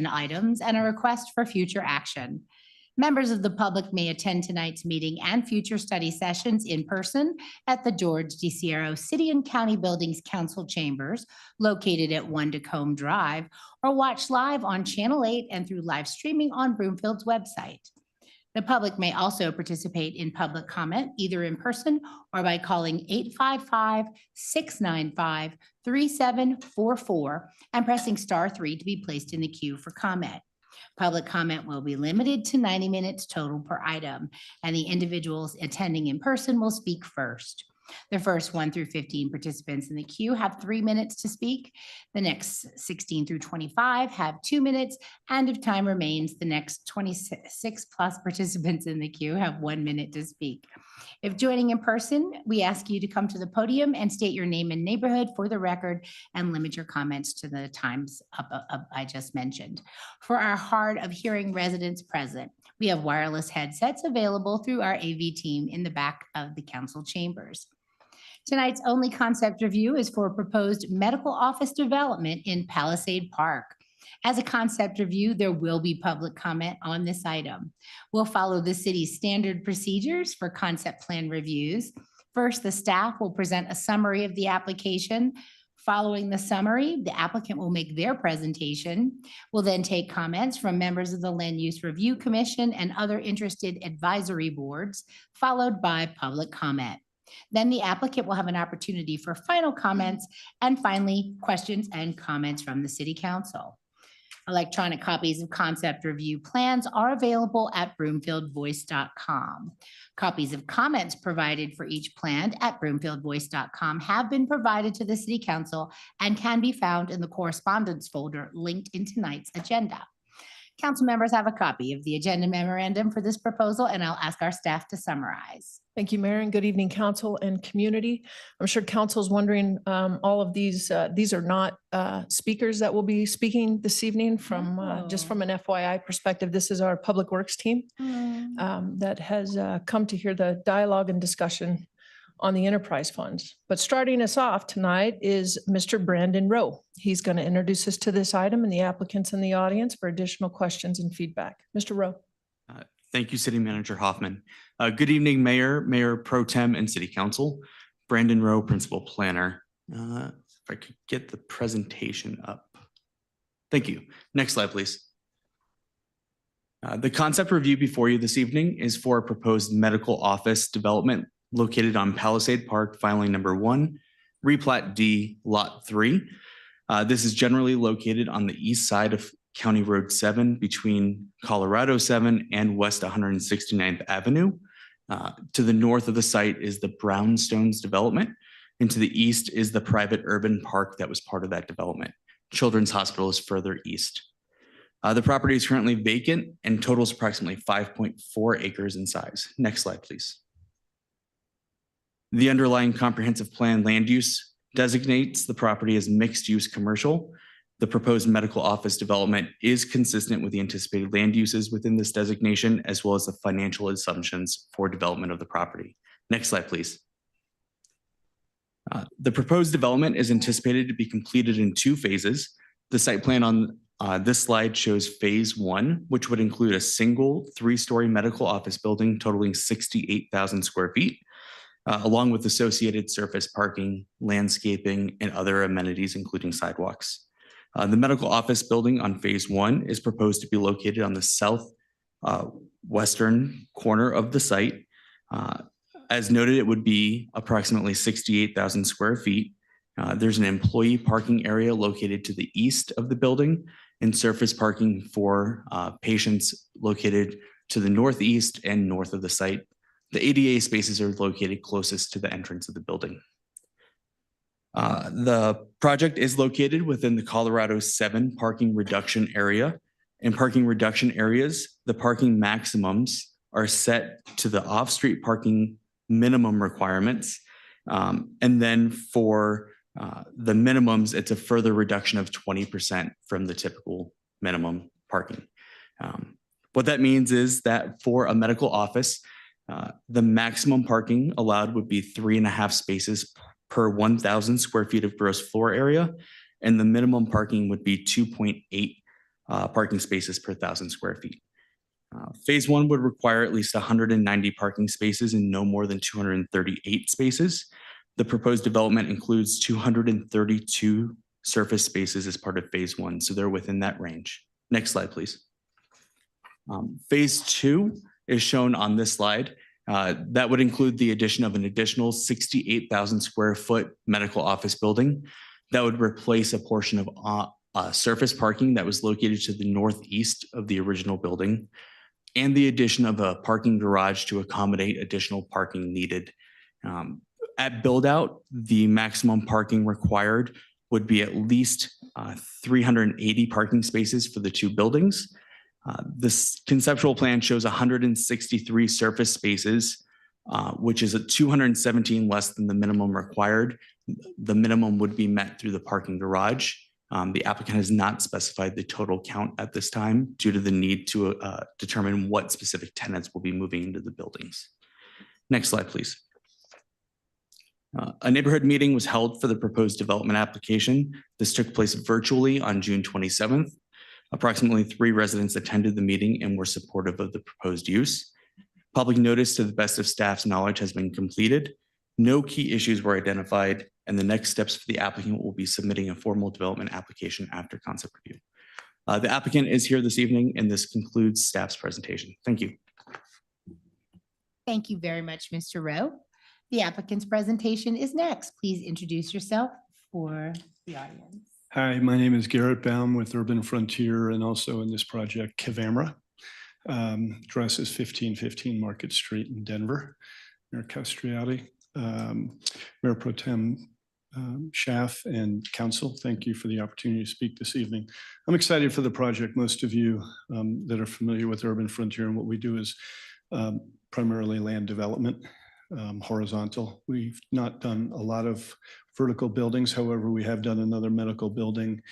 items and a request for future action. Members of the public may attend tonight's meeting and future study sessions in person at the George DeSiero City and County Buildings Council Chambers located at 1 Tacoma Drive, or watch live on Channel 8 and through live streaming on Broomfield's website. The public may also participate in public comment either in person or by calling 855-695-3744 and pressing *3 to be placed in the queue for comment. Public comment will be limited to 90 minutes total per item, and the individuals attending in person will speak first. The first 1 through 15 participants in the queue have 3 minutes to speak. The next 16 through 25 have 2 minutes, and if time remains, the next 26 plus participants in the queue have 1 minute to speak. If joining in person, we ask you to come to the podium and state your name and neighborhood for the record and limit your comments to the times I just mentioned. For our hard of hearing residents present, we have wireless headsets available through our AV team in the back of the council chambers. Tonight's only concept review is for proposed medical office development in Palisade Park. As a concept review, there will be public comment on this item. We'll follow the city's standard procedures for concept plan reviews. First, the staff will present a summary of the application. Following the summary, the applicant will make their presentation. We'll then take comments from members of the Land Use Review Commission and other interested advisory boards, followed by public comment. Then the applicant will have an opportunity for final comments, and finally, questions and comments from the City Council. Electronic copies of concept review plans are available at broomfieldvoice.com. Copies of comments provided for each plan at broomfieldvoice.com have been provided to the City Council and can be found in the correspondence folder linked in tonight's agenda. Council members have a copy of the agenda memorandum for this proposal, and I'll ask our staff to summarize. Thank you, Mayor, and good evening, council and community. I'm sure council is wondering, all of these are not speakers that will be speaking this evening from just from an FYI perspective. This is our public works team that has come to hear the dialogue and discussion on the enterprise funds. But starting us off tonight is Mr. Brandon Rowe. He's going to introduce us to this item and the applicants in the audience for additional questions and feedback. Mr. Rowe. Thank you, City Manager Hoffman. Good evening, Mayor, Mayor Pro Tem, and City Council. Brandon Rowe, Principal Planner. If I could get the presentation up. Thank you. Next slide, please. The concept review before you this evening is for a proposed medical office development located on Palisade Park, filing number 1, replat D, lot 3. This is generally located on the east side of County Road 7 between Colorado 7 and West 169th Avenue. To the north of the site is the Brownstones development, and to the east is the private urban park that was part of that development. Children's Hospital is further east. The property is currently vacant and totals approximately 5.4 acres in size. Next slide, please. The underlying comprehensive plan land use designates the property as mixed use commercial. The proposed medical office development is consistent with the anticipated land uses within this designation, as well as the financial assumptions for development of the property. Next slide, please. The proposed development is anticipated to be completed in 2 phases. The site plan on this slide shows phase 1, which would include a single 3-story medical office building totaling 68,000 square feet, along with associated surface parking, landscaping, and other amenities, including sidewalks. The medical office building on phase 1 is proposed to be located on the south western corner of the site. As noted, it would be approximately 68,000 square feet. There's an employee parking area located to the east of the building and surface parking for patients located to the northeast and north of the site. The ADA spaces are located closest to the entrance of the building. The project is located within the Colorado 7 parking reduction area. In parking reduction areas, the parking maximums are set to the off-street parking minimum requirements. And then for the minimums, it's a further reduction of 20% from the typical minimum parking. What that means is that for a medical office, the maximum parking allowed would be 3.5 spaces per 1,000 square feet of gross floor area, and the minimum parking would be 2.8 parking spaces per 1,000 square feet. Phase one would require at least 190 parking spaces and no more than 238 spaces. The proposed development includes 232 surface spaces as part of phase one, so they're within that range. Next slide, please. Phase two is shown on this slide. That would include the addition of an additional 68,000 square foot medical office building that would replace a portion of surface parking that was located to the northeast of the original building, and the addition of a parking garage to accommodate additional parking needed. At build out, the maximum parking required would be at least 380 parking spaces for the two buildings. This conceptual plan shows 163 surface spaces, which is 217 less than the minimum required. The minimum would be met through the parking garage. The applicant has not specified the total count at this time due to the need to determine what specific tenants will be moving into the buildings. Next slide, please. A neighborhood meeting was held for the proposed development application. This took place virtually on June 27th. Approximately 3 residents attended the meeting and were supportive of the proposed use. Public notice to the best of staff's knowledge has been completed. No key issues were identified, and the next steps for the applicant will be submitting a formal development application after concept review. The applicant is here this evening, and this concludes staff's presentation. Thank you. Thank you very much, Mr. Rowe. The applicant's presentation is next. Please introduce yourself for the audience. Hi, my name is Garrett Baum with Urban Frontier and also in this project, Kivamra. Address is 1515 Market Street in Denver. Mayor Castriati, Mayor Pro Tem Schaaf and Council, thank you for the opportunity to speak this evening. I'm excited for the project. Most of you that are familiar with Urban Frontier and what we do is primarily land development. Horizontal. We've not done a lot of vertical buildings. However, we have done another medical building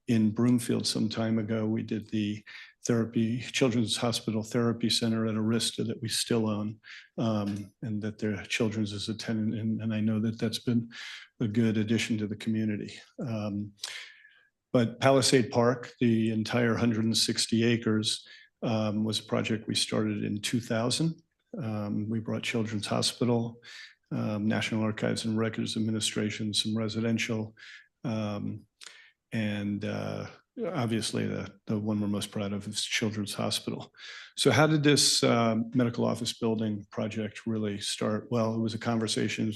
in Broomfield some time ago. We did the Children's Hospital Therapy Center at Arista that we still own, and that their Children's is a tenant, and I know that that's been a good addition to the community. But Palisade Park, the entire 160 acres, was a project we started in 2000. We brought Children's Hospital, National Archives and Records Administration, some residential, and obviously the one we're most proud of is Children's Hospital. So how did this medical office building project really start? Well, it was a conversation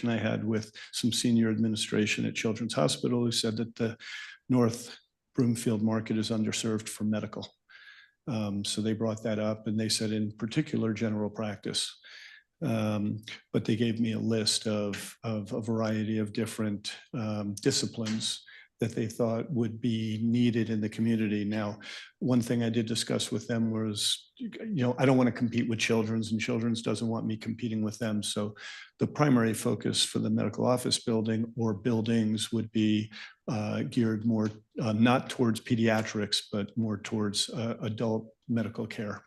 I had with some senior administration at Children's Hospital who said that the North Broomfield market is underserved for medical. So they brought that up and they said in particular general practice, but they gave me a list of a variety of different disciplines that they thought would be needed in the community. Now, one thing I did discuss with them was, I don't want to compete with Children's and Children's doesn't want me competing with them. So the primary focus for the medical office building or buildings would be geared more, not towards pediatrics, but more towards adult medical care.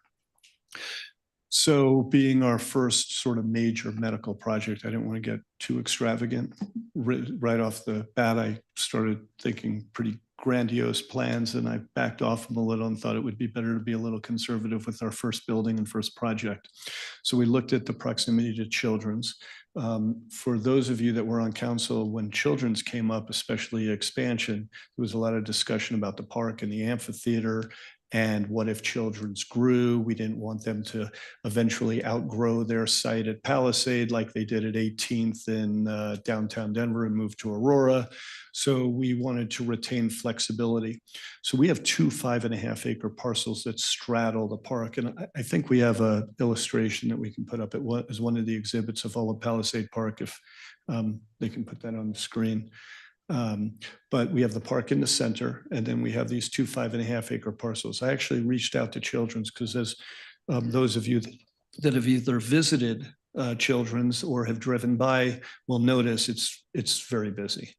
So being our first sort of major medical project, I didn't want to get too extravagant. Right off the bat, I started thinking pretty grandiose plans and I backed off them a little and thought it would be better to be a little conservative with our first building and first project. So we looked at the proximity to Children's. For those of you that were on council, when Children's came up, especially expansion, there was a lot of discussion about the park and the amphitheater. And what if Children's grew? We didn't want them to eventually outgrow their site at Palisade like they did at 18th in downtown Denver and move to Aurora. So we wanted to retain flexibility. So we have 2 5.5 acre parcels that straddle the park. And I think we have an illustration that we can put up as one of the exhibits of all of Palisade Park, if they can put that on the screen. But we have the park in the center, and then we have these 2 5.5 acre parcels. I actually reached out to Children's because as those of you that have either visited Children's or have driven by will notice it's very busy.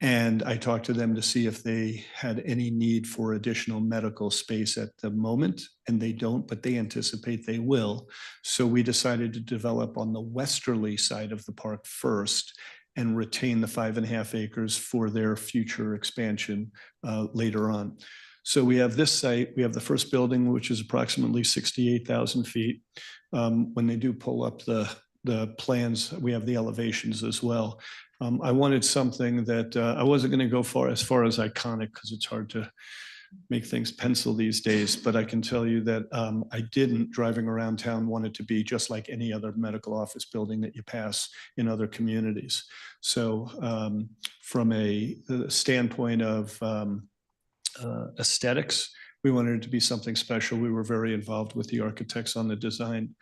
And I talked to them to see if they had any need for additional medical space at the moment, and they don't, but they anticipate they will. So we decided to develop on the westerly side of the park first. and retain the 5.5 acres for their future expansion later on. So we have this site, we have the first building, which is approximately 68,000 feet. When they do pull up the plans, we have the elevations as well. I wanted something that I wasn't going to go as far as iconic because it's hard to make things pencil these days, but I can tell you that I didn't, driving around town, want it to be just like any other medical office building that you pass in other communities. So from a standpoint of aesthetics, we wanted it to be something special. We were very involved with the architects on the design.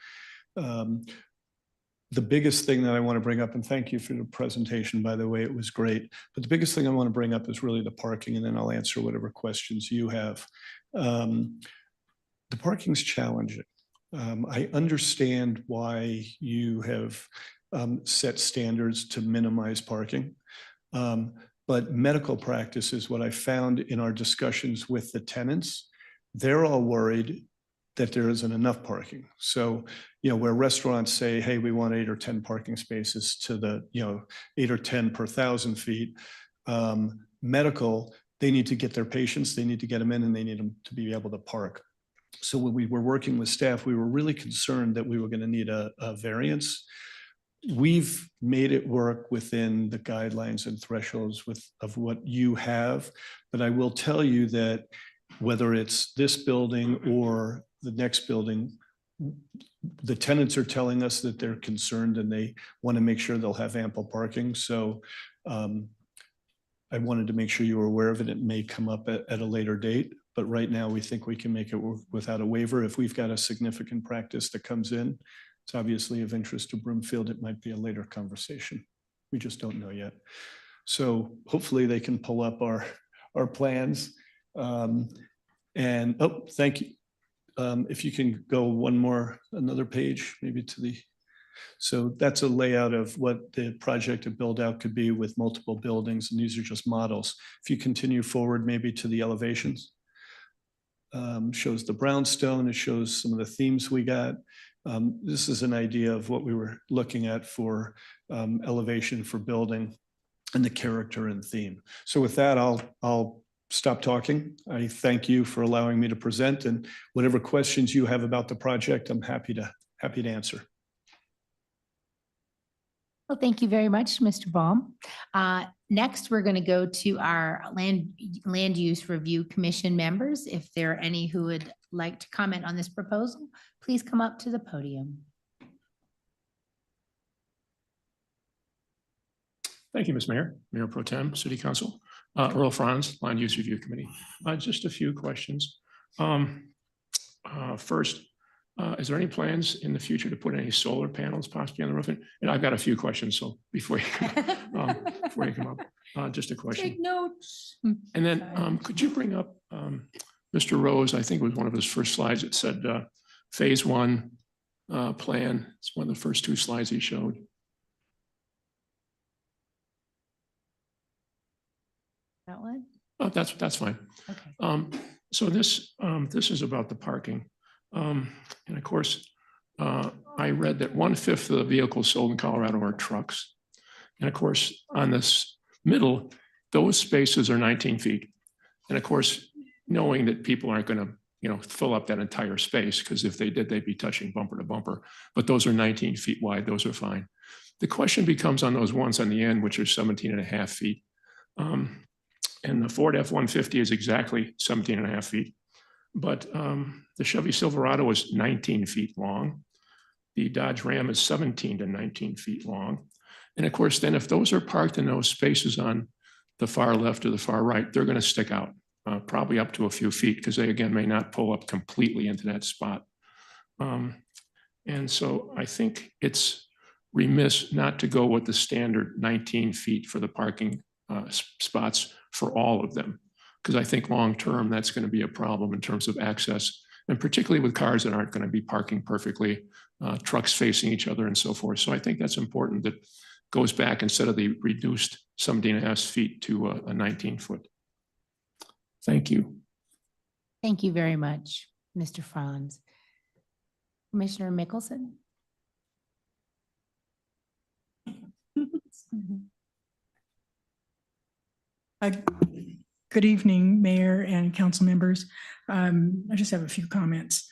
The biggest thing that I want to bring up, and thank you for the presentation, by the way, it was great. But the biggest thing I want to bring up is really the parking, and then I'll answer whatever questions you have. The parking's challenging. I understand why you have set standards to minimize parking. But medical practice is what I found in our discussions with the tenants. They're all worried that there isn't enough parking. So, where restaurants say, hey, we want 8 or 10 parking spaces to the, 8 or 10 per 1,000 feet, medical, they need to get their patients, they need to get them in, and they need them to be able to park. So when we were working with staff, we were really concerned that we were going to need a variance. We've made it work within the guidelines and thresholds of what you have. But I will tell you that whether it's this building or the next building, the tenants are telling us that they're concerned and they want to make sure they'll have ample parking. So I wanted to make sure you were aware of it. It may come up at a later date, but right now we think we can make it work without a waiver. If we've got a significant practice that comes in, it's obviously of interest to Broomfield. It might be a later conversation. We just don't know yet. So hopefully they can pull up our plans. And oh, thank you. If you can go another page, maybe to the, so that's a layout of what the project to build out could be with multiple buildings. And these are just models. If you continue forward, maybe to the elevations, shows the brownstone. It shows some of the themes we got. This is an idea of what we were looking at for elevation for building and the character and theme. So with that, I'll stop talking. I thank you for allowing me to present, and whatever questions you have about the project, I'm happy to answer. Well, thank you very much, Mr. Baum. Next, we're going to go to our Land Use Review Commission members. If there are any who would like to comment on this proposal, please come up to the podium. Thank you, Ms. Mayor, Mayor Pro Tem, City Council. Earl Franz, Land Use Review Committee. Just a few questions. First, is there any plans in the future to put any solar panels possibly on the roof? And I've got a few questions, so before you come up, just a question. Take notes. And then could you bring up Mr. Rose? I think it was one of his first slides. It said phase 1 plan. It's one of the first 2 slides he showed. That one? Oh, that's fine. Okay. So this is about the parking. And of course, I read that 1/5 of the vehicles sold in Colorado are trucks. And of course, on this middle, those spaces are 19 feet. And of course, knowing that people aren't going to, fill up that entire space, because if they did, they'd be touching bumper to bumper. But those are 19 feet wide. Those are fine. The question becomes on those ones on the end, which are 17.5 feet. And the Ford F-150 is exactly 17.5 feet. But the Chevy Silverado is 19 feet long. The Dodge Ram is 17 to 19 feet long. And of course, then if those are parked in those spaces on the far left or the far right, they're going to stick out probably up to a few feet, because they, again, may not pull up completely into that spot. And so I think it's remiss not to go with the standard 19 feet for the parking spots for all of them, because I think long-term that's going to be a problem in terms of access, and particularly with cars that aren't going to be parking perfectly, trucks facing each other and so forth. So I think that's important, that goes back instead of the reduced 17.5 feet to a 19 foot. Thank you. Thank you very much, Mr. Franz. Commissioner Mickelson? Uh, Good evening, Mayor and council members. I just have a few comments.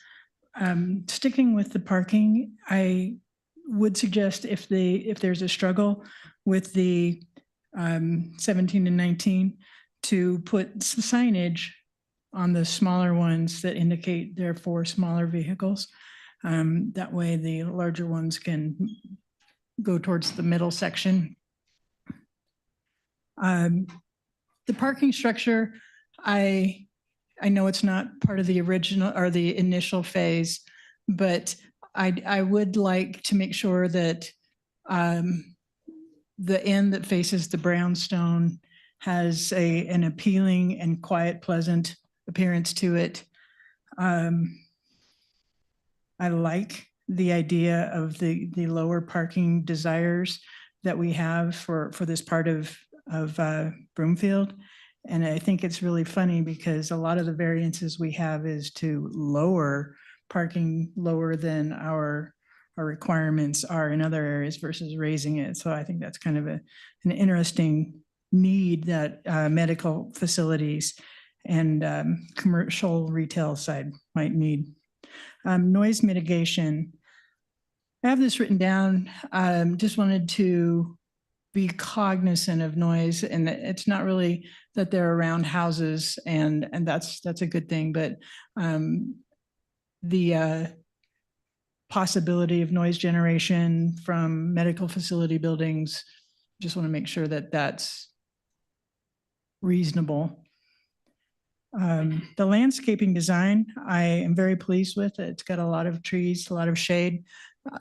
Sticking with the parking, I would suggest if there's a struggle with the 17 and 19, to put some signage on the smaller ones that indicate they're for smaller vehicles. That way the larger ones can go towards the middle section. The parking structure, I know it's not part of the original or the initial phase, but I would like to make sure that the end that faces the brownstone has an appealing and quiet, pleasant appearance to it. I like the idea of the lower parking desires that we have for this part of Broomfield. And I think it's really funny because a lot of the variances we have is to lower parking lower than our requirements are in other areas versus raising it. So I think that's kind of an interesting need that medical facilities and commercial retail side might need. Noise mitigation. I have this written down. Just wanted to be cognizant of noise, and it's not really that they're around houses, and that's a good thing, but the possibility of noise generation from medical facility buildings, just want to make sure that that's reasonable. The landscaping design, I am very pleased with. It's got a lot of trees, a lot of shade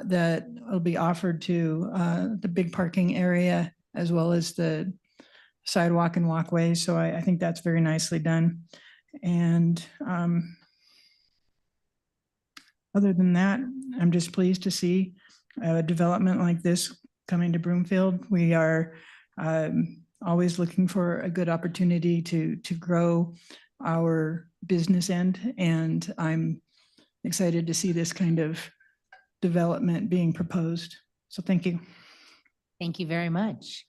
that will be offered to the big parking area as well as the sidewalk and walkways. So I think that's very nicely done. And other than that, I'm just pleased to see a development like this coming to Broomfield. We are always looking for a good opportunity to grow our business end, and I'm excited to see this kind of development being proposed. So thank you. Thank you very much.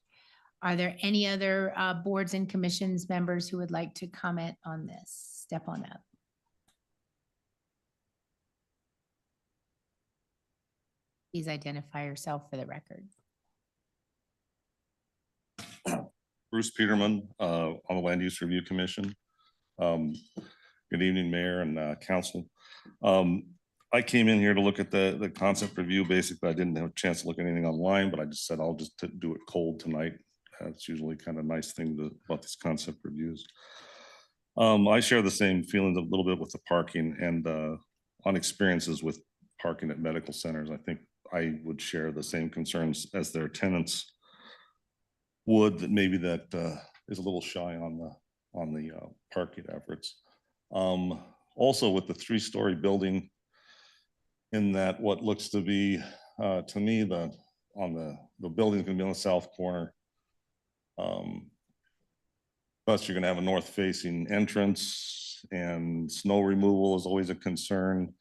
Are there any other boards and commissions members who would like to comment on this? Step on up. Please identify yourself for the record. Bruce Peterman, on the Land Use Review Commission. Good evening, Mayor and Council. I came in here to look at the concept review. Basically, I didn't have a chance to look at anything online, but I just said I'll just do it cold tonight. It's usually kind of a nice thing about these concept reviews. I share the same feelings a little bit with the parking and on experiences with parking at medical centers. I think I would share the same concerns as their tenants would, that maybe that is a little shy on the parking efforts. Also with the 3-story building, in that what looks to be to me the building is going to be on the south corner. Plus you're going to have a north facing entrance, and snow removal is always a concern.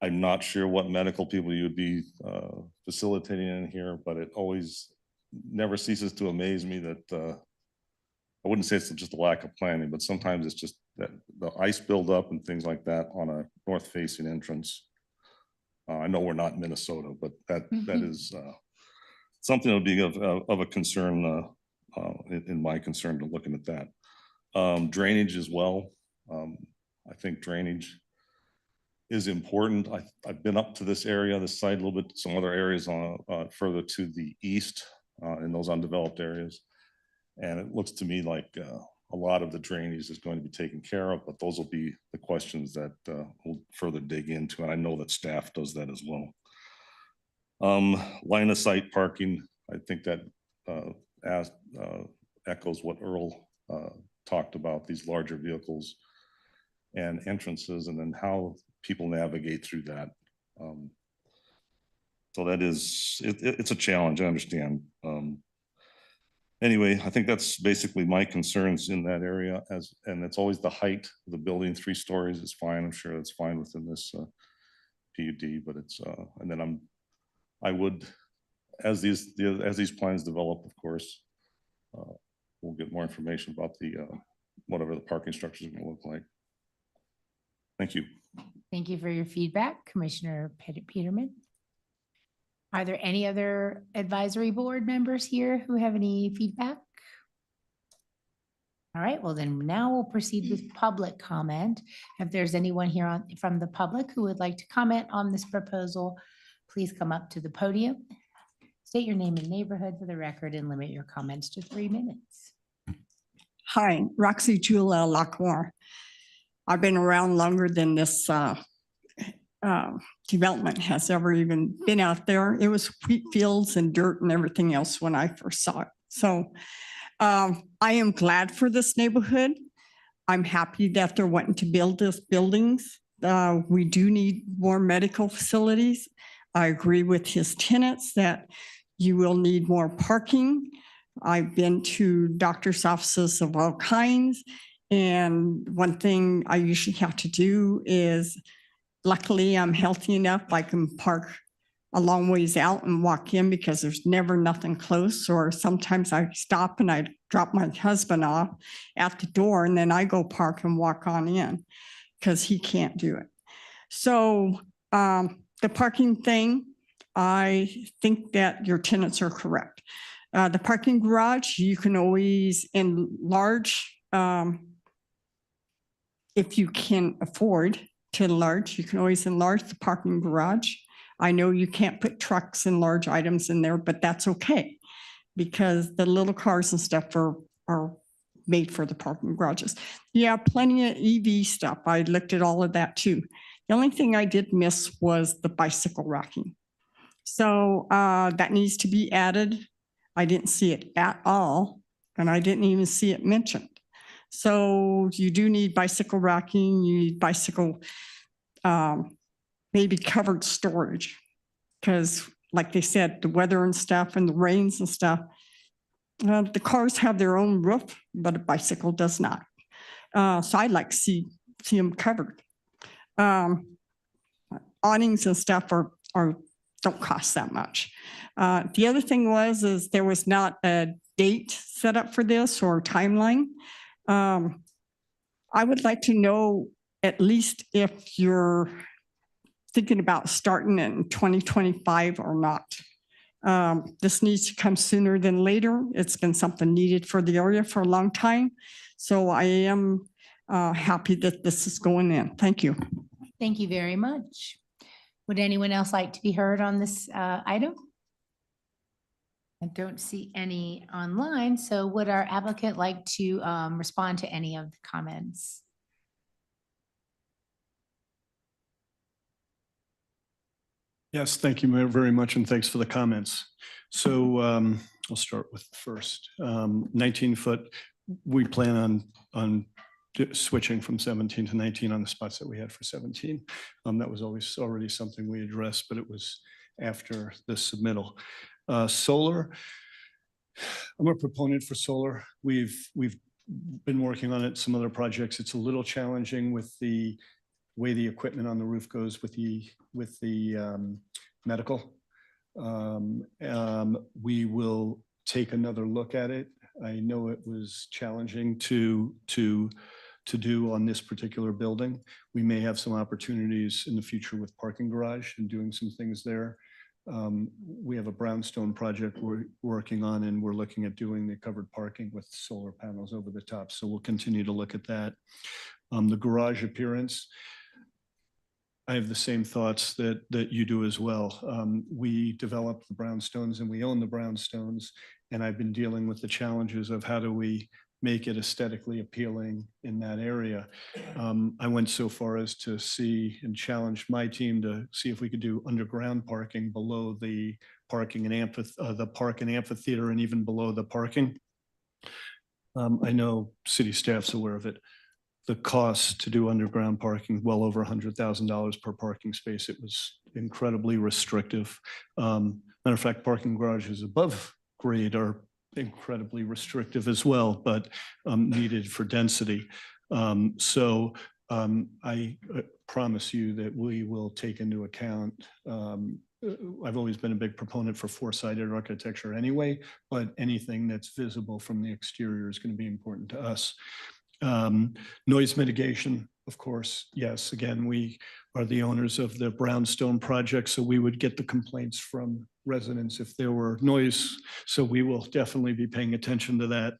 I'm not sure what medical people you would be facilitating in here, but it always never ceases to amaze me that I wouldn't say it's just a lack of planning, but sometimes it's just that the ice buildup and things like that on a north facing entrance. I know we're not in Minnesota, but that is something that would be of a concern in my concern to looking at that. Drainage as well. I think drainage is important. I've been up to this area, this side a little bit, some other areas on further to the east in those undeveloped areas. And it looks to me like a lot of the drainage is going to be taken care of, but those will be the questions that we'll further dig into. And I know that staff does that as well. Line of sight parking, I think that echoes what Earl talked about, these larger vehicles and entrances, and then how people navigate through that. So that is, it's a challenge, I understand. Anyway, I think that's basically my concerns in that area, and it's always the height of the building. 3 stories is fine. I'm sure that's fine within this PUD, but it's, and then I would, as these plans develop, of course, we'll get more information about the, whatever the parking structure is going to look like. Thank you. Thank you for your feedback, Commissioner Peterman. Are there any other advisory board members here who have any feedback? All right, well then now we'll proceed with public comment. If there's anyone here from the public who would like to comment on this proposal, please come up to the podium. State your name and neighborhood for the record and limit your comments to 3 minutes. Hi, Roxy Julia Lacroix. I've been around longer than this development has ever even been out there. It was wheat fields and dirt and everything else when I first saw it. So I am glad for this neighborhood. I'm happy that they're wanting to build these buildings. We do need more medical facilities. I agree with his tenants that you will need more parking. I've been to doctor's offices of all kinds. And one thing I usually have to do is, luckily I'm healthy enough, I can park a long ways out and walk in because there's never nothing close. Or sometimes I stop and I drop my husband off at the door and then I go park and walk on in because he can't do it. So the parking thing, I think that your tenants are correct. The parking garage, you can always enlarge if you can afford to enlarge, you can always enlarge the parking garage. I know you can't put trucks and large items in there, but that's okay because the little cars and stuff are made for the parking garages. Yeah, plenty of EV stuff. I looked at all of that too. The only thing I did miss was the bicycle racking. So that needs to be added. I didn't see it at all, and I didn't even see it mentioned. So you do need bicycle racking, you need bicycle, maybe covered storage. Because like they said, the weather and stuff and the rains and stuff, the cars have their own roof, but a bicycle does not. So I'd like to see them covered. Awnings and stuff don't cost that much. The other thing is there was not a date set up for this or timeline. I would like to know at least if you're thinking about starting in 2025 or not. This needs to come sooner than later. It's been something needed for the area for a long time. So I am happy that this is going in. Thank you. Thank you very much. Would anyone else like to be heard on this item? I don't see any online, so would our applicant like to respond to any of the comments? Yes, thank you very much, and thanks for the comments. So I'll start with the first. 19-foot, we plan on switching from 17 to 19 on the spots that we had for 17. That was already something we addressed, but it was after the submittal. Solar, I'm a proponent for solar. We've been working on it, some other projects. It's a little challenging with the way the equipment on the roof goes with the medical. We will take another look at it. I know it was challenging to do on this particular building. We may have some opportunities in the future with parking garage and doing some things there. We have a brownstone project we're working on, and we're looking at doing the covered parking with solar panels over the top. So we'll continue to look at that. The garage appearance, I have the same thoughts that you do as well. We developed the brownstones and we own the brownstones, and I've been dealing with the challenges of how do we make it aesthetically appealing in that area. I went so far as to see and challenge my team to see if we could do underground parking below the parking and the park and amphitheater, and even below the parking. I know city staff's aware of it. The cost to do underground parking, well over $100,000 per parking space. It was incredibly restrictive. Matter of fact, parking garages above grade are incredibly restrictive as well, but needed for density. I promise you that we will take into account I've always been a big proponent for four-sided architecture anyway, but anything that's visible from the exterior is going to be important to us. Noise mitigation, of course, yes. Again, we are the owners of the Brownstone project, so we would get the complaints from residents if there were noise. So we will definitely be paying attention to that.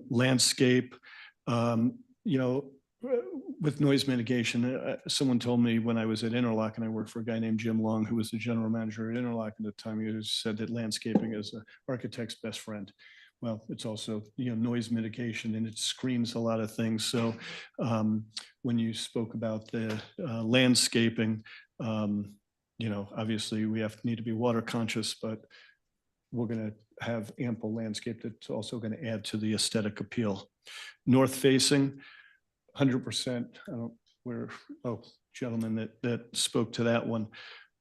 Landscape, with noise mitigation, someone told me when I was at Interlock, and I worked for a guy named Jim Long, who was the general manager at Interlock at the time, he said that landscaping is an architect's best friend. Well, it's also, noise mitigation, and it screens a lot of things. So when you spoke about the landscaping, obviously we need to be water conscious, but we're going to have ample landscape that's also going to add to the aesthetic appeal. North facing, 100%. Gentleman that spoke to that one.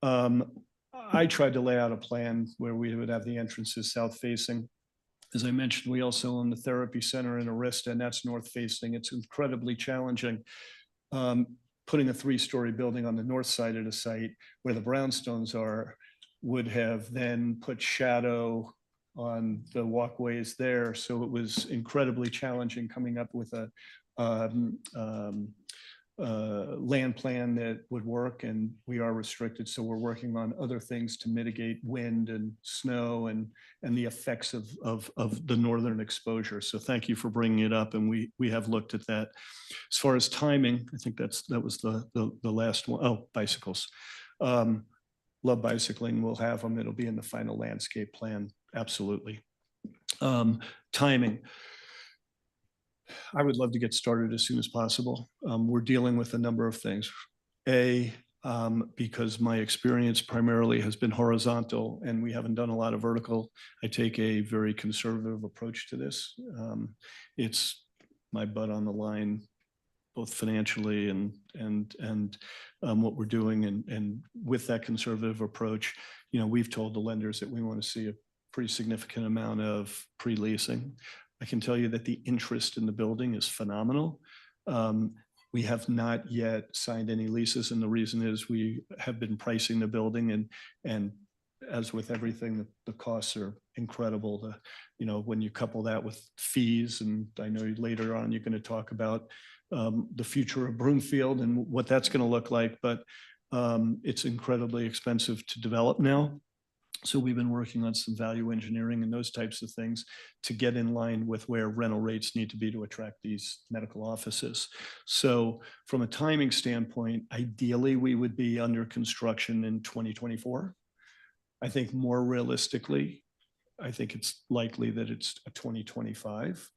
I tried to lay out a plan where we would have the entrances south facing. As I mentioned, we also own the therapy center in Arista, and that's north facing. It's incredibly challenging. Putting a 3-story building on the north side of the site where the brownstones are would have then put shadow on the walkways there. So it was incredibly challenging coming up with a land plan that would work, and we are restricted. So we're working on other things to mitigate wind and snow and the effects of the northern exposure. So thank you for bringing it up, and we have looked at that. As far as timing, I think that was the last one. Oh, bicycles. Love bicycling. We'll have them. It'll be in the final landscape plan. Absolutely. Timing. I would love to get started as soon as possible. We're dealing with a number of things. Because my experience primarily has been horizontal and we haven't done a lot of vertical, I take a very conservative approach to this. It's my butt on the line, both financially and what we're doing. And with that conservative approach, we've told the lenders that we want to see a pretty significant amount of pre-leasing. I can tell you that the interest in the building is phenomenal. We have not yet signed any leases, and the reason is we have been pricing the building, and as with everything, the costs are incredible. When you couple that with fees, and I know later on you're going to talk about the future of Broomfield and what that's going to look like, but it's incredibly expensive to develop now. So we've been working on some value engineering and those types of things to get in line with where rental rates need to be to attract these medical offices. So from a timing standpoint, ideally, we would be under construction in 2024. I think more realistically, I think it's likely that it's a 2025.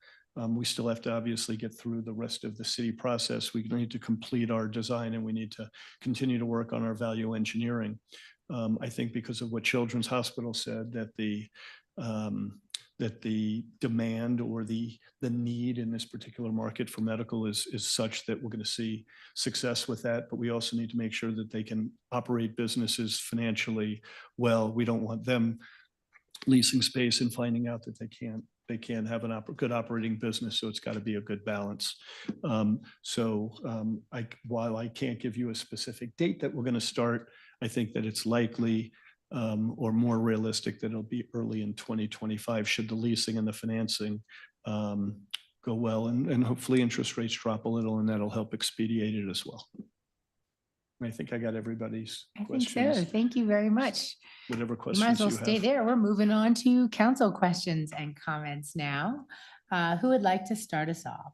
We still have to obviously get through the rest of the city process. We need to complete our design, and we need to continue to work on our value engineering. I think because of what Children's Hospital said, that the demand or the need in this particular market for medical is such that we're going to see success with that. But we also need to make sure that they can operate businesses financially well. We don't want them leasing space and finding out that they can't have a good operating business. So it's got to be a good balance. While I can't give you a specific date that we're going to start, I think that it's likely or more realistic that it'll be early in 2025 should the leasing and the financing go well, and hopefully interest rates drop a little, and that'll help expedite it as well. I think I got everybody's questions. I think so. Thank you very much. Whatever You questions might as well you stay have. there. We're moving on to council questions and comments now. Who would like to start us off?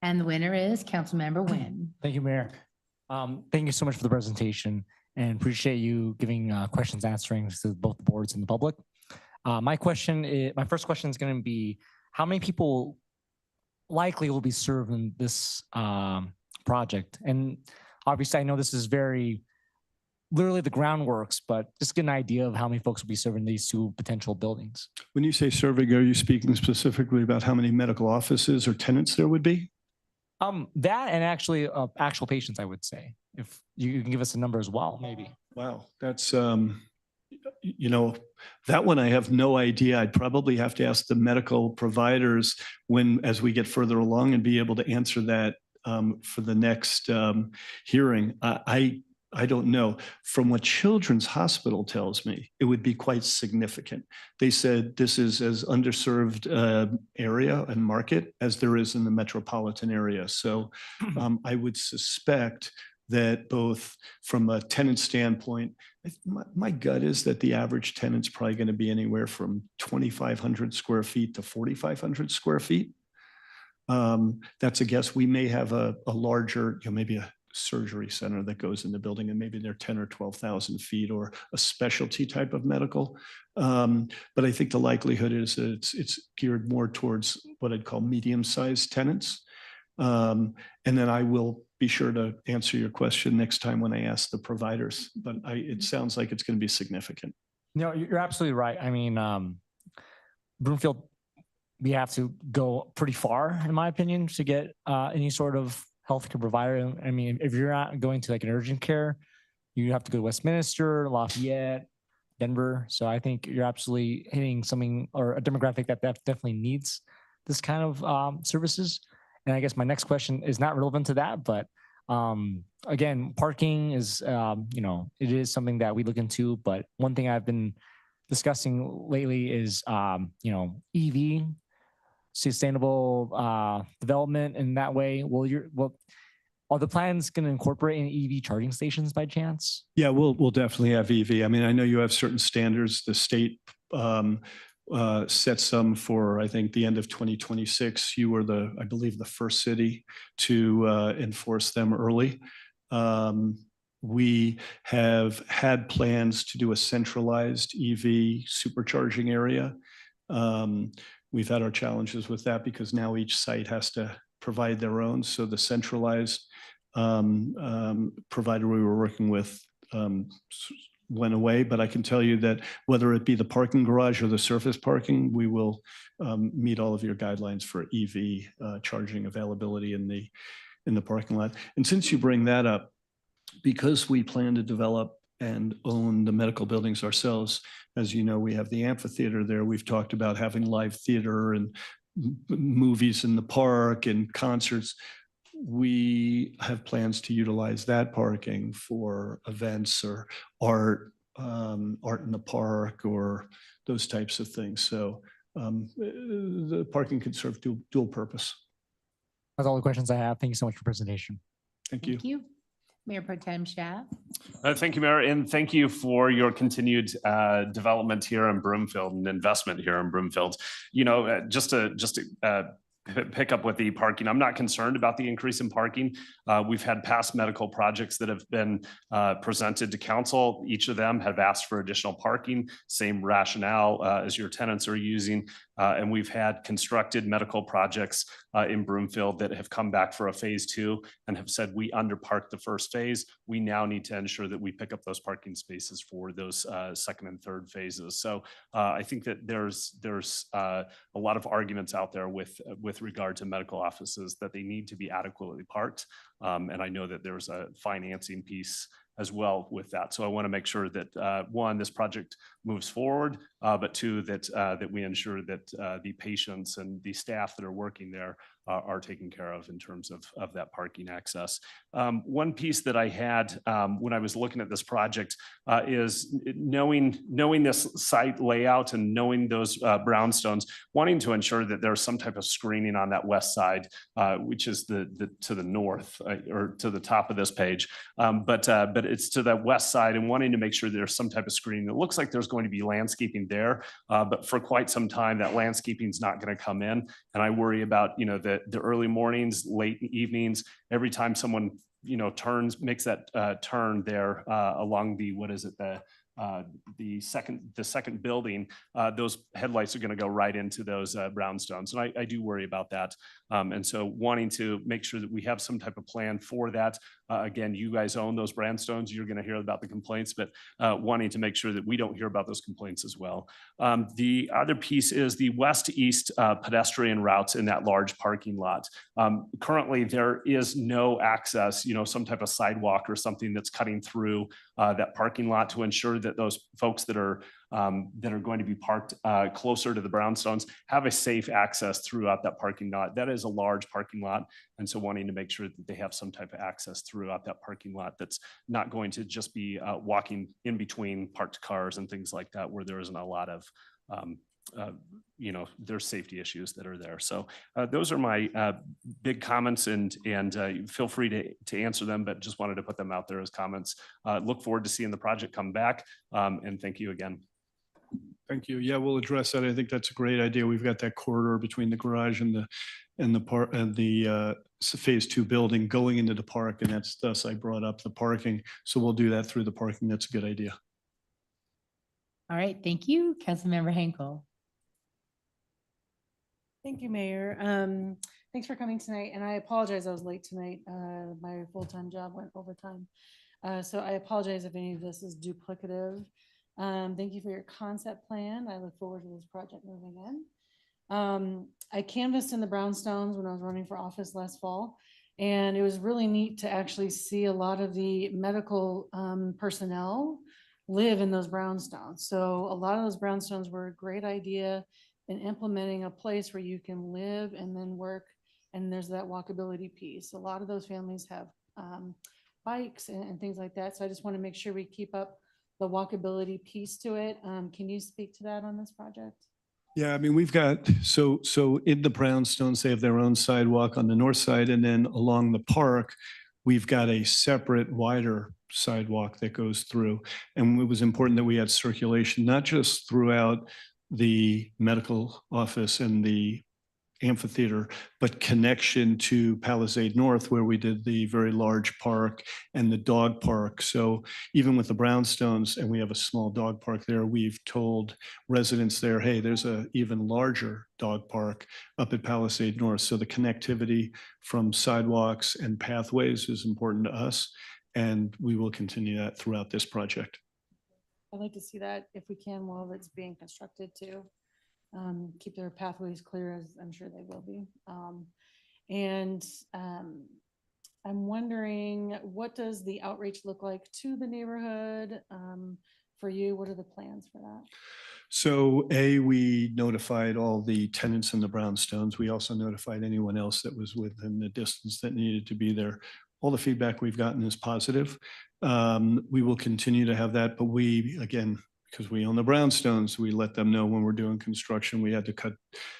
And the winner is Councilmember Nguyen. Thank you, Mayor. Thank you so much for the presentation and appreciate you giving questions, answering to both the boards and the public. My first question is going to be, how many people likely will be served in this project? And obviously, I know this is literally the groundworks, but just get an idea of how many folks will be serving these two potential buildings. When you say serving, are you speaking specifically about how many medical offices or tenants there would be? That and actually actual patients, I would say, if you can give us a number as well, maybe. Wow, that's, that one I have no idea. I'd probably have to ask the medical providers as we get further along and be able to answer that for the next hearing. I don't know. From what Children's Hospital tells me, it would be quite significant. They said this is as underserved area and market as there is in the metropolitan area. So I would suspect that both from a tenant standpoint, my gut is that the average tenant's probably going to be anywhere from 2,500 square feet to 4,500 square feet. That's a guess. We may have a larger, maybe a surgery center that goes in the building, and maybe they're 10 or 12,000 feet, or a specialty type of medical. But I think the likelihood is that it's geared more towards what I'd call medium-sized tenants. And then I will be sure to answer your question next time when I ask the providers, but it sounds like it's going to be significant. No, you're absolutely right. I mean, Broomfield, we have to go pretty far, in my opinion, to get any sort of healthcare provider. I mean, if you're not going to like an urgent care, you have to go to Westminster, Lafayette, Denver. So I think you're absolutely hitting something, or a demographic that definitely needs this kind of services. And I guess my next question is not relevant to that, but again, parking is, it is something that we look into. But one thing I've been discussing lately is, EV, sustainable development in that way. Are the plans going to incorporate any EV charging stations by chance? Yeah, we'll definitely have EV. I mean, I know you have certain standards. The state set some for, I think, the end of 2026. You were I believe, the first city to enforce them early. We have had plans to do a centralized EV supercharging area. We've had our challenges with that because now each site has to provide their own. So the centralized provider we were working with went away, but I can tell you that whether it be the parking garage or the surface parking, we will meet all of your guidelines for EV charging availability in the parking lot. And since you bring that up, because we plan to develop and own the medical buildings ourselves, as you know, we have the amphitheater there. We've talked about having live theater and movies in the park and concerts. We have plans to utilize that parking for events or art in the park or those types of things. So the parking can serve dual purpose. That's all the questions I have. Thank you so much for the presentation. Thank you. Thank you. Mayor Pro Tem Schaaf. Thank you, Mayor, and thank you for your continued development here in Broomfield and investment here in Broomfield. Just to pick up with the parking, I'm not concerned about the increase in parking. We've had past medical projects that have been presented to council. Each of them have asked for additional parking, same rationale as your tenants are using. And we've had constructed medical projects in Broomfield that have come back for a phase 2 and have said we underparked the first phase. We now need to ensure that we pick up those parking spaces for those second and third phases. So I think that there's a lot of arguments out there with regard to medical offices that they need to be adequately parked. And I know that there's a financing piece as well with that. So I want to make sure that one, this project moves forward, but two, that we ensure that the patients and the staff that are working there are taken care of in terms of that parking access. One piece that I had when I was looking at this project is knowing this site layout and knowing those brownstones, wanting to ensure that there's some type of screening on that west side, which is to the north or to the top of this page. But it's to the west side, and wanting to make sure there's some type of screening. It looks like there's going to be landscaping there, but for quite some time that landscaping is not going to come in. And I worry about the early mornings, late evenings, every time someone makes that turn there along the second building, those headlights are going to go right into those brownstones. And I do worry about that. And so wanting to make sure that we have some type of plan for that. Again, you guys own those brownstones. You're going to hear about the complaints, but wanting to make sure that we don't hear about those complaints as well. The other piece is the west-east pedestrian routes in that large parking lot. Currently, there is no access, some type of sidewalk or something that's cutting through that parking lot to ensure that those folks that are that are going to be parked closer to the brownstones have a safe access throughout that parking lot. That is a large parking lot. And so wanting to make sure that they have some type of access throughout that parking lot that's not going to just be walking in between parked cars and things like that, where there isn't a lot of there's safety issues that are there. So those are my big comments, and feel free to answer them, but just wanted to put them out there as comments. Look forward to seeing the project come back, and thank you again. Thank you. Yeah, we'll address that. I think that's a great idea. We've got that corridor between the garage and the park and the phase 2 building going into the park, and that's thus I brought up the parking. So we'll do that through the parking. That's a good idea. All right, thank you. Councilmember Henkel. Thank you, Mayor. Thanks for coming tonight. And I apologize, I was late tonight. My full-time job went overtime. So I apologize if any of this is duplicative. Thank you for your concept plan. I look forward to this project moving in. I canvassed in the brownstones when I was running for office last fall, and it was really neat to actually see a lot of the medical personnel live in those brownstones. So a lot of those brownstones were a great idea in implementing a place where you can live and then work, and there's that walkability piece. A lot of those families have bikes and things like that. So I just want to make sure we keep up the walkability piece to it. Can you speak to that on this project? Yeah, I mean, we've got, so in the brownstones, they have their own sidewalk on the north side, and then along the park, we've got a separate wider sidewalk that goes through. And it was important that we had circulation, not just throughout the medical office and the amphitheater, but connection to Palisade North, where we did the very large park and the dog park. So even with the brownstones, and we have a small dog park there, we've told residents there, hey, there's a even larger dog park up at Palisade North. So the connectivity from sidewalks and pathways is important to us, and we will continue that throughout this project. I'd like to see that if we can while it's being constructed too. Keep their pathways clear, as I'm sure they will be. I'm wondering, what does the outreach look like to the neighborhood for you? What are the plans for that? So we notified all the tenants in the brownstones. We also notified anyone else that was within the distance that needed to be there. All the feedback we've gotten is positive. We will continue to have that, but we, again, because we own the brownstones, we let them know when we're doing construction, we had to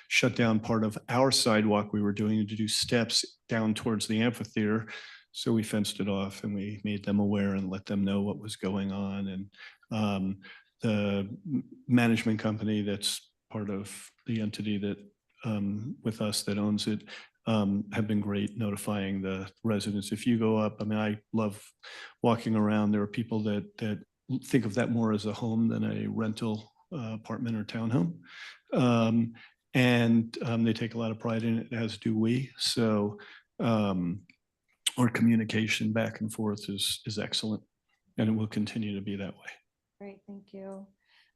shut down part of our sidewalk we were doing to do steps down towards the amphitheater. So we fenced it off and we made them aware and let them know what was going on. And the management company that's part of the entity that with us that owns it have been great notifying the residents. If you go up, I mean, I love walking around. There are people that think of that more as a home than a rental apartment or townhome. They take a lot of pride in it, as do we. So our communication back and forth is excellent, and it will continue to be that way. Great, thank you.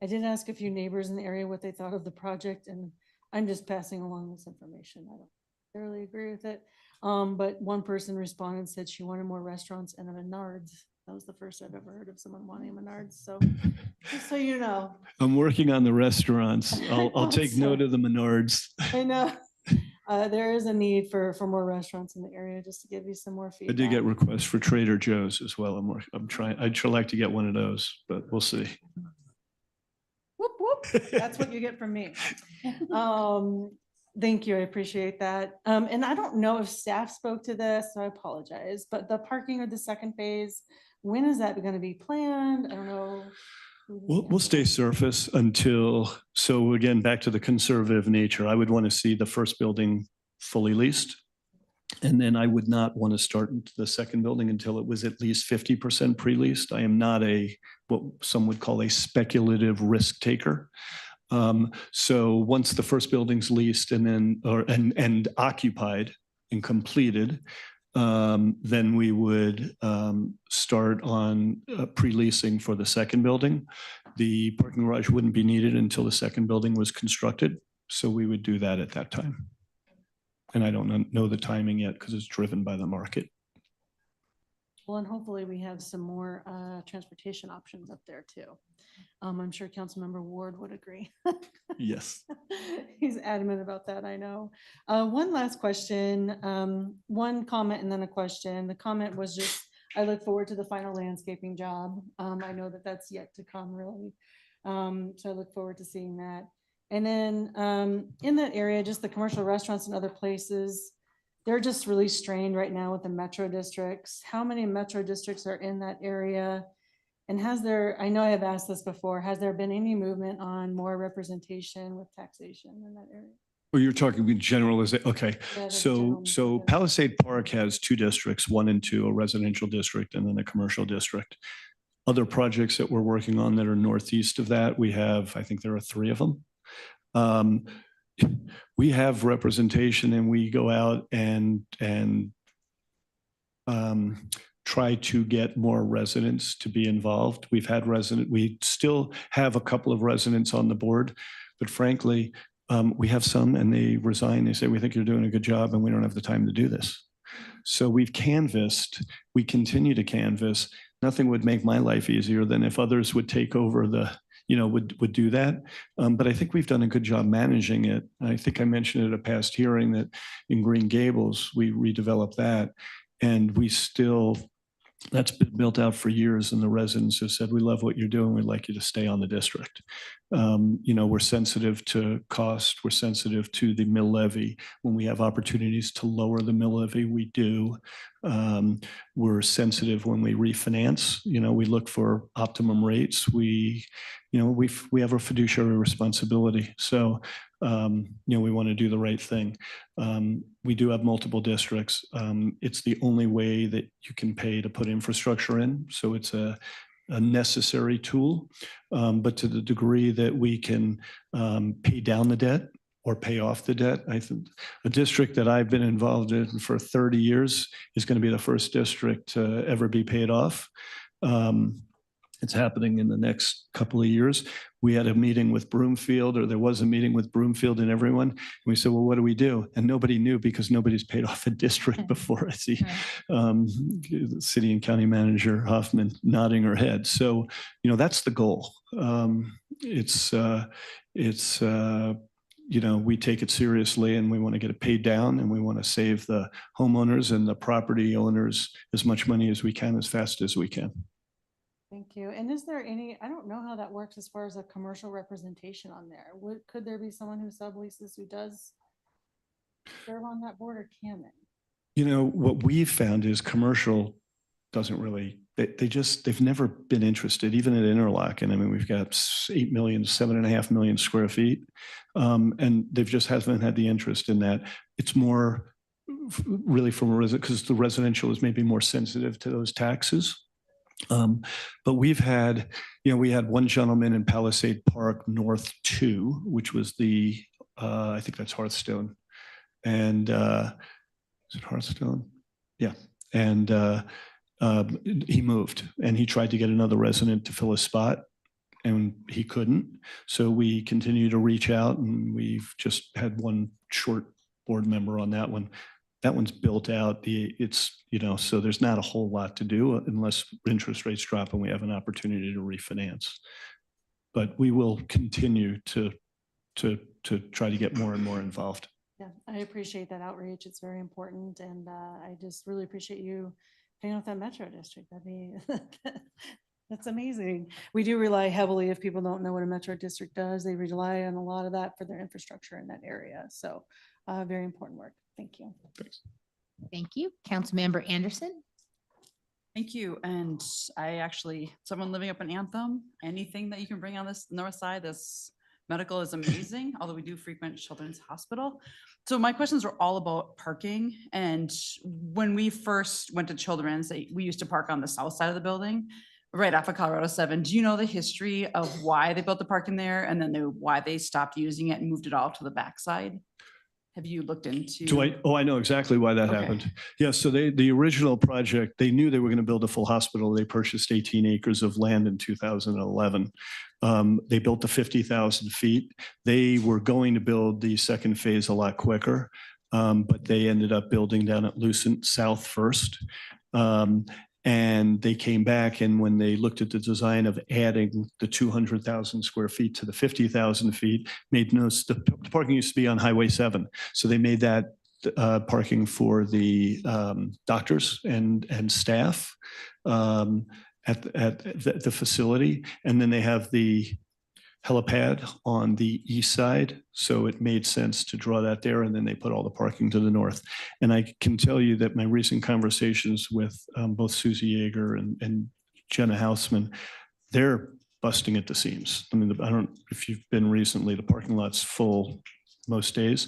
I did ask a few neighbors in the area what they thought of the project, and I'm just passing along this information. I don't necessarily agree with it. But one person responded and said she wanted more restaurants and a Menards. That was the first I've ever heard of someone wanting a Menards. So just so you know. I'm working on the restaurants. I'll take note of the Menards. I know. There is a need for more restaurants in the area, just to give you some more I feedback. did get requests for Trader Joe's as well. I'm trying, I'd sure like to get one of those, but we'll see. Whoop, whoop. That's what you get from me. Thank you. I appreciate that. And I don't know if staff spoke to this, so I apologize, but the parking of the second phase, when is that going to be planned? I don't know. We'll stay surface until, so again, back to the conservative nature, I would want to see the first building fully leased. And then I would not want to start into the second building until it was at least 50% pre-leased. I am not what some would call a speculative risk taker. So once the first building's leased and then, and occupied and completed, then we would start on pre-leasing for the second building. The parking garage wouldn't be needed until the second building was constructed. So we would do that at that time. And I don't know the timing yet because it's driven by the market. Well, and hopefully we have some more transportation options up there too. I'm sure Councilmember Ward would agree. Yes. He's adamant about that, I know. One last question, one comment and then a question. The comment was just, I look forward to the final landscaping job. I know that that's yet to come really. So I look forward to seeing that. And then in that area, just the commercial restaurants and other places, they're just really strained right now with the metro districts. How many metro districts are in that area? And has there, I know I have asked this before, has there been any movement on more representation with taxation in that area? Well, you're talking in general, is it? Okay. Yeah, that's So, general, so yeah. Palisade Park has two districts, 1 and 2, a residential district and then a commercial district. Other projects that we're working on that are northeast of that, we have, I think there are 3 of them. We have representation and we go out and try to get more residents to be involved. We still have a couple of residents on the board, but frankly, we have some and they resign. They say, we think you're doing a good job and we don't have the time to do this. So we've canvassed, we continue to canvass. Nothing would make my life easier than if others would take over would do that. But I think we've done a good job managing it. I think I mentioned at a past hearing that in Green Gables, we redeveloped that and that's been built out for years and the residents have said, we love what you're doing. We'd like you to stay on the district. We're sensitive to cost. We're sensitive to the mill levy. When we have opportunities to lower the mill levy, we do. We're sensitive when we refinance. We look for optimum rates. We have a fiduciary responsibility. So, we want to do the right thing. We do have multiple districts. It's the only way that you can pay to put infrastructure in. So it's a necessary tool. But to the degree that we can pay down the debt or pay off the debt, I think a district that I've been involved in for 30 years is going to be the first district to ever be paid off. It's happening in the next couple of years. We had a meeting with Broomfield, or there was a meeting with Broomfield and everyone. And we said, well, what do we do? And nobody knew because nobody's paid off a district before. I see city and county manager Hoffman nodding her head. So, that's the goal. We take it seriously and we want to get it paid down and we want to save the homeowners and the property owners as much money as we can, as fast as we can. Thank you. And is there any, I don't know how that works as far as a commercial representation on there. Could there be someone who subleases who does serve on that board, or can they? What we've found is commercial doesn't really, they've never been interested, even at Interlochen. I mean, we've got 7.5 million square feet. And they've just haven't had the interest in that. It's more really from a resident, because the residential is maybe more sensitive to those taxes. But we've had, we had one gentleman in Palisade Park North 2, which was I think that's Hearthstone. And is it Hearthstone? Yeah. And he moved and he tried to get another resident to fill a spot and he couldn't. So we continue to reach out and we've just had one short board member on that one. That one's built out. So there's not a whole lot to do unless interest rates drop and we have an opportunity to refinance. But we will continue to try to get more and more involved. Yeah, I appreciate that outreach. It's very important. And I just really appreciate you paying off that metro district. That's amazing. We do rely heavily, if people don't know what a metro district does, they rely on a lot of that for their infrastructure in that area. So very important work. Thank you. Thanks. Thank you. Councilmember Anderson. Thank you. And someone living up in Anthem, anything that you can bring on this north side, this medical is amazing, although we do frequent Children's Hospital. So my questions are all about parking. And when we first went to Children's, we used to park on the south side of the building, right off of Colorado 7. Do you know the history of why they built the parking there and then why they stopped using it and moved it all to the backside? Have you looked into? I know exactly why that happened. Yeah, so the original project, they knew they were going to build a full hospital. They purchased 18 acres of land in 2011. They built the 50,000 feet. They were going to build the second phase a lot quicker, but they ended up building down at Lucent South first. And they came back, and when they looked at the design of adding the 200,000 square feet to the 50,000 feet, made no, the parking used to be on Highway 7. So they made that parking for the doctors and staff at the facility. And then they have the helipad on the east side. So it made sense to draw that there. And then they put all the parking to the north. And I can tell you that my recent conversations with both Susie Yeager and Jenna Hausman, they're busting at the seams. I mean, I don't know if you've been recently, the parking lot's full most days.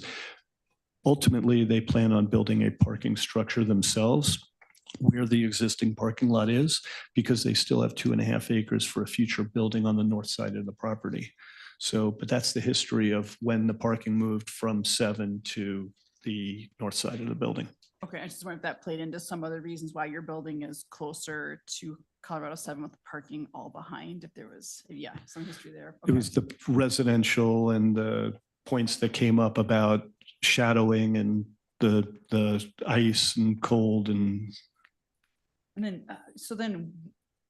Ultimately, they plan on building a parking structure themselves where the existing parking lot is, because they still have 2.5 acres for a future building on the north side of the property. So, but that's the history of when the parking moved from 7 to the north side of the building. Okay, I just wonder if that played into some of the reasons why your building is closer to Colorado 7 with the parking all behind, if there was, yeah, some history there. It was the residential and the points that came up about shadowing and the ice and cold and. And then, so then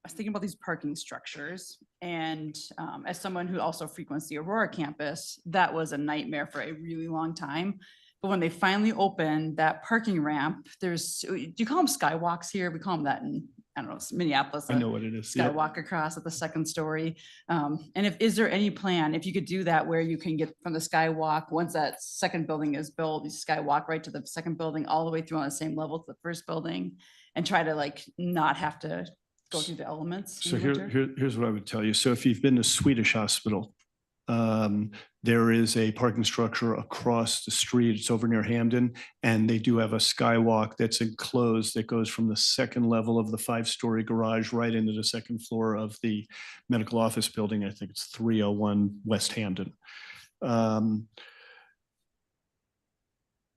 I was thinking about these parking structures, and as someone who also frequents the Aurora campus, that was a nightmare for a really long time. But when they finally opened that parking ramp, do you call them skywalks here? We call them that in, I don't know, Minneapolis. I know what it is. Yep. Skywalk across at the second story. And is there any plan, if you could do that, where you can get from the skywalk, once that second building is built, you skywalk right to the second building, all the way through on the same level to the first building, and try to like not have to go through the elements? So here's what I would tell you. So if you've been to Swedish Hospital, there is a parking structure across the street. It's over near Hamden, and they do have a skywalk that's enclosed that goes from the second level of the 5-story garage right into the second floor of the medical office building. I think it's 301 West Hamden.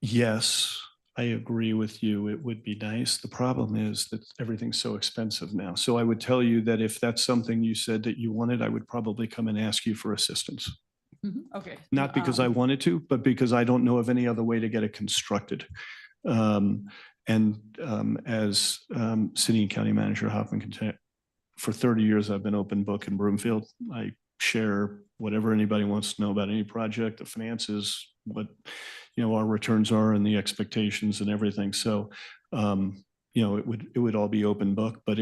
Yes, I agree with you. It would be nice. The problem is that everything's so expensive now. So I would tell you that if that's something you said that you wanted, I would probably come and ask you for assistance. Okay. Not because I wanted to, but because I don't know of any other way to get it constructed. As city and county manager Hoffman can tell, for 30 years, I've been open book in Broomfield. I share whatever anybody wants to know about any project, the finances, what, our returns are and the expectations and everything. So, it would all be open book, but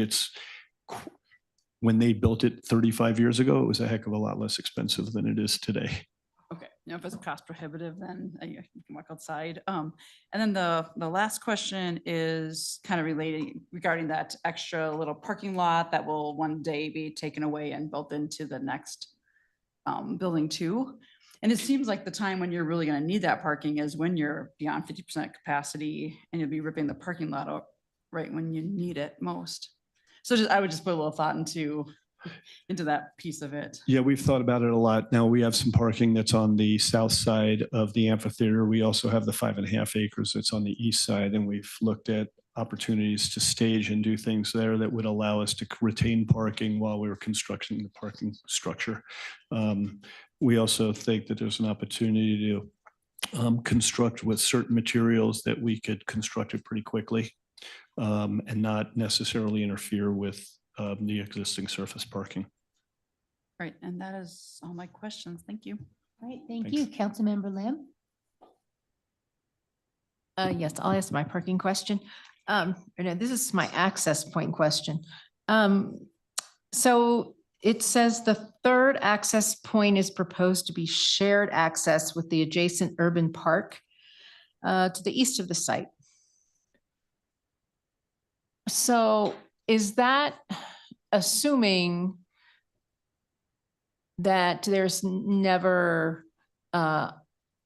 when they built it 35 years ago, it was a heck of a lot less expensive than it is today. Okay, if it's cost prohibitive, then you can walk outside. And then the last question is kind of relating regarding that extra little parking lot that will one day be taken away and built into the next building 2. And it seems like the time when you're really going to need that parking is when you're beyond 50% capacity, and you'll be ripping the parking lot out right when you need it most. So I would just put a little thought into that piece of it. Yeah, we've thought about it a lot. Now we have some parking that's on the south side of the amphitheater. We also have the 5.5 acres that's on the east side, and we've looked at opportunities to stage and do things there that would allow us to retain parking while we were constructing the parking structure. We also think that there's an opportunity to construct with certain materials that we could construct it pretty quickly and not necessarily interfere with the existing surface parking. Right, and that is all my questions. Thank you. All right, thank you. Councilmember Lim. Yes, I'll ask my parking question. This is my access point question. So it says the third access point is proposed to be shared access with the adjacent urban park to the east of the site. So is that assuming that there's never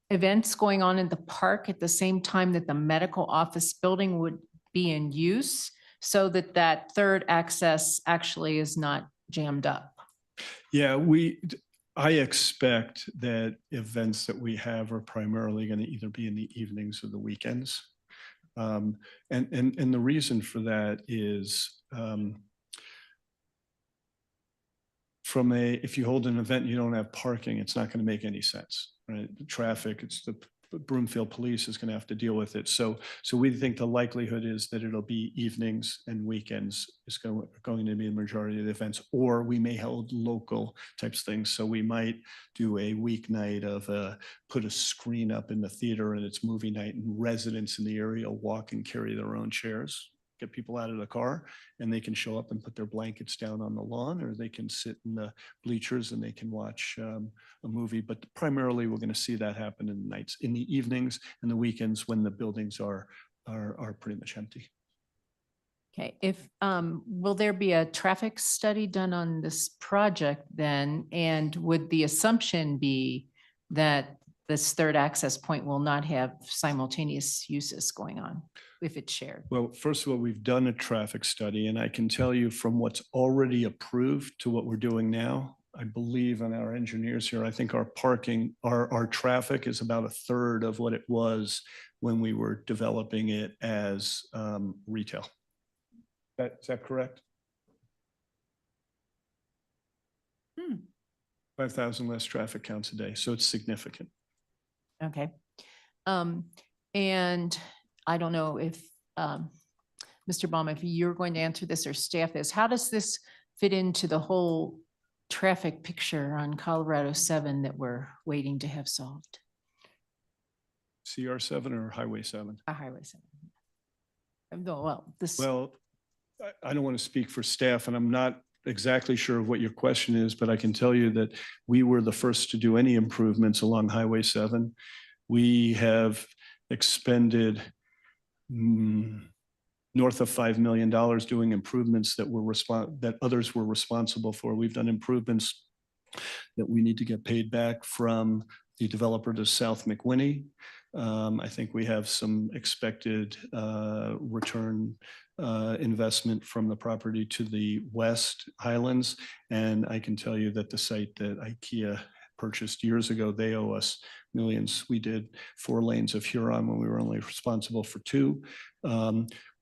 events going on in the park at the same time that the medical office building would be in use, so that that third access actually is not jammed up? Yeah, I expect that events that we have are primarily going to either be in the evenings or the weekends. And the reason for that is if you hold an event and you don't have parking, it's not going to make any sense, right? The traffic, it's the Broomfield Police is going to have to deal with it. So we think the likelihood is that it'll be evenings and weekends is going to be the majority of the events, or we may hold local types of things. So we might do a weeknight of put a screen up in the theater and it's movie night, and residents in the area walk and carry their own chairs, get people out of the car, and they can show up and put their blankets down on the lawn, or they can sit in the bleachers and they can watch a movie. But primarily, we're going to see that happen in the nights, in the evenings and the weekends when the buildings are pretty much empty. Okay, will there be a traffic study done on this project then? And would the assumption be that this third access point will not have simultaneous uses going on if it's shared? Well, first of all, we've done a traffic study, and I can tell you from what's already approved to what we're doing now, I believe, and our engineers here, I think our parking, our traffic is about a third of what it was when we were developing it as retail. Is that correct? 5,000 less traffic counts a day, so it's significant. Okay. And I don't know if, Mr. Baum, if you're going to answer this or staff is, how does this fit into the whole traffic picture on Colorado 7 that we're waiting to have solved? CR7 or Highway 7? Highway 7. No, well, this. Well, I don't want to speak for staff, and I'm not exactly sure of what your question is, but I can tell you that we were the first to do any improvements along Highway 7. We have expended north of $5 million doing improvements that others were responsible for. We've done improvements that we need to get paid back from the developer to South McWhinney. I think we have some expected return investment from the property to the West Highlands. And I can tell you that the site that IKEA purchased years ago, they owe us millions. We did 4 lanes of Huron when we were only responsible for 2.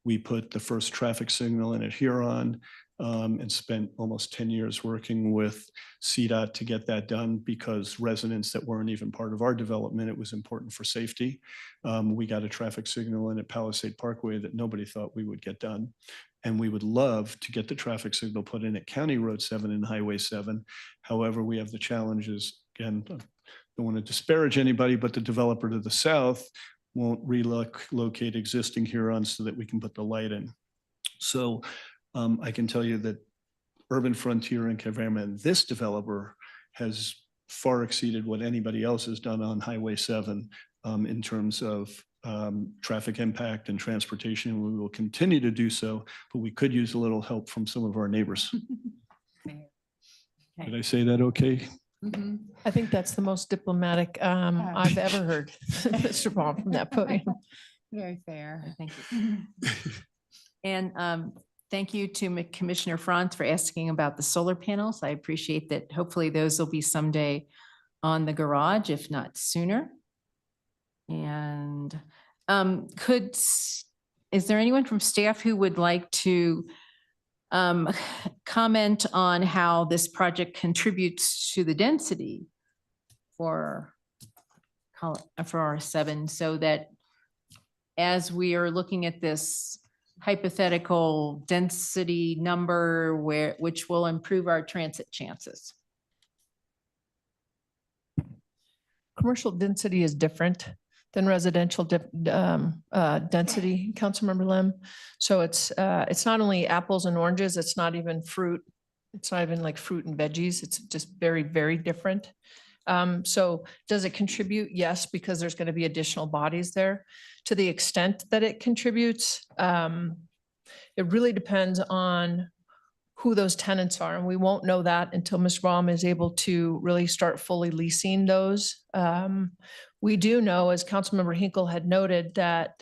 We put the first traffic signal in at Huron and spent almost 10 years working with CDOT to get that done, because residents that weren't even part of our development, it was important for safety. We got a traffic signal in at Palisade Parkway that nobody thought we would get done. And we would love to get the traffic signal put in at County Road 7 and Highway 7. However, we have the challenges, again, I don't want to disparage anybody, but the developer to the south won't relocate existing Hurons so that we can put the light in. So I can tell you that Urban Frontier and Caverman, this developer, has far exceeded what anybody else has done on Highway 7 in terms of traffic impact and transportation. We will continue to do so, but we could use a little help from some of our neighbors. Did I say that okay? I think that's the most diplomatic I've ever heard, Mr. Baum, from that podium. Very fair. Thank you. And thank you to Commissioner Franz for asking about the solar panels. I appreciate that. Hopefully those will be someday on the garage, if not sooner. And is there anyone from staff who would like to comment on how this project contributes to the density for our 7, so that as we are looking at this hypothetical density number which will improve our transit chances? Commercial density is different than residential density, Councilmember Lim. So it's not only apples and oranges, it's not even fruit. It's not even like fruit and veggies. It's just very, very different. So does it contribute? Yes, because there's going to be additional bodies there. To the extent that it contributes, it really depends on who those tenants are. And we won't know that until Mr. Baum is able to really start fully leasing those. We do know, as Councilmember Hinkle had noted, that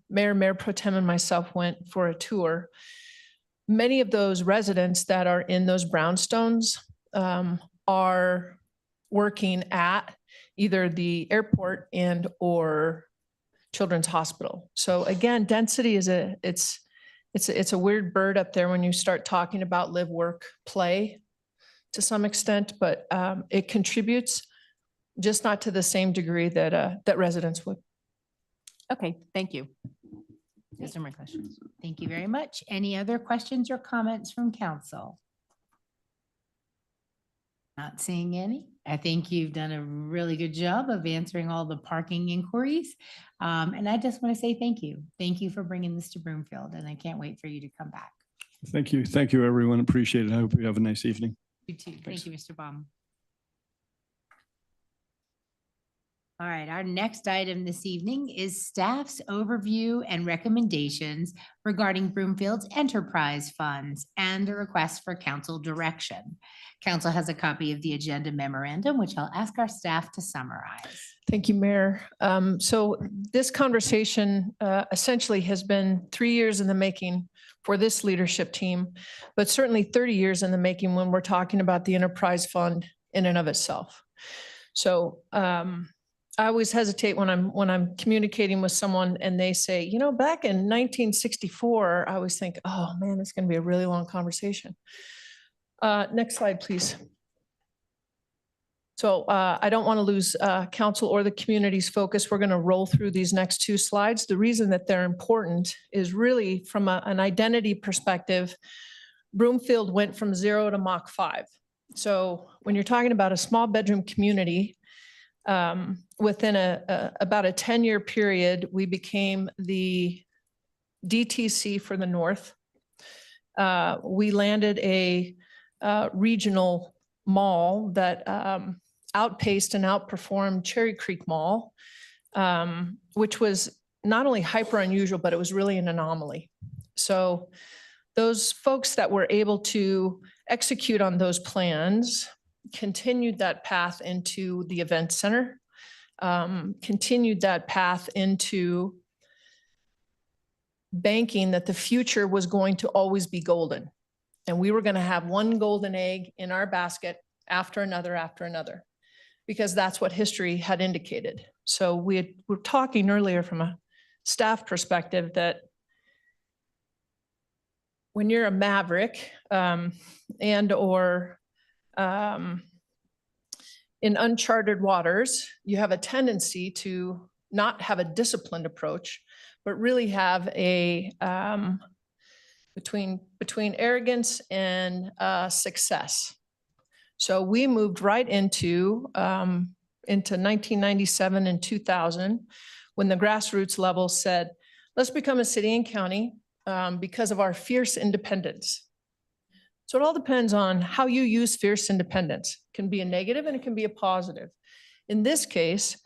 Mayor Pro Tem and myself went for a tour. Many of those residents that are in those brownstones are working at either the airport and or Children's Hospital. So again, density is it's a weird bird up there when you start talking about live, work, play to some extent, but it contributes. just not to the same degree that residents would. Okay, thank you. Those are my questions. Thank you very much. Any other questions or comments from council? Not seeing any. I think you've done a really good job of answering all the parking inquiries. And I just want to say thank you. Thank you for bringing this to Broomfield, and I can't wait for you to come back. Thank you. Thank you, everyone. Appreciate it. I hope you have a nice evening. You too. Thanks. Thank you, Mr. Baum. All right, our next item this evening is staff's overview and recommendations regarding Broomfield's enterprise funds and a request for council direction. Council has a copy of the agenda memorandum, which I'll ask our staff to summarize. Thank you, Mayor. So this conversation essentially has been 3 years in the making for this leadership team, but certainly 30 years in the making when we're talking about the enterprise fund in and of itself. So I always hesitate when I'm communicating with someone and they say, you know, back in 1964, I always think, oh man, it's going to be a really long conversation. Next slide, please. So I don't want to lose council or the community's focus. We're going to roll through these next 2 slides. The reason that they're important is really from an identity perspective. Broomfield went from 0 to Mach 5. So when you're talking about a small bedroom community, within about a 10-year period, we became the DTC for the North. We landed a regional mall that outpaced and outperformed Cherry Creek Mall, which was not only hyper unusual, but it was really an anomaly. So those folks that were able to execute on those plans continued that path into the event center, continued that path into banking that the future was going to always be golden. And we were going to have one golden egg in our basket after another, because that's what history had indicated. So we were talking earlier from a staff perspective that when you're a maverick and or in uncharted waters, you have a tendency to not have a disciplined approach, but really have a between arrogance and success. So we moved right into 1997 and 2000 when the grassroots level said, let's become a city and county because of our fierce independence. So it all depends on how you use fierce independence. It can be a negative and it can be a positive. In this case,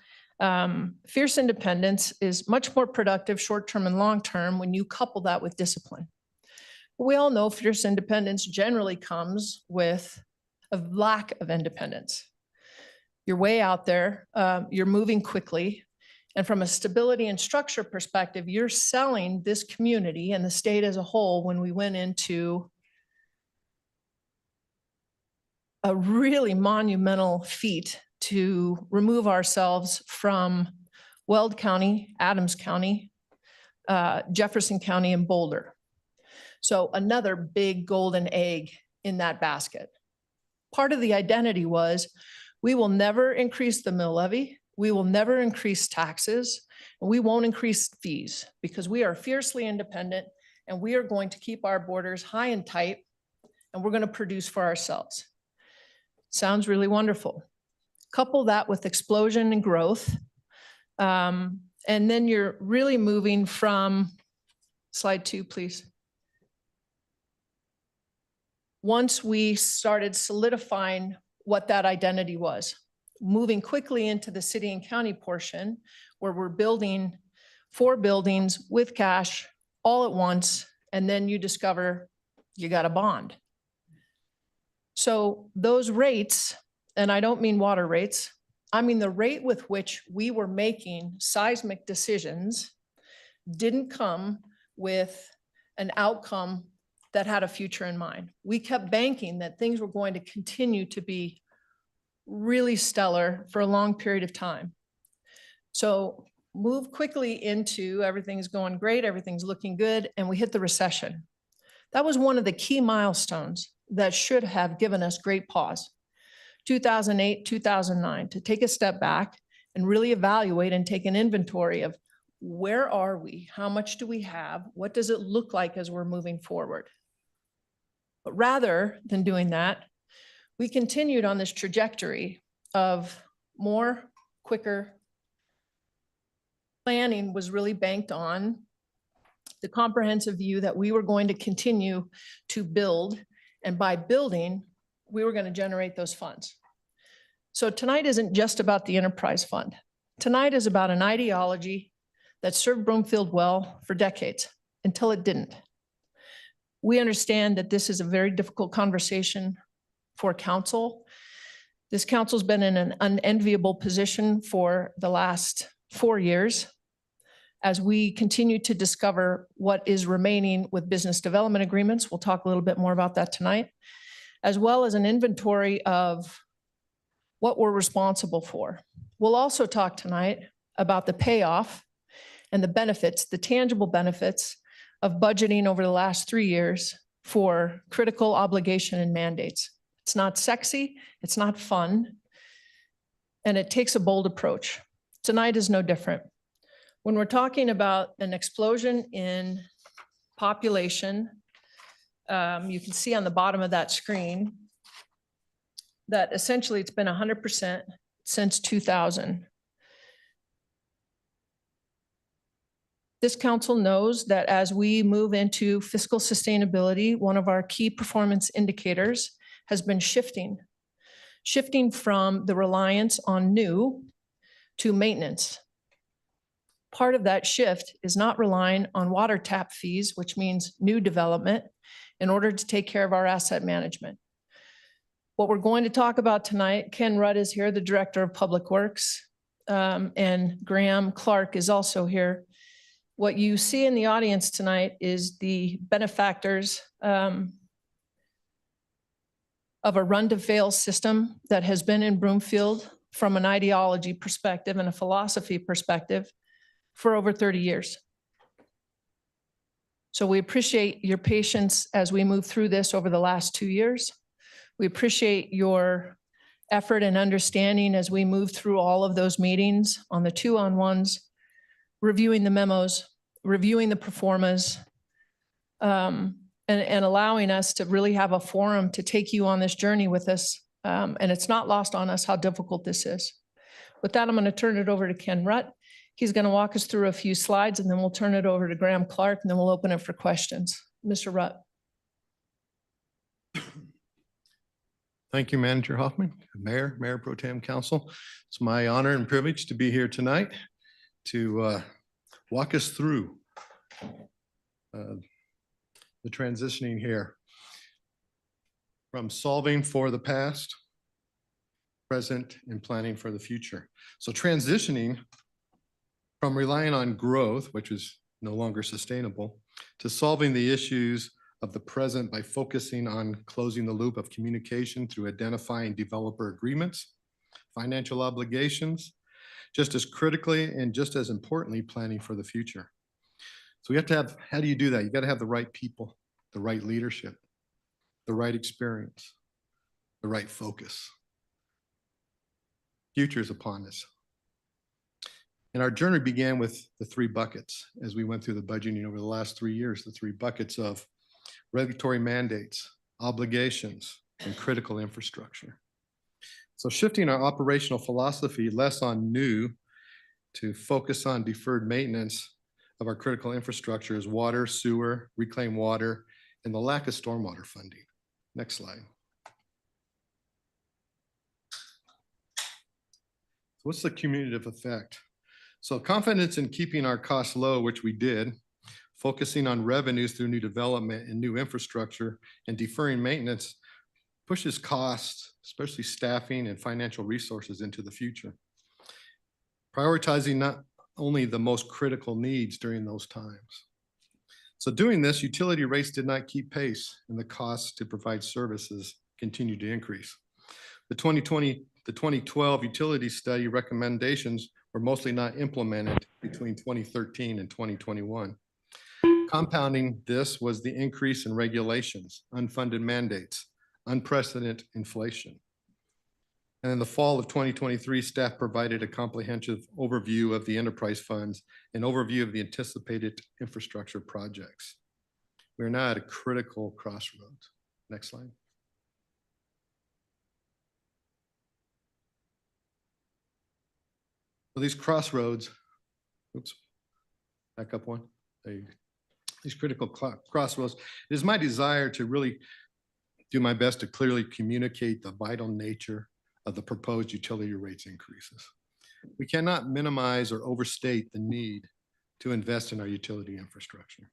fierce independence is much more productive short-term and long-term when you couple that with discipline. We all know fierce independence generally comes with a lack of independence. You're way out there, you're moving quickly, and from a stability and structure perspective, you're selling this community and the state as a whole when we went into a really monumental feat to remove ourselves from Weld County, Adams County, Jefferson County, and Boulder. So another big golden egg in that basket. Part of the identity was we will never increase the mill levy. We will never increase taxes. And we won't increase fees because we are fiercely independent and we are going to keep our borders high and tight and we're going to produce for ourselves. Sounds really wonderful. Couple that with explosion and growth. And then you're really moving from, slide 2, please. Once we started solidifying what that identity was, moving quickly into the city and county portion where we're building 4 buildings with cash all at once, and then you discover you got a bond. So those rates, and I don't mean water rates, I mean the rate with which we were making seismic decisions didn't come with an outcome that had a future in mind. We kept banking that things were going to continue to be really stellar for a long period of time. So move quickly into everything's going great, everything's looking good, and we hit the recession. That was one of the key milestones that should have given us great pause. 2008, 2009, to take a step back and really evaluate and take an inventory of where are we? How much do we have? What does it look like as we're moving forward? But rather than doing that, we continued on this trajectory of more, quicker. Planning was really banked on the comprehensive view that we were going to continue to build. And by building, we were going to generate those funds. So tonight isn't just about the enterprise fund. Tonight is about an ideology that served Broomfield well for decades until it didn't. We understand that this is a very difficult conversation for council. This council's been in an unenviable position for the last 4 years as we continue to discover what is remaining with business development agreements. We'll talk a little bit more about that tonight, as well as an inventory of what we're responsible for. We'll also talk tonight about the payoff and the benefits, the tangible benefits of budgeting over the last 3 years for critical obligation and mandates. It's not sexy, it's not fun, and it takes a bold approach. Tonight is no different. When we're talking about an explosion in population, you can see on the bottom of that screen that essentially it's been 100% since 2000. This council knows that as we move into fiscal sustainability, one of our key performance indicators has been shifting from the reliance on new to maintenance. Part of that shift is not relying on water tap fees, which means new development, in order to take care of our asset management. What we're going to talk about tonight, Ken Rudd is here, the Director of Public Works, and Graham Clark is also here. What you see in the audience tonight is the benefactors of a run-to-fail system that has been in Broomfield from an ideology perspective and a philosophy perspective for over 30 years. So we appreciate your patience as we move through this over the last 2 years. We appreciate your effort and understanding as we move through all of those meetings on the 2-on-1s, reviewing the memos, reviewing the performas, and allowing us to really have a forum to take you on this journey with us. And it's not lost on us how difficult this is. With that, I'm going to turn it over to Ken Rutt. He's going to walk us through a few slides, and then we'll turn it over to Graham Clark, and then we'll open it for questions. Mr. Rutt. Thank you, Manager Hoffman, Mayor Pro Tem Council. It's my honor and privilege to be here tonight to walk us through the transitioning here from solving for the past, present, and planning for the future. So transitioning from relying on growth, which is no longer sustainable, to solving the issues of the present by focusing on closing the loop of communication through identifying developer agreements, financial obligations, just as critically and just as importantly, planning for the future. So we have to have, how do you do that? You got to have the right people, the right leadership, the right experience, the right focus. Future is upon us. And our journey began with the 3 buckets as we went through the budgeting over the last 3 years, the 3 buckets of regulatory mandates, obligations, and critical infrastructure. So shifting our operational philosophy less on new to focus on deferred maintenance of our critical infrastructure is water, sewer, reclaimed water, and the lack of stormwater funding. Next slide. So what's the cumulative effect? So confidence in keeping our costs low, which we did, focusing on revenues through new development and new infrastructure, and deferring maintenance pushes costs, especially staffing and financial resources, into the future. Prioritizing not only the most critical needs during those times. So doing this, utility rates did not keep pace, and the costs to provide services continued to increase. The 2012 utility study recommendations were mostly not implemented between 2013 and 2021. Compounding this was the increase in regulations, unfunded mandates, unprecedented inflation. And in the fall of 2023, staff provided a comprehensive overview of the enterprise funds and overview of the anticipated infrastructure projects. We are now at a critical crossroads. Next slide. So these crossroads, oops, back up one. There you go. These critical crossroads, it is my desire to really do my best to clearly communicate the vital nature of the proposed utility rates increases. We cannot minimize or overstate the need to invest in our utility infrastructure.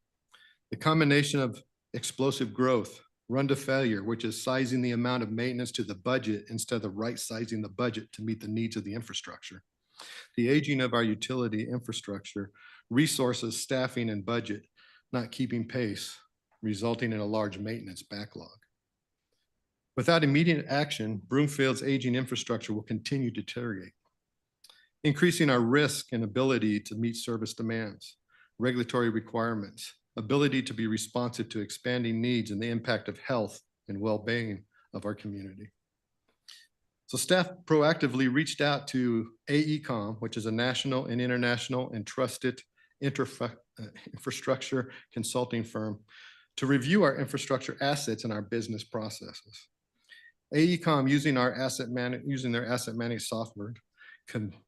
The combination of explosive growth, run to failure, which is sizing the amount of maintenance to the budget instead of right sizing the budget to meet the needs of the infrastructure. The aging of our utility infrastructure, resources, staffing, and budget not keeping pace, resulting in a large maintenance backlog. Without immediate action, Broomfield's aging infrastructure will continue to deteriorate, increasing our risk and ability to meet service demands, regulatory requirements, ability to be responsive to expanding needs and the impact of health and well-being of our community. So staff proactively reached out to AECOM, which is a national and international and trusted infrastructure consulting firm, to review our infrastructure assets and our business processes. AECOM, using their asset management software,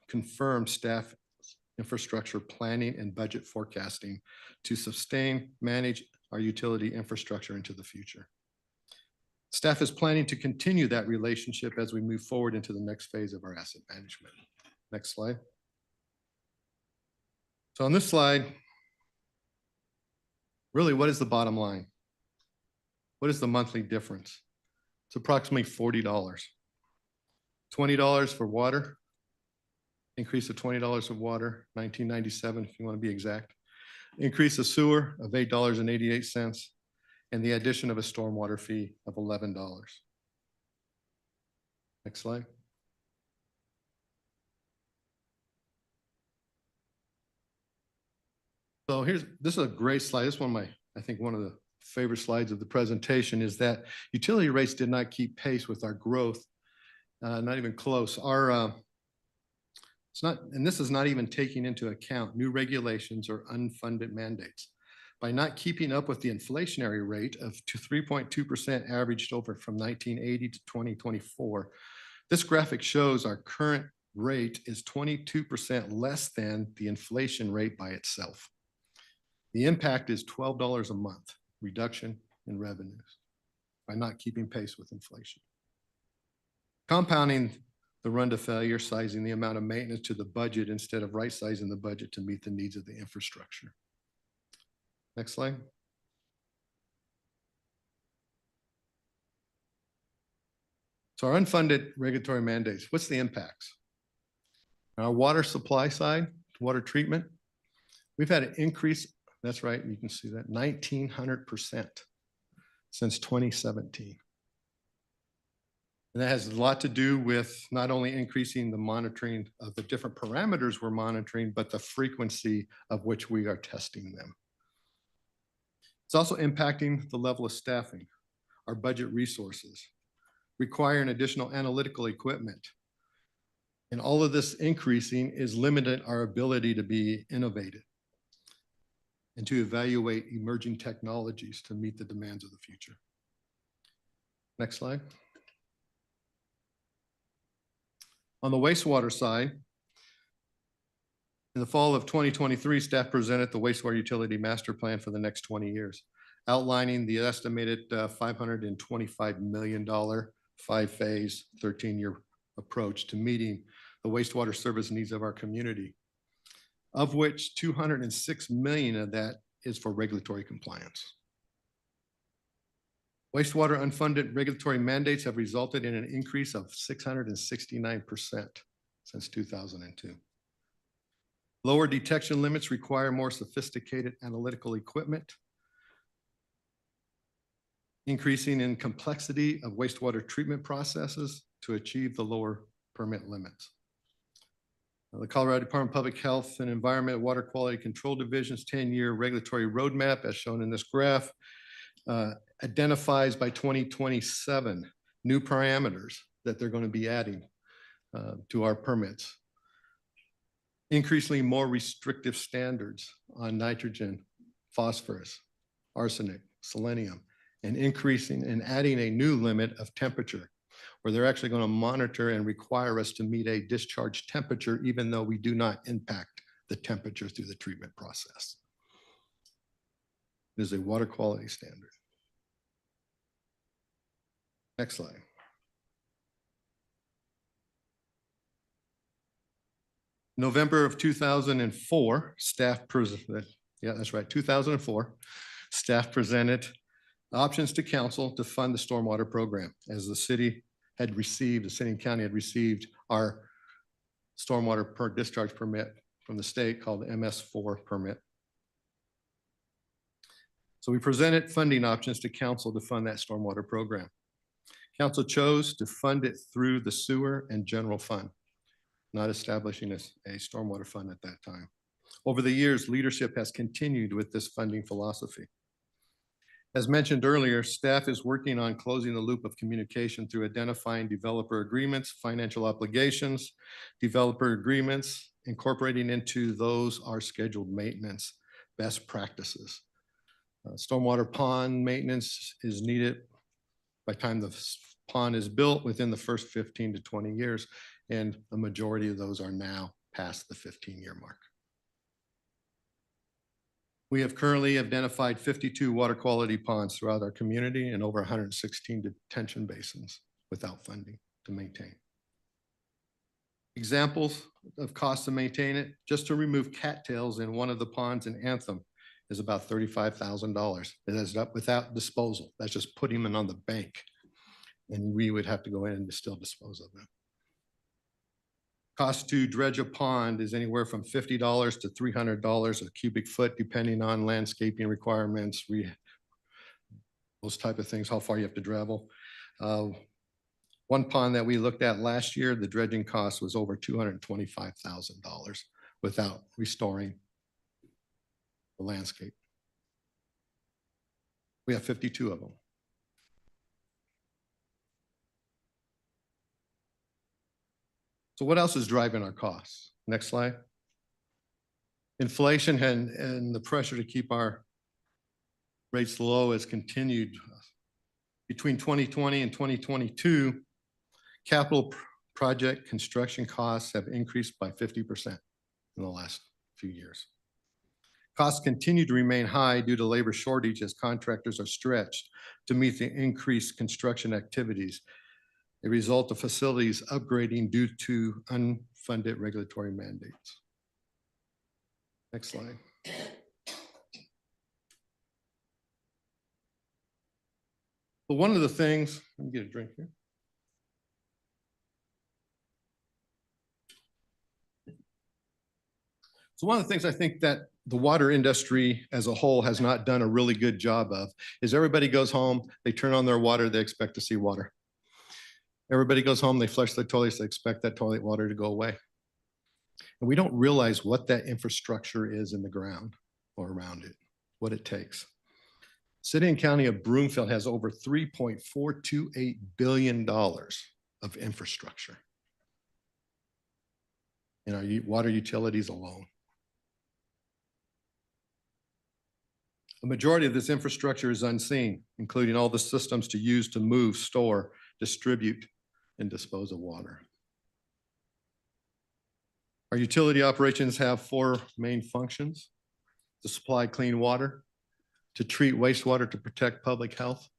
confirm staff infrastructure planning and budget forecasting to sustain, manage our utility infrastructure into the future. Staff is planning to continue that relationship as we move forward into the next phase of our asset management. Next slide. So on this slide, really, what is the bottom line? What is the monthly difference? It's approximately $40. $20 for water, increase of $20 of water, $19.97 if you want to be exact. Increase of sewer of $8.88, and the addition of a stormwater fee of $11. Next slide. So this is a great slide. This is one of my, I think one of the favorite slides of the presentation is that utility rates did not keep pace with our growth, not even close. It's not, and this is not even taking into account new regulations or unfunded mandates. By not keeping up with the inflationary rate of 3.2% averaged over from 1980 to 2024, this graphic shows our current rate is 22% less than the inflation rate by itself. The impact is $12 a month reduction in revenues by not keeping pace with inflation. Compounding the run to failure, sizing the amount of maintenance to the budget instead of right sizing the budget to meet the needs of the infrastructure. Next slide. So our unfunded regulatory mandates, what's the impacts? Our water supply side, water treatment, we've had an increase, that's right, you can see that, 1,900% since 2017. And that has a lot to do with not only increasing the monitoring of the different parameters we're monitoring, but the frequency of which we are testing them. It's also impacting the level of staffing, our budget resources, requiring additional analytical equipment. And all of this increasing is limiting our ability to be innovative and to evaluate emerging technologies to meet the demands of the future. Next slide. On the wastewater side, in the fall of 2023, staff presented the wastewater utility master plan for the next 20 years, outlining the estimated $525 million 5-phase, 13-year approach to meeting the wastewater service needs of our community, of which $206 million of that is for regulatory compliance. Wastewater unfunded regulatory mandates have resulted in an increase of 669% since 2002. Lower detection limits require more sophisticated analytical equipment, increasing in complexity of wastewater treatment processes to achieve the lower permit limits. The Colorado Department of Public Health and Environment Water Quality Control Division's 10-year regulatory roadmap, as shown in this graph, identifies by 2027 new parameters that they're going to be adding to our permits. Increasingly more restrictive standards on nitrogen, phosphorus, arsenic, selenium, and increasing and adding a new limit of temperature, where they're actually going to monitor and require us to meet a discharge temperature, even though we do not impact the temperature through the treatment process. It is a water quality standard. Next slide. November of 2004, staff presented, yeah, that's right, 2004, staff presented options to council to fund the stormwater program, as the city had received, the city and county had received our stormwater per discharge permit from the state called the MS4 permit. So we presented funding options to council to fund that stormwater program. Council chose to fund it through the sewer and general fund, not establishing a stormwater fund at that time. Over the years, leadership has continued with this funding philosophy. As mentioned earlier, staff is working on closing the loop of communication through identifying developer agreements, financial obligations, developer agreements, incorporating into those our scheduled maintenance best practices. Stormwater pond maintenance is needed by the time the pond is built within the first 15 to 20 years, and a majority of those are now past the 15-year mark. We have currently identified 52 water quality ponds throughout our community and over 116 detention basins without funding to maintain. Examples of costs to maintain it, just to remove cattails in one of the ponds in Anthem is about $35,000. It is up without disposal. That's just putting them on the bank. And we would have to go in and still dispose of them. Cost to dredge a pond is anywhere from $50 to $300 a cubic foot, depending on landscaping requirements, those type of things, how far you have to travel. One pond that we looked at last year, the dredging cost was over $225,000 without restoring the landscape. We have 52 of them. So what else is driving our costs? Next slide. Inflation and the pressure to keep our rates low has continued. Between 2020 and 2022, capital project construction costs have increased by 50% in the last few years. Costs continue to remain high due to labor shortage as contractors are stretched to meet the increased construction activities, a result of facilities upgrading due to unfunded regulatory mandates. Next slide. But one of the things, let me get a drink here. So one of the things I think that the water industry as a whole has not done a really good job of is everybody goes home, they turn on their water, they expect to see water. Everybody goes home, they flush their toilets, they expect that toilet water to go away. And we don't realize what that infrastructure is in the ground or around it, what it takes. City and County of Broomfield has over $3.428 billion of infrastructure in our water utilities alone. The majority of this infrastructure is unseen, including all the systems to use to move, store, distribute, and dispose of water. Our utility operations have four main functions: to supply clean water, to treat wastewater to protect public health,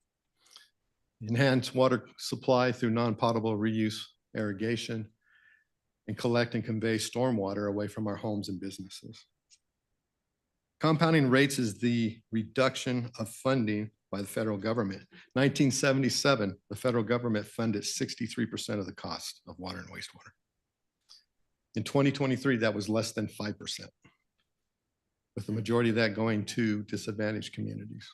enhance water supply through non-potable reuse irrigation, and collect and convey stormwater away from our homes and businesses. Compounding rates is the reduction of funding by the federal government. 1977, the federal government funded 63% of the cost of water and wastewater. In 2023, that was less than 5%, with the majority of that going to disadvantaged communities.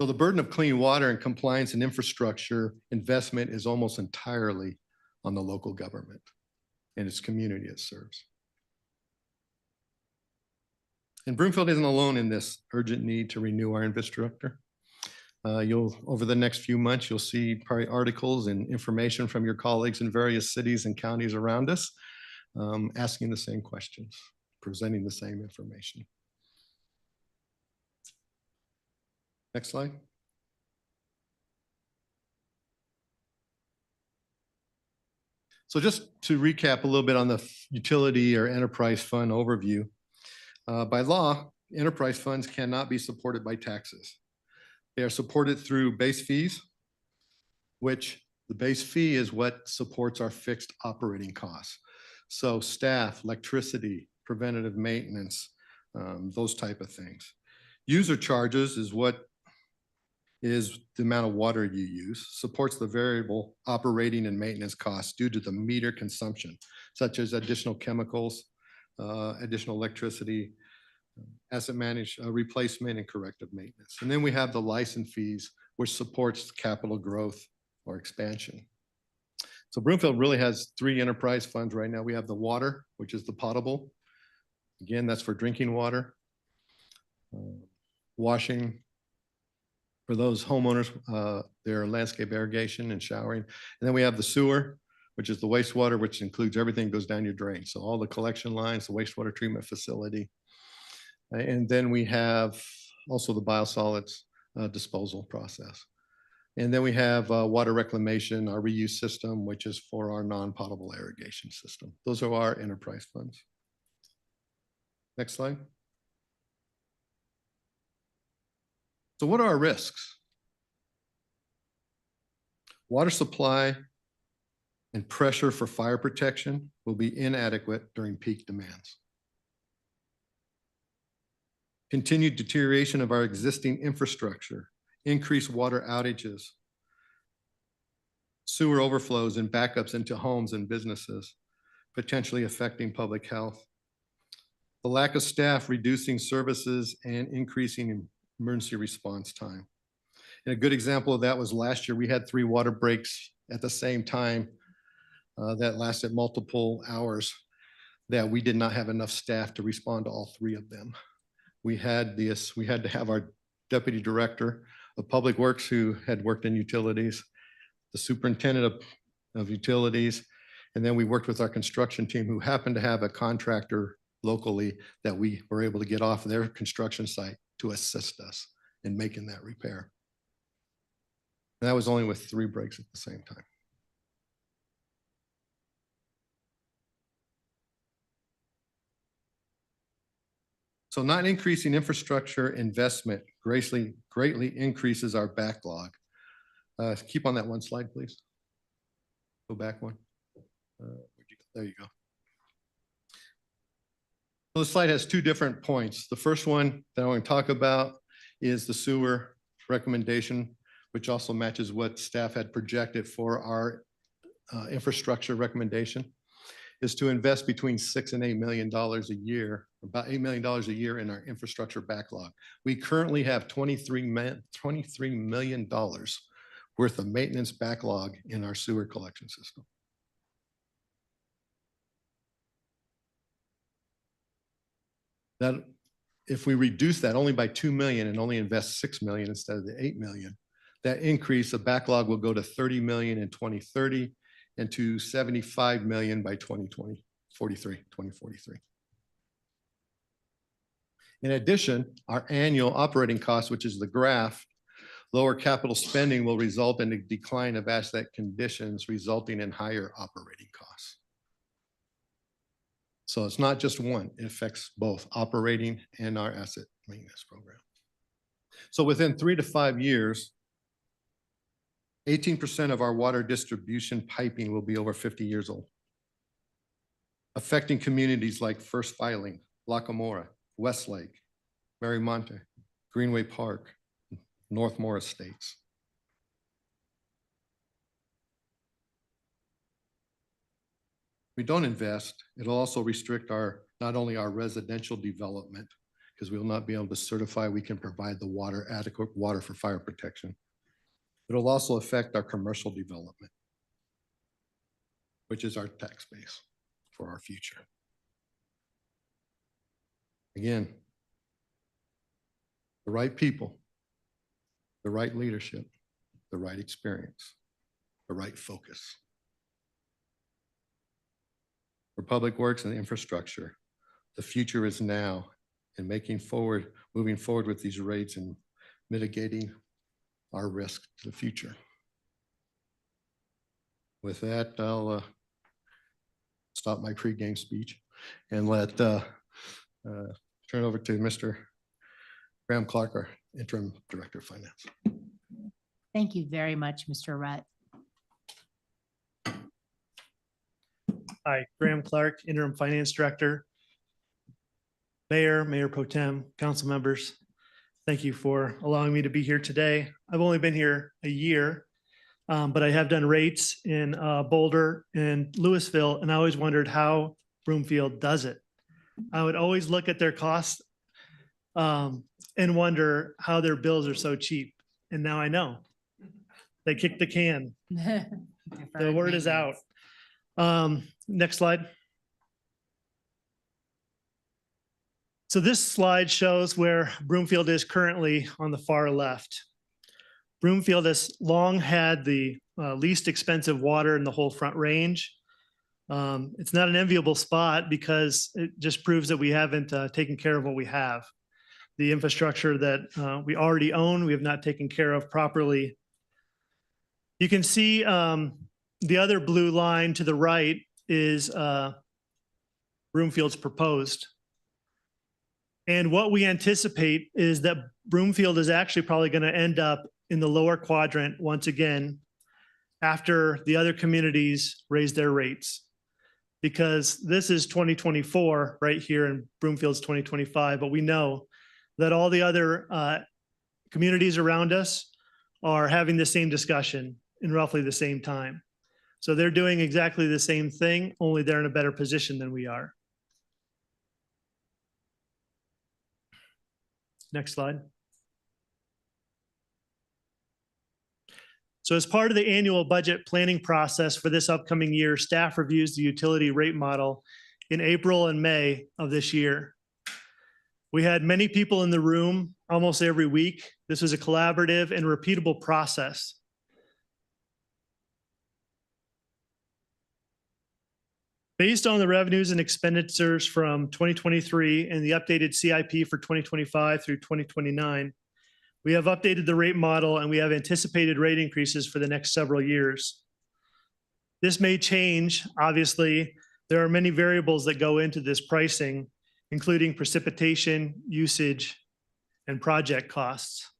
So the burden of clean water and compliance and infrastructure investment is almost entirely on the local government and its community it serves. And Broomfield isn't alone in this urgent need to renew our infrastructure. Over the next few months, you'll see probably articles and information from your colleagues in various cities and counties around us, asking the same questions, presenting the same information. Next slide. So just to recap a little bit on the utility or enterprise fund overview. By law, enterprise funds cannot be supported by taxes. They are supported through base fees, which the base fee is what supports our fixed operating costs. So staff, electricity, preventative maintenance, those type of things. User charges is what is the amount of water you use, supports the variable operating and maintenance costs due to the meter consumption, such as additional chemicals, additional electricity, asset managed replacement and corrective maintenance. And then we have the license fees, which supports capital growth or expansion. So Broomfield really has 3 enterprise funds right now. We have the water, which is the potable. Again, that's for drinking water, washing, for those homeowners, their landscape irrigation and showering. And then we have the sewer, which is the wastewater, which includes everything that goes down your drain. So all the collection lines, the wastewater treatment facility. And then we have also the biosolids disposal process. And then we have water reclamation, our reuse system, which is for our non-potable irrigation system. Those are our enterprise funds. Next slide. So what are our risks? Water supply and pressure for fire protection will be inadequate during peak demands. Continued deterioration of our existing infrastructure, increased water outages, sewer overflows and backups into homes and businesses, potentially affecting public health. The lack of staff reducing services and increasing emergency response time. And a good example of that was last year, we had 3 water breaks at the same time that lasted multiple hours that we did not have enough staff to respond to all 3 of them. We had to have our deputy director of public works who had worked in utilities, the superintendent of utilities, and then we worked with our construction team who happened to have a contractor locally that we were able to get off their construction site to assist us in making that repair. And that was only with 3 breaks at the same time. So not increasing infrastructure investment greatly increases our backlog. Keep on that one slide, please. Go back one. There you go. So the slide has 2 different points. The first one that I want to talk about is the sewer recommendation, which also matches what staff had projected for our infrastructure recommendation, is to invest between $6 and $8 million a year, about $8 million a year in our infrastructure backlog. We currently have $23 million worth of maintenance backlog in our sewer collection system. That if we reduce that only by 2 million and only invest 6 million instead of the 8 million, that increase, the backlog will go to 30 million in 2030 and to 75 million by 2043. In addition, our annual operating costs, which is the graph, lower capital spending will result in a decline of asset conditions, resulting in higher operating costs. So it's not just one, it affects both operating and our asset maintenance program. So within 3 to 5 years, 18% of our water distribution piping will be over 50 years old, affecting communities like First Filing, Lacamora, Westlake, Marimonte, Greenway Park, Northmore Estates. We don't invest, it'll also restrict not only our residential development, because we will not be able to certify we can provide the adequate water for fire protection. It'll also affect our commercial development, which is our tax base for our future. Again, the right people the right leadership, the right experience, the right focus. For Public Works and Infrastructure, the future is now in moving forward with these rates and mitigating our risk to the future. With that, I'll stop my pregame speech and turn it over to Mr. Graham Clark, our Interim Director of Finance. Thank you very much, Mr. Rutt. Hi, Graham Clark, Interim Finance Director. Mayor, Mayor Pro Tem, council members, thank you for allowing me to be here today. I've only been here a year, but I have done rates in Boulder and Louisville, and I always wondered how Broomfield does it. I would always look at their costs and wonder how their bills are so cheap. And now I know. They kicked the can. The word is out. Next slide. So this slide shows where Broomfield is currently on the far left. Broomfield has long had the least expensive water in the whole Front Range. It's not an enviable spot because it just proves that we haven't taken care of what we have. The infrastructure that we already own, we have not taken care of properly. You can see the other blue line to the right is Broomfield's proposed. And what we anticipate is that Broomfield is actually probably going to end up in the lower quadrant once again after the other communities raise their rates. Because this is 2024 right here and Broomfield's 2025, but we know that all the other communities around us are having the same discussion in roughly the same time. So they're doing exactly the same thing, only they're in a better position than we are. Next slide. So as part of the annual budget planning process for this upcoming year, staff reviews the utility rate model in April and May of this year. We had many people in the room almost every week. This was a collaborative and repeatable process. Based on the revenues and expenditures from 2023 and the updated CIP for 2025 through 2029, we have updated the rate model and we have anticipated rate increases for the next several years. This may change. Obviously, there are many variables that go into this pricing, including precipitation, usage, and project costs.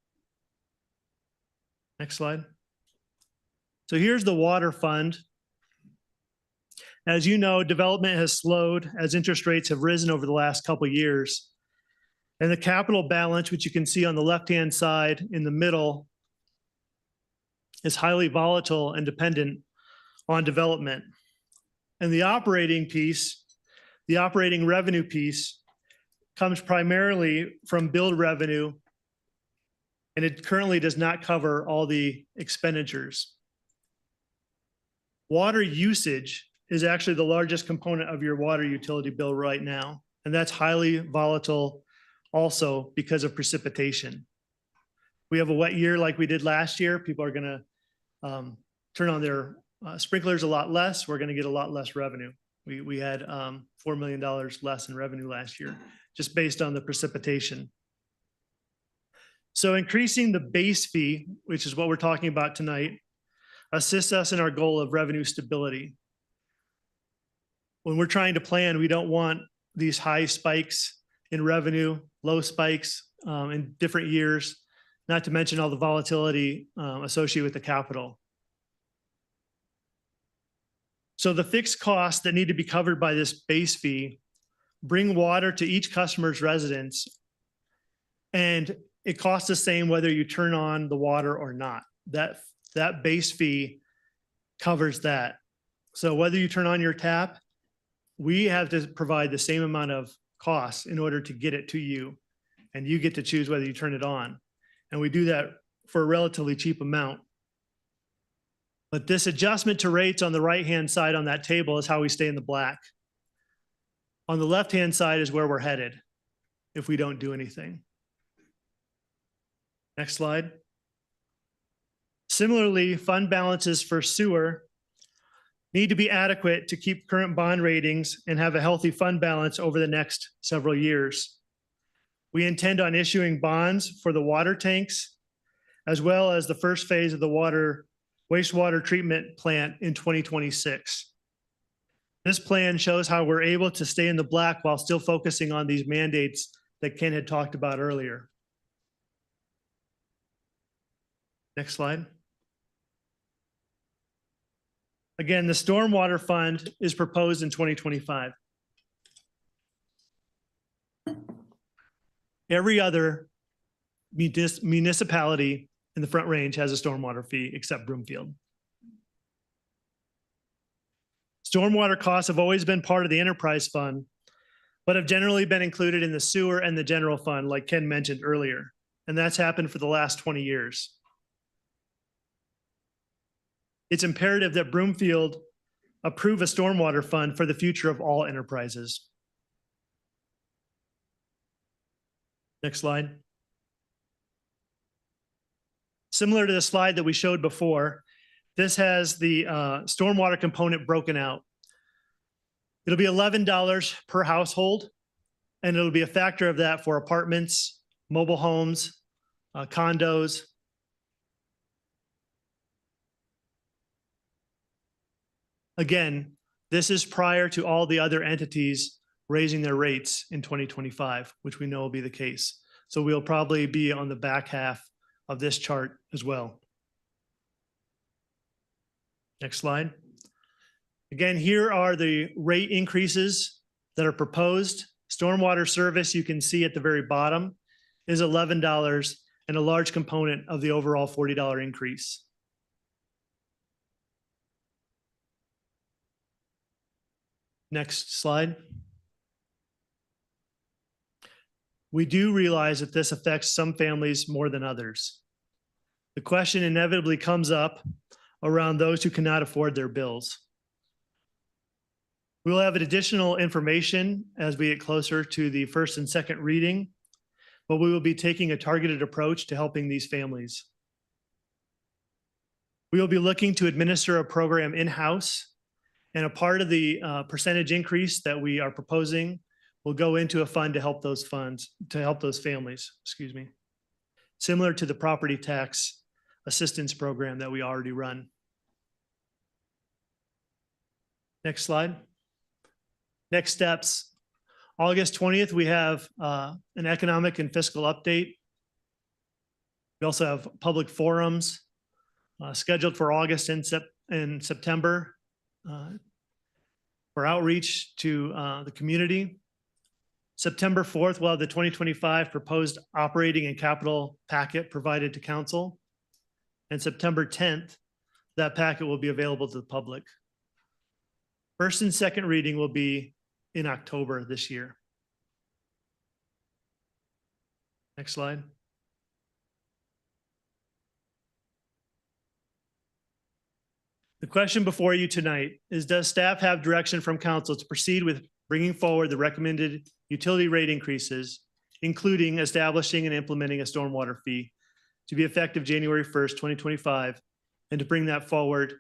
Next slide. So here's the water fund. As you know, development has slowed as interest rates have risen over the last couple of years. And the capital balance, which you can see on the left-hand side in the middle, is highly volatile and dependent on development. And the operating piece, the operating revenue piece, comes primarily from billed revenue, and it currently does not cover all the expenditures. Water usage is actually the largest component of your water utility bill right now, and that's highly volatile also because of precipitation. We have a wet year like we did last year. People are going to turn on their sprinklers a lot less. We're going to get a lot less revenue. We had $4 million less in revenue last year, just based on the precipitation. So increasing the base fee, which is what we're talking about tonight, assists us in our goal of revenue stability. When we're trying to plan, we don't want these high spikes in revenue, low spikes in different years, not to mention all the volatility associated with the capital. So the fixed costs that need to be covered by this base fee bring water to each customer's residence, and it costs the same whether you turn on the water or not. That base fee covers that. So whether you turn on your tap, we have to provide the same amount of costs in order to get it to you, and you get to choose whether you turn it on. And we do that for a relatively cheap amount. But this adjustment to rates on the right-hand side on that table is how we stay in the black. On the left-hand side is where we're headed if we don't do anything. Next slide. Similarly, fund balances for sewer need to be adequate to keep current bond ratings and have a healthy fund balance over the next several years. We intend on issuing bonds for the water tanks, as well as the first phase of the wastewater treatment plant in 2026. This plan shows how we're able to stay in the black while still focusing on these mandates that Ken had talked about earlier. Next slide. Again, the Stormwater Fund is proposed in 2025. Every other municipality in the Front Range has a stormwater fee except Broomfield. Stormwater costs have always been part of the enterprise fund, but have generally been included in the sewer and the general fund, like Ken mentioned earlier. And that's happened for the last 20 years. It's imperative that Broomfield approve a stormwater fund for the future of all enterprises. Next slide. Similar to the slide that we showed before, this has the stormwater component broken out. It'll be $11 per household, and it'll be a factor of that for apartments, mobile homes, condos. Again, this is prior to all the other entities raising their rates in 2025, which we know will be the case. So we'll probably be on the back half of this chart as well. Next slide. Again, here are the rate increases that are proposed. Stormwater service, you can see at the very bottom, is $11 and a large component of the overall $40 increase. Next slide. We do realize that this affects some families more than others. The question inevitably comes up around those who cannot afford their bills. We will have additional information as we get closer to the first and second reading, but we will be taking a targeted approach to helping these families. We will be looking to administer a program in-house, and a part of the percentage increase that we are proposing will go into a fund to help those families, excuse me, similar to the property tax assistance program that we already run. Next slide. Next steps. August 20th, we have an economic and fiscal update. We also have public forums scheduled for August and September for outreach to the community. September 4th, we'll have the 2025 proposed operating and capital packet provided to council. And September 10th, that packet will be available to the public. First and second reading will be in October this year. Next slide. The question before you tonight is, does staff have direction from council to proceed with bringing forward the recommended utility rate increases, including establishing and implementing a stormwater fee to be effective January 1st, 2025, and to bring that forward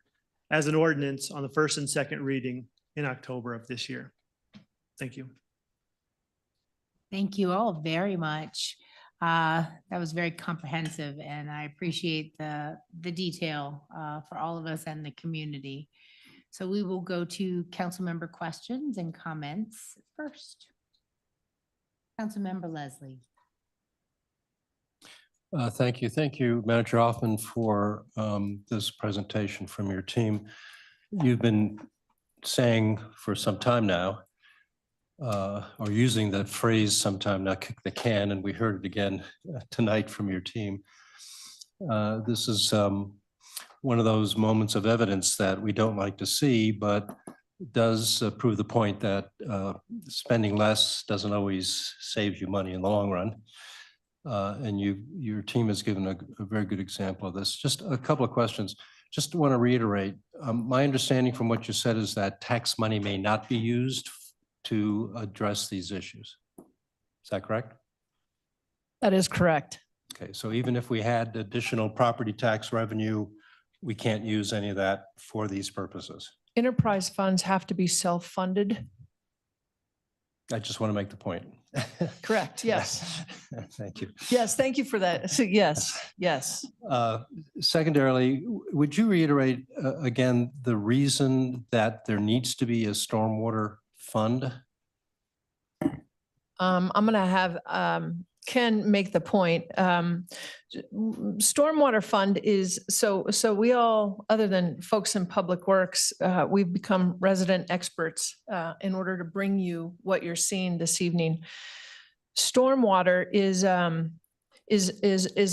as an ordinance on the first and second reading in October of this year? Thank you. Thank you all very much. That was very comprehensive, and I appreciate the detail for all of us and the community. So we will go to council member questions and comments first. Councilmember Leslie. Thank you. Thank you, Manager Hoffman, for this presentation from your team. You've been saying for some time now, or using that phrase sometime now, kick the can, and we heard it again tonight from your team. This is one of those moments of evidence that we don't like to see, but does prove the point that spending less doesn't always save you money in the long run. And your team has given a very good example of this. Just a couple of questions. Just want to reiterate, my understanding from what you said is that tax money may not be used to address these issues. Is that correct? That is correct. Okay, so even if we had additional property tax revenue, we can't use any of that for these purposes. Enterprise funds have to be self-funded. I just want to make the point. Correct, yes. Thank you. Yes, thank you for that. So yes, yes. Secondarily, would you reiterate again the reason that there needs to be a stormwater fund? I'm going to have Ken make the point. Stormwater fund is, so we all, other than folks in Public Works, we've become resident experts in order to bring you what you're seeing this evening. Stormwater is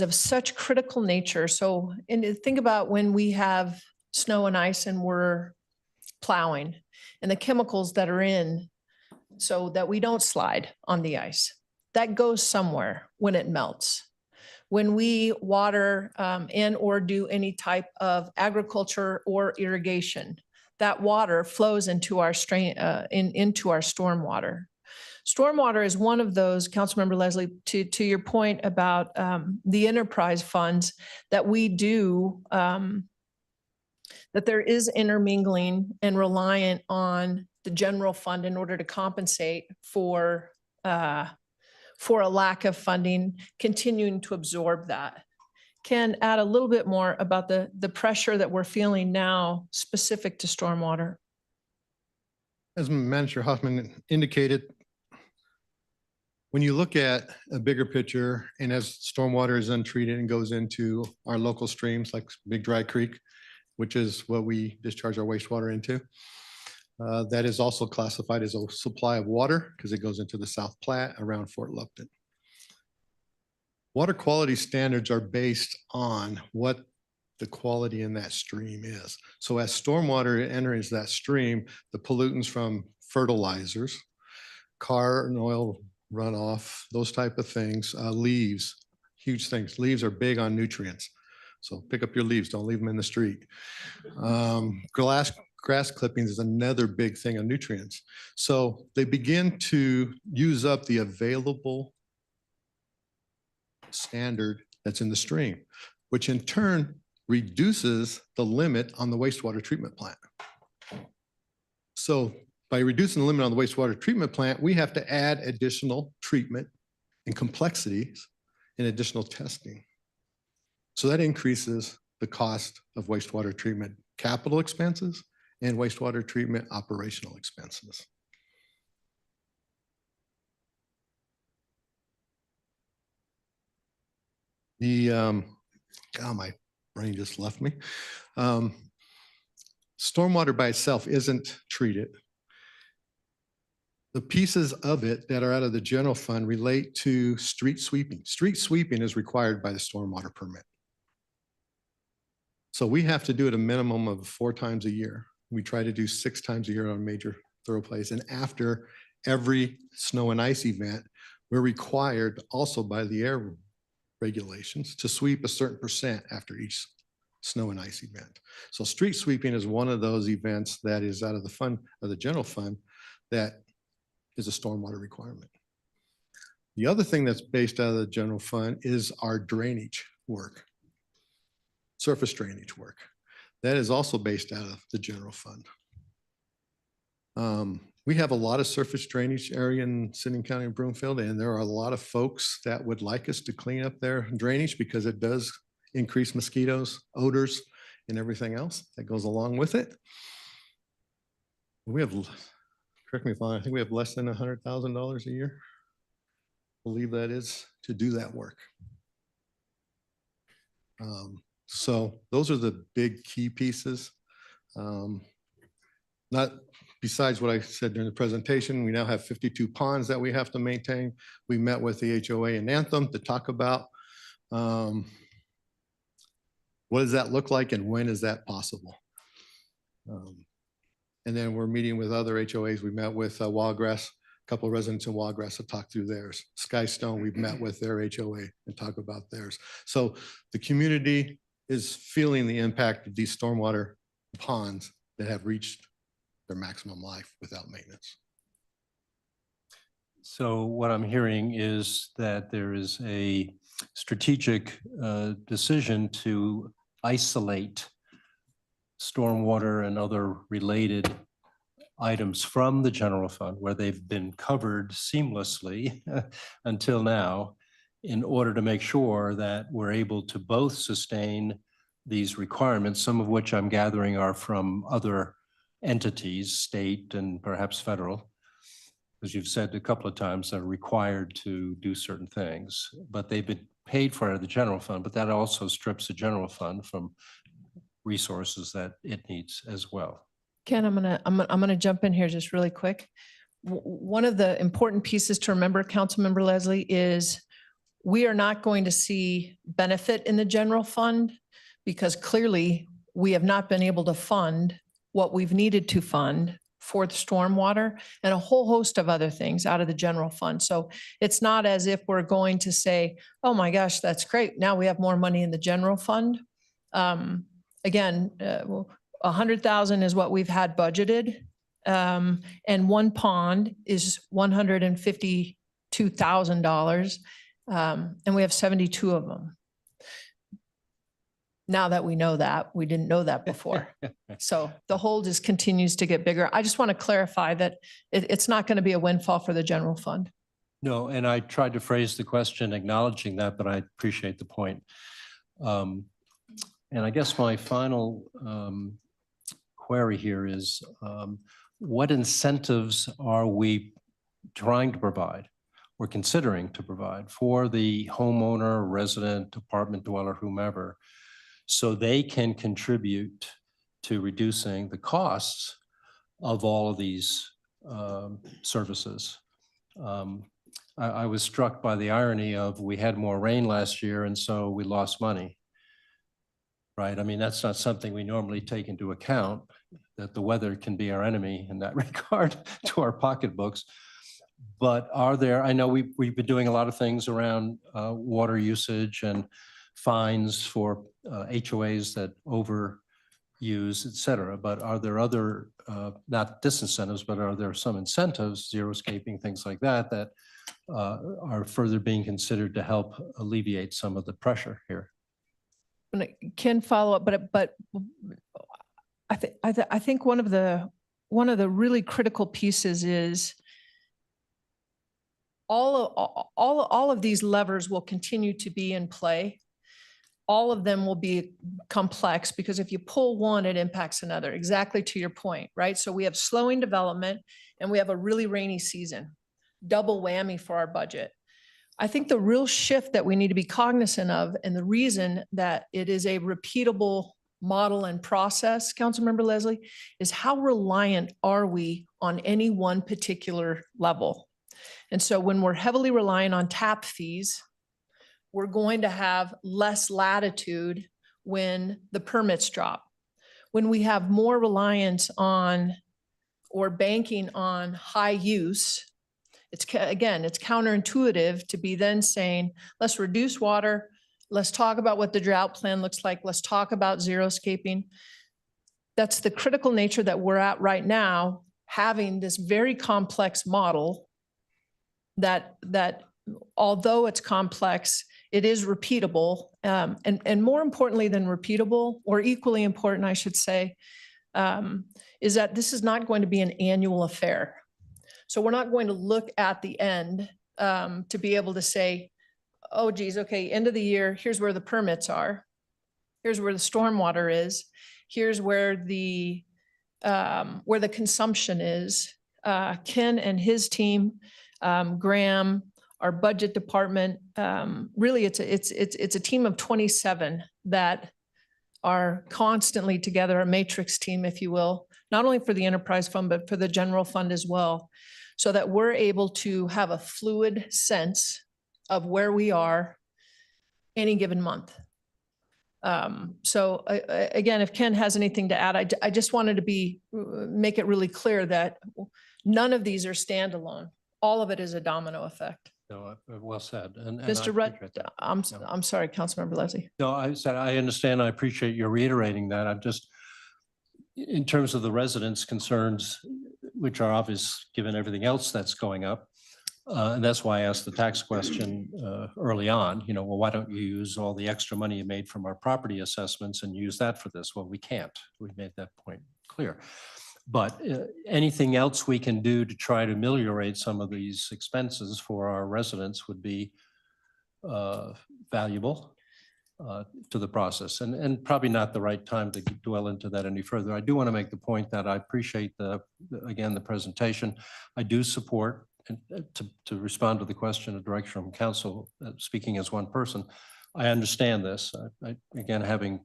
of such critical nature. So, and think about when we have snow and ice and we're plowing and the chemicals that are in so that we don't slide on the ice. That goes somewhere when it melts. When we water and or do any type of agriculture or irrigation, that water flows into our into our stormwater. Stormwater is one of those, Councilmember Leslie, to your point about the enterprise funds that we do, that there is intermingling and reliant on the general fund in order to compensate for a lack of funding, continuing to absorb that. Ken, add a little bit more about the pressure that we're feeling now specific to stormwater. As Manager Hoffman indicated, when you look at a bigger picture and as stormwater is untreated and goes into our local streams like Big Dry Creek, which is what we discharge our wastewater into, that is also classified as a supply of water because it goes into the South Platte around Fort Lupton. Water quality standards are based on what the quality in that stream is. So as stormwater enters that stream, the pollutants from fertilizers, car and oil runoff, those type of things, leaves, huge things. Leaves are big on nutrients. So pick up your leaves, don't leave them in the street. Grass clippings is another big thing of nutrients. So they begin to use up the available standard that's in the stream, which in turn reduces the limit on the wastewater treatment plant. So by reducing the limit on the wastewater treatment plant, we have to add additional treatment and complexities and additional testing. So that increases the cost of wastewater treatment capital expenses and wastewater treatment operational expenses. God, my brain just left me. Stormwater by itself isn't treated. The pieces of it that are out of the general fund relate to street sweeping. Street sweeping is required by the stormwater permit. So we have to do it a minimum of 4 times a year. We try to do 6 times a year on major thoroughfares. And after every snow and ice event, we're required also by the air regulations to sweep a certain percent after each snow and ice event. So street sweeping is one of those events that is out of the fund, of the general fund, that is a stormwater requirement. The other thing that's based out of the general fund is our drainage work, surface drainage work. That is also based out of the general fund. We have a lot of surface drainage area in Sidding County and Broomfield, and there are a lot of folks that would like us to clean up their drainage because it does increase mosquitoes, odors, and everything else that goes along with it. We have, correct me if I'm wrong, I think we have less than $100,000 a year. I believe that is to do that work. So those are the big key pieces. Not besides what I said during the presentation, we now have 52 ponds that we have to maintain. We met with the HOA and Anthem to talk about what does that look like and when is that possible? And then we're meeting with other HOAs. We met with Wildgrass, a couple of residents in Wildgrass to talk through theirs. Skystone, we've met with their HOA and talk about theirs. So the community is feeling the impact of these stormwater ponds that have reached their maximum life without maintenance. So what I'm hearing is that there is a strategic decision to isolate stormwater and other related items from the general fund where they've been covered seamlessly until now, in order to make sure that we're able to both sustain these requirements, some of which I'm gathering are from other entities, state and perhaps federal, as you've said a couple of times, are required to do certain things, but they've been paid for out of the general fund, but that also strips the general fund from resources that it needs as well. Ken, I'm gonna jump in here just really quick. One of the important pieces to remember, Councilmember Leslie, is we are not going to see benefit in the general fund because clearly we have not been able to fund what we've needed to fund for the stormwater and a whole host of other things out of the general fund. So it's not as if we're going to say, oh my gosh, that's great. Now we have more money in the general fund. Again, 100,000 is what we've had budgeted. And one pond is $152,000. And we have 72 of them. Now that we know that, we didn't know that before. So the hole just continues to get bigger. I just want to clarify that it's not going to be a windfall for the general fund. No, and I tried to phrase the question acknowledging that, but I appreciate the point. And I guess my final query here is what incentives are we trying to provide or considering to provide for the homeowner, resident, apartment dweller, whomever, so they can contribute to reducing the costs of all of these services? I was struck by the irony of we had more rain last year and so we lost money. Right? I mean, that's not something we normally take into account, that the weather can be our enemy in that regard to our pocketbooks. But are there, I know we've been doing a lot of things around water usage and fines for HOAs that overuse, et cetera. But are there other, not disincentives, but are there some incentives, xeriscaping, things like that, that are further being considered to help alleviate some of the pressure here? Can follow up, but I think one of the really critical pieces is all of these levers will continue to be in play. All of them will be complex because if you pull one, it impacts another, exactly to your point, right? So we have slowing development and we have a really rainy season, double whammy for our budget. I think the real shift that we need to be cognizant of, and the reason that it is a repeatable model and process, Councilmember Leslie, is how reliant are we on any one particular level? And so when we're heavily reliant on tap fees, we're going to have less latitude when the permits drop. When we have more reliance on or banking on high use, it's counterintuitive to be then saying, let's reduce water. Let's talk about what the drought plan looks like. Let's talk about xeriscaping. That's the critical nature that we're at right now, having this very complex model that although it's complex, it is repeatable. And more importantly than repeatable, or equally important, I should say, is that this is not going to be an annual affair. So we're not going to look at the end to be able to say, oh, geez, okay, end of the year, here's where the permits are. Here's where the stormwater is. Here's where the consumption is. Ken and his team, Graham, our budget department, really it's a team of 27 that are constantly together, a matrix team, if you will, not only for the enterprise fund, but for the general fund as well, so that we're able to have a fluid sense of where we are any given month. So again, if Ken has anything to add, I just wanted to make it really clear that none of these are standalone. All of it is a domino effect. No, well said. And Mr. Rudd, I'm sorry, Councilmember Leslie. No, I said, I understand. I appreciate you reiterating that. I'm just, in terms of the residents' concerns, which are obvious given everything else that's going up, And that's why I asked the tax question early on, well, why don't you use all the extra money you made from our property assessments and use that for this? Well, we can't. We made that point clear. But anything else we can do to try to ameliorate some of these expenses for our residents would be valuable to the process, and probably not the right time to dwell into that any further. I do want to make the point that I appreciate again, the presentation. I do support, and to respond to the question of direction from council, speaking as one person, I understand this. Again, having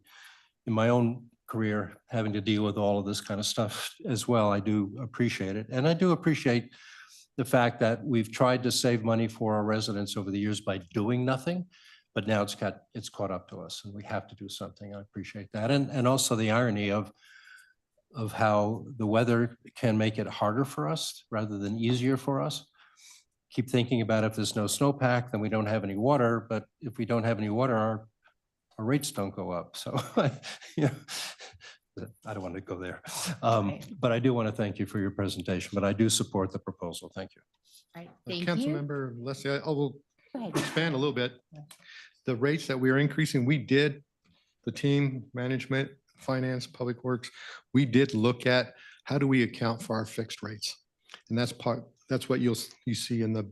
in my own career, having to deal with all of this kind of stuff as well, I do appreciate it. And I do appreciate the fact that we've tried to save money for our residents over the years by doing nothing, but now it's caught up to us and we have to do something. I appreciate that. And also the irony of how the weather can make it harder for us rather than easier for us. Keep thinking about if there's no snowpack, then we don't have any water, but if we don't have any water, our rates don't go up. So, I don't want to go there. But I do want to thank you for your presentation, but I do support the proposal. Thank you. Right, thank you. Councilmember Leslie, I will Go ahead. expand a little bit. The rates that we are increasing, the team, management, finance, public works, we did look at how do we account for our fixed rates? And that's what you see in the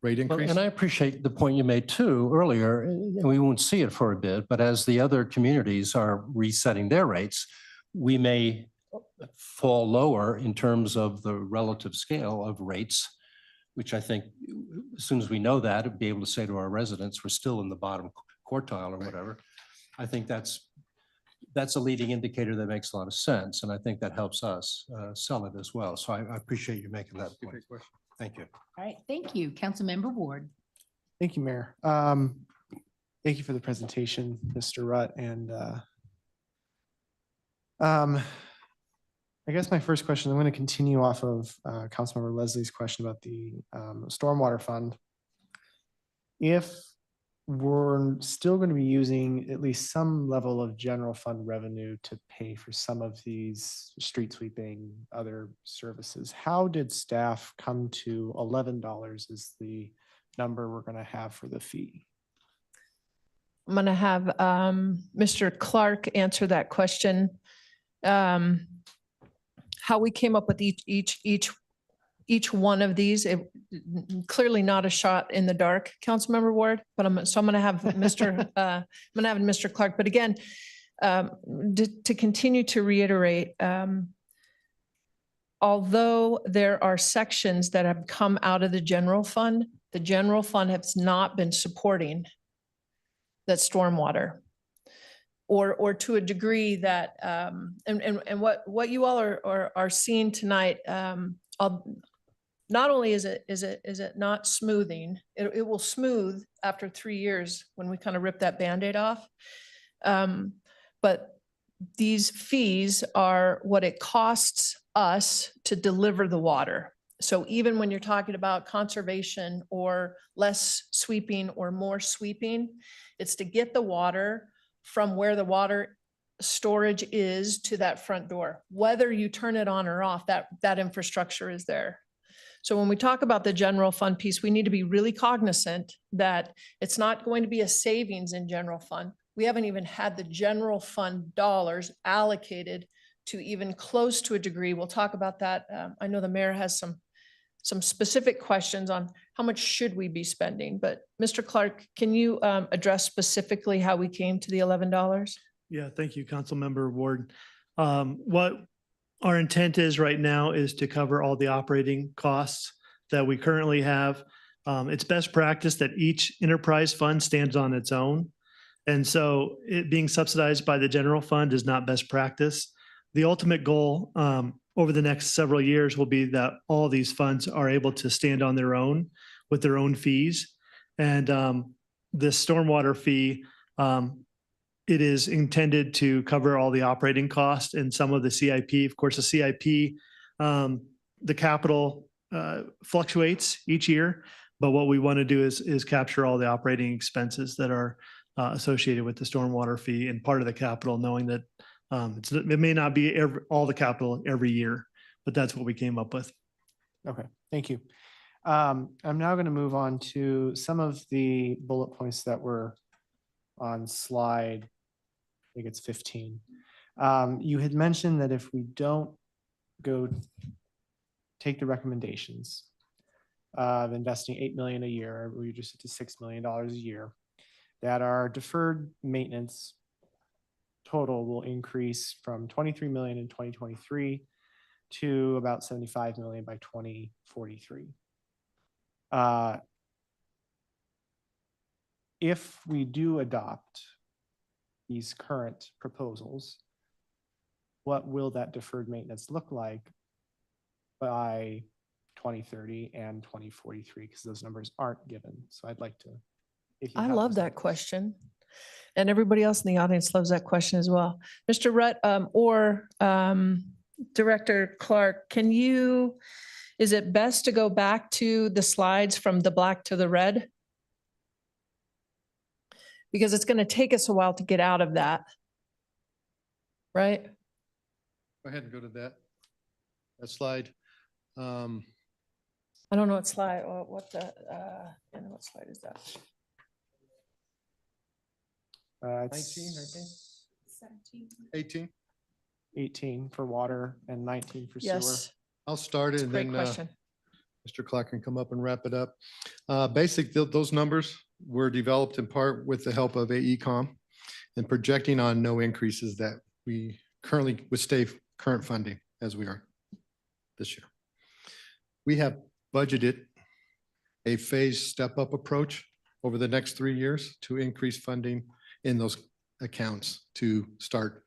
rate Well, increase. and I appreciate the point you made too earlier, and we won't see it for a bit, but as the other communities are resetting their rates, we may fall lower in terms of the relative scale of rates, which I think as soon as we know that, we'll be able to say to our residents, we're still in the bottom quartile or whatever. I think that's a leading indicator that makes a lot of sense. And I think that helps us sell it as well. So I appreciate you making that point. Thank you. All right, thank you. Councilmember Ward. Thank you, Mayor. Thank you for the presentation, Mr. Rutt. And I guess my first question, I'm going to continue off of Councilmember Leslie's question about the stormwater fund. If we're still going to be using at least some level of general fund revenue to pay for some of these street sweeping, other services, how did staff come to $11 as the number we're going to have for the fee? I'm going to have Mr. Clark answer that question. How we came up with each one of these, clearly not a shot in the dark, Councilmember Ward, but I'm going to have Mr. Clark. But again, to continue to reiterate, although there are sections that have come out of the general fund has not been supporting that stormwater. Or to a degree that, and what you all are seeing tonight, not only is it not smoothing, it will smooth after 3 years when we kind of rip that Band-Aid off. But these fees are what it costs us to deliver the water. So even when you're talking about conservation or less sweeping or more sweeping, it's to get the water from where the water storage is to that front door. Whether you turn it on or off, that infrastructure is there. So when we talk about the general fund piece, we need to be really cognizant that it's not going to be a savings in general fund. We haven't even had the general fund dollars allocated to even close to a degree. We'll talk about that. I know the mayor has some specific questions on how much should we be spending, but Mr. Clark, can you address specifically how we came to the $11? Yeah, thank you, Councilmember Ward. What our intent is right now is to cover all the operating costs that we currently have. It's best practice that each enterprise fund stands on its own. And so it being subsidized by the general fund is not best practice. The ultimate goal over the next several years will be that all these funds are able to stand on their own with their own fees. And this stormwater fee, it is intended to cover all the operating costs and some of the CIP. Of course, the CIP, the capital fluctuates each year, but what we want to do is capture all the operating expenses that are associated with the stormwater fee and part of the capital, knowing that it may not be all the capital every year, but that's what we came up with. Okay, thank you. I'm now going to move on to some of the bullet points that were on slide, I think it's 15. You had mentioned that if we don't take the recommendations of investing 8 million a year, we reduce it to $6 million a year, that our deferred maintenance total will increase from 23 million in 2023 to about 75 million by 2043. If we do adopt these current proposals, what will that deferred maintenance look like by 2030 and 2043? Because those numbers aren't given. So I'd like to. If you I have love those that numbers. question. And everybody else in the audience loves that question as well. Mr. Rutt, or Director Clark, is it best to go back to the slides from the black to the red? Because it's going to take us a while to get out of that. Right? Go ahead and go to that slide. I don't know what slide, or what slide is that? 19, 18. 18 for water and 19 for sewer. Yes. I'll start It's it a and great then question. Mr. Clark can come up and wrap it up. Those numbers were developed in part with the help of AECom and projecting on no increases that we currently would stay current funding as we are this year. We have budgeted a phased step-up approach over the next 3 years to increase funding in those accounts to start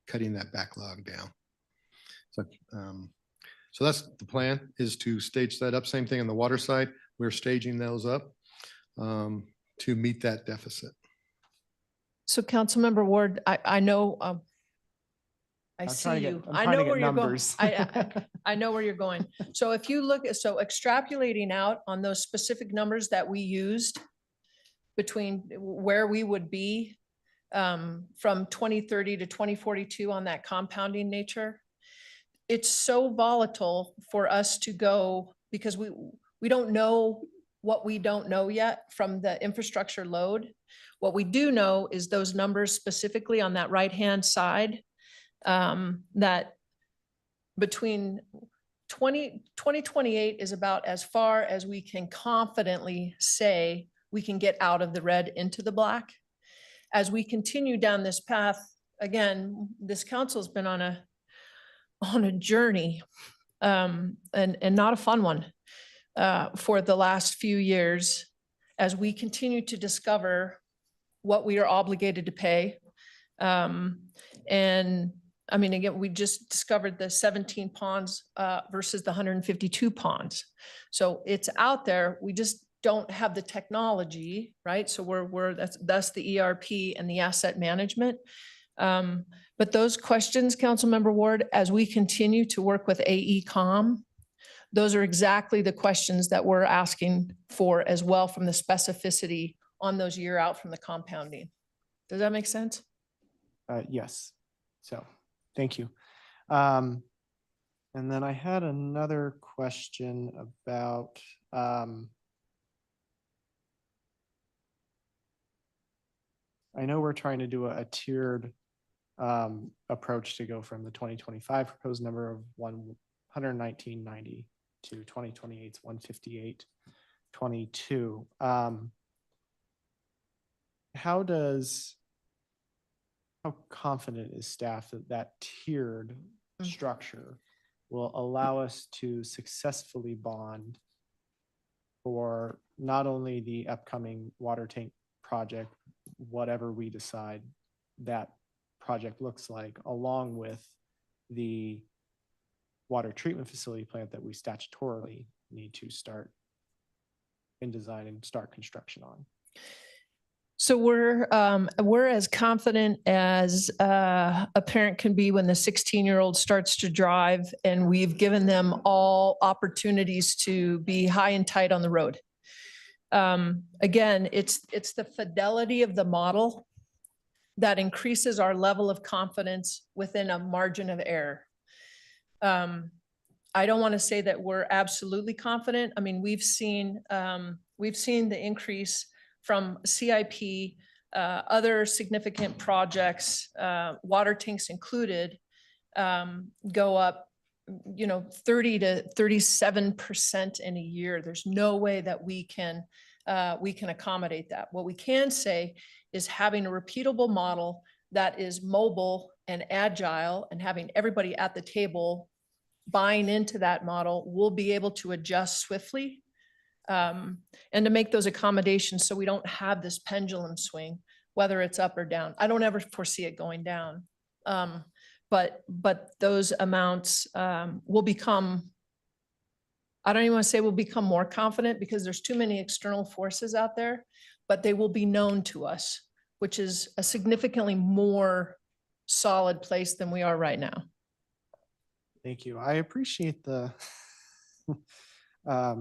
cutting that backlog down. So that's the plan, is to stage that up. Same thing on the water side. We're staging those up to meet that deficit. So Councilmember Ward, I know, I I'm see trying to you. get- I'm I trying to know get where you're going. numbers. I know where you're going. So if you look at, extrapolating out on those specific numbers that we used between where we would be from 2030 to 2042 on that compounding nature, it's so volatile for us to go, because we don't know what we don't know yet from the infrastructure load. What we do know is those numbers specifically on that right-hand side, that between 2028 is about as far as we can confidently say we can get out of the red into the black. As we continue down this path, again, this council's been on a journey, and not a fun one, for the last few years, as we continue to discover what we are obligated to pay. And I mean, again, we just discovered the 17 ponds versus the 152 ponds. So it's out there. We just don't have the technology, right? So that's the ERP and the asset management. But those questions, Councilmember Ward, as we continue to work with AECom, those are exactly the questions that we're asking for as well, from the specificity on those year out from the compounding. Does that make sense? Yes. So, thank you. And then I had another question about I know we're trying to do a tiered approach to go from the 2025 proposed number of 119.90 to 2028's 158.22. How confident is staff that that tiered structure will allow us to successfully bond for not only the upcoming water tank project, whatever we decide that project looks like, along with the water treatment facility plant that we statutorily need to start in design and start construction on? So we're as confident as a parent can be when the 16-year-old starts to drive, and we've given them all opportunities to be high and tight on the road. Again, it's the fidelity of the model that increases our level of confidence within a margin of error. I don't want to say that we're absolutely confident. I mean, we've seen the increase from CIP, other significant projects, water tanks included, go up, 30 to 37% in a year. There's no way that we can accommodate that. What we can say is having a repeatable model that is mobile and agile and having everybody at the table buying into that model, we'll be able to adjust swiftly and to make those accommodations so we don't have this pendulum swing, whether it's up or down. I don't ever foresee it going down. But those amounts will become, I don't even want to say we'll become more confident because there's too many external forces out there, but they will be known to us, which is a significantly more solid place than we are right now. Thank you. I appreciate the, I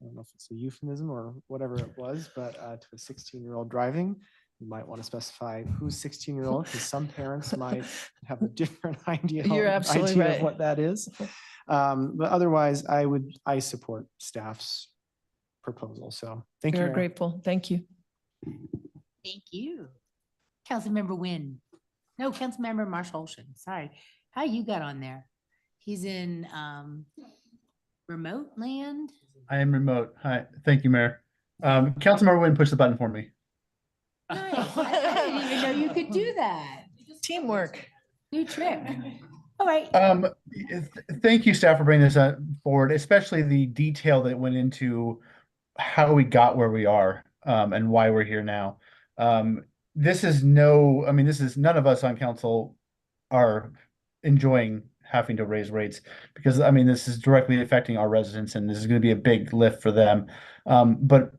don't know if it's a euphemism or whatever it was, but to a 16-year-old driving, you might want to specify who's 16-year-old because some parents might have a different idea, You're absolutely right. of what that is. But otherwise, I support staff's proposal. So thank you. We're Mayor. grateful. Thank you. Thank you. Councilmember Wynn. No, Councilmember Marshall Olson. Sorry. How you got on there? He's in remote land? I am remote. Hi, thank you, Mayor. Councilmember Wynn pushed the button for me. Nice. I didn't even know you could do that. Teamwork. New trick. All right. Thank you, staff, for bringing this forward, especially the detail that went into how we got where we are and why we're here now. This is none of us on council are enjoying having to raise rates because this is directly affecting our residents and this is going to be a big lift for them. But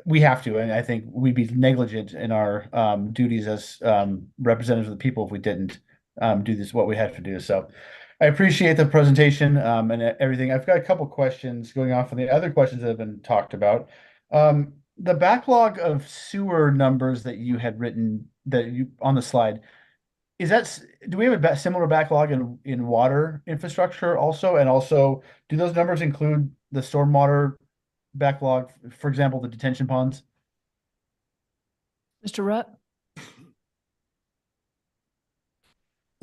we have to, and I think we'd be negligent in our duties as representatives of the people if we didn't do this, what we had to do. So I appreciate the presentation and everything. I've got a couple questions going off of the other questions that have been talked about. The backlog of sewer numbers that you had written on the slide, do we have a similar backlog in water infrastructure also? And also, do those numbers include the stormwater backlog, for example, the detention ponds? Mr. Rutt?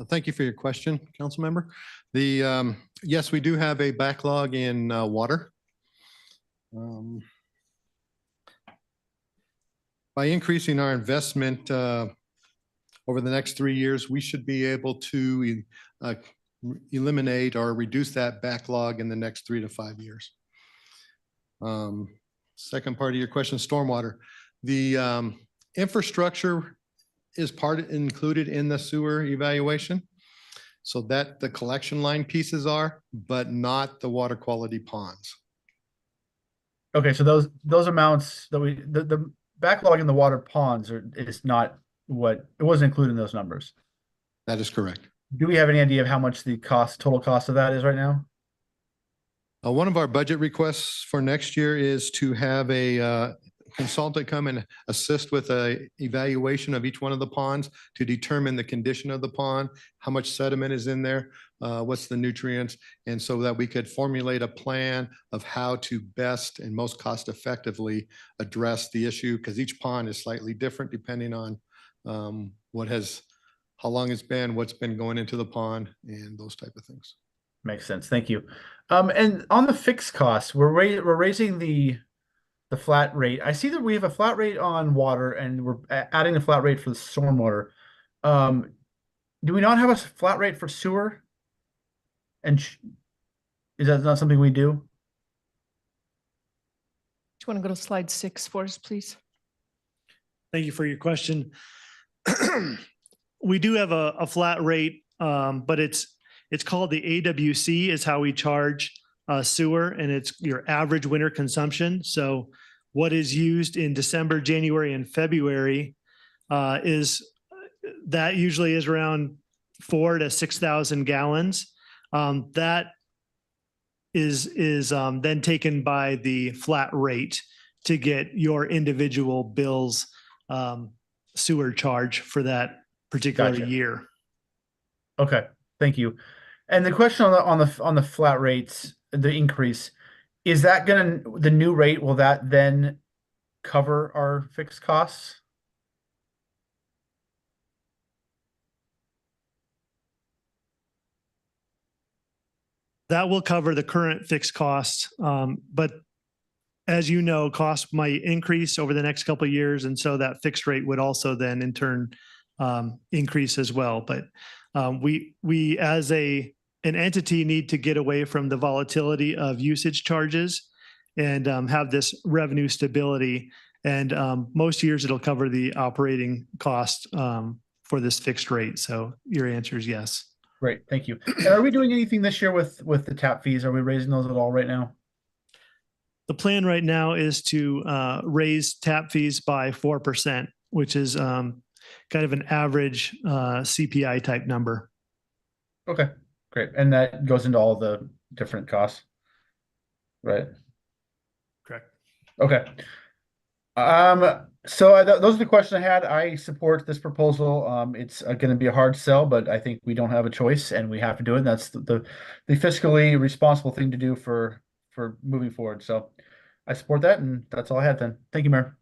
Thank you for your question, council member. Yes, we do have a backlog in water. By increasing our investment over the next 3 years, we should be able to eliminate or reduce that backlog in the next 3 to 5 years. Second part of your question, stormwater. The infrastructure is included in the sewer evaluation, so that the collection line pieces are, but not the water quality ponds. Okay, so those amounts that the backlog in the water ponds is not it wasn't included in those numbers. That is correct. Do we have any idea of how much the total cost of that is right now? One of our budget requests for next year is to have a consultant come and assist with a evaluation of each one of the ponds to determine the condition of the pond, how much sediment is in there, what's the nutrients, and so that we could formulate a plan of how to best and most cost effectively address the issue, because each pond is slightly different depending on how long it's been, what's been going into the pond, and those type of things. Makes sense. Thank you. And on the fixed costs, we're raising the flat rate. I see that we have a flat rate on water and we're adding a flat rate for the stormwater. Do we not have a flat rate for sewer? And is that not something we do? Do you want to go to slide 6 for us, please? Thank you for your question. We do have a flat rate, but it's called the AWC is how we charge sewer, and it's your average winter consumption. So what is used in December, January, and February is that usually is around 4,000 to 6,000 gallons. That is then taken by the flat rate to get your individual bills sewer charge for that particular Gotcha. year. Okay, thank you. And the question on the flat rates, the increase, is that the new rate, will that then cover our fixed costs? That will cover the current fixed costs, but as you know, costs might increase over the next couple of years, and so that fixed rate would also then in turn increase as well. But we as an entity need to get away from the volatility of usage charges and have this revenue stability. And most years it'll cover the operating cost for this fixed rate. So your answer is yes. Great, thank you. And are we doing anything this year with the tap fees? Are we raising those at all right now? The plan right now is to raise tap fees by 4%, which is kind of an average CPI type number. Okay, great. And that goes into all the different costs, right? Correct. Okay. So those are the questions I had. I support this proposal. It's going to be a hard sell, but I think we don't have a choice and we have to do it. And that's the fiscally responsible thing to do for moving forward. So I support that, and that's all I had then. Thank you, Mayor.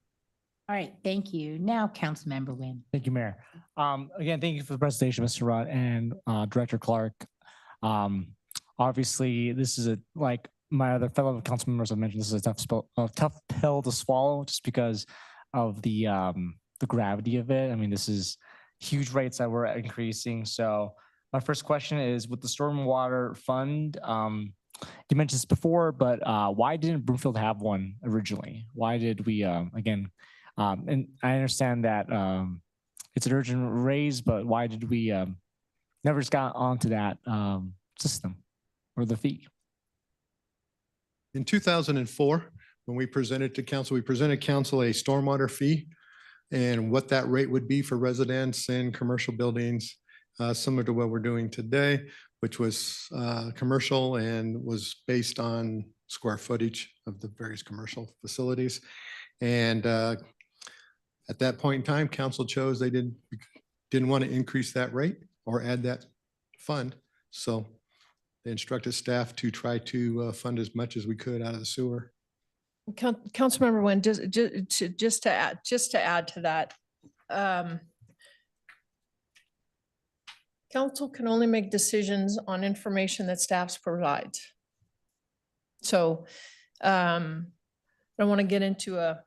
All right, thank you. Now, Councilmember Wynn. Thank you, Mayor. Again, thank you for the presentation, Mr. Rudd and Director Clark. Obviously, this is like my other fellow council members have mentioned, this is a tough pill to swallow just because of the gravity of it. I mean, this is huge rates that we're increasing. So my first question is, with the stormwater fund, you mentioned this before, but why didn't Broomfield have one originally? Why did we, again, and I understand that it's an urgent raise, but why did we never just got onto that system or the fee? In 2004, when we presented to council, we presented council a stormwater fee and what that rate would be for residents and commercial buildings, similar to what we're doing today, which was commercial and was based on square footage of the various commercial facilities. And at that point in time, council chose they didn't want to increase that rate or add that fund. So they instructed staff to try to fund as much as we could out of the sewer. Councilmember Wynn, just to add to that, council can only make decisions on information that staffs provide. So I don't want to get into a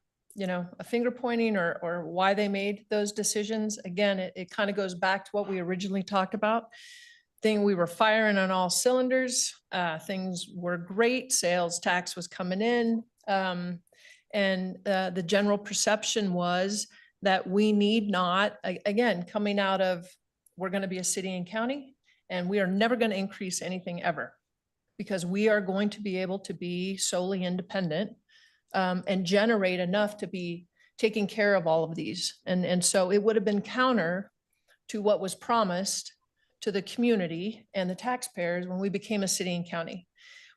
finger pointing or why they made those decisions. Again, it kind of goes back to what we originally talked about. We were firing on all cylinders. Things were great. Sales tax was coming in. And the general perception was that we need not, again, coming out of, we're going to be a city and county, and we are never going to increase anything ever, because we are going to be able to be solely independent and generate enough to be taking care of all of these. And so it would have been counter to what was promised to the community and the taxpayers when we became a city and county,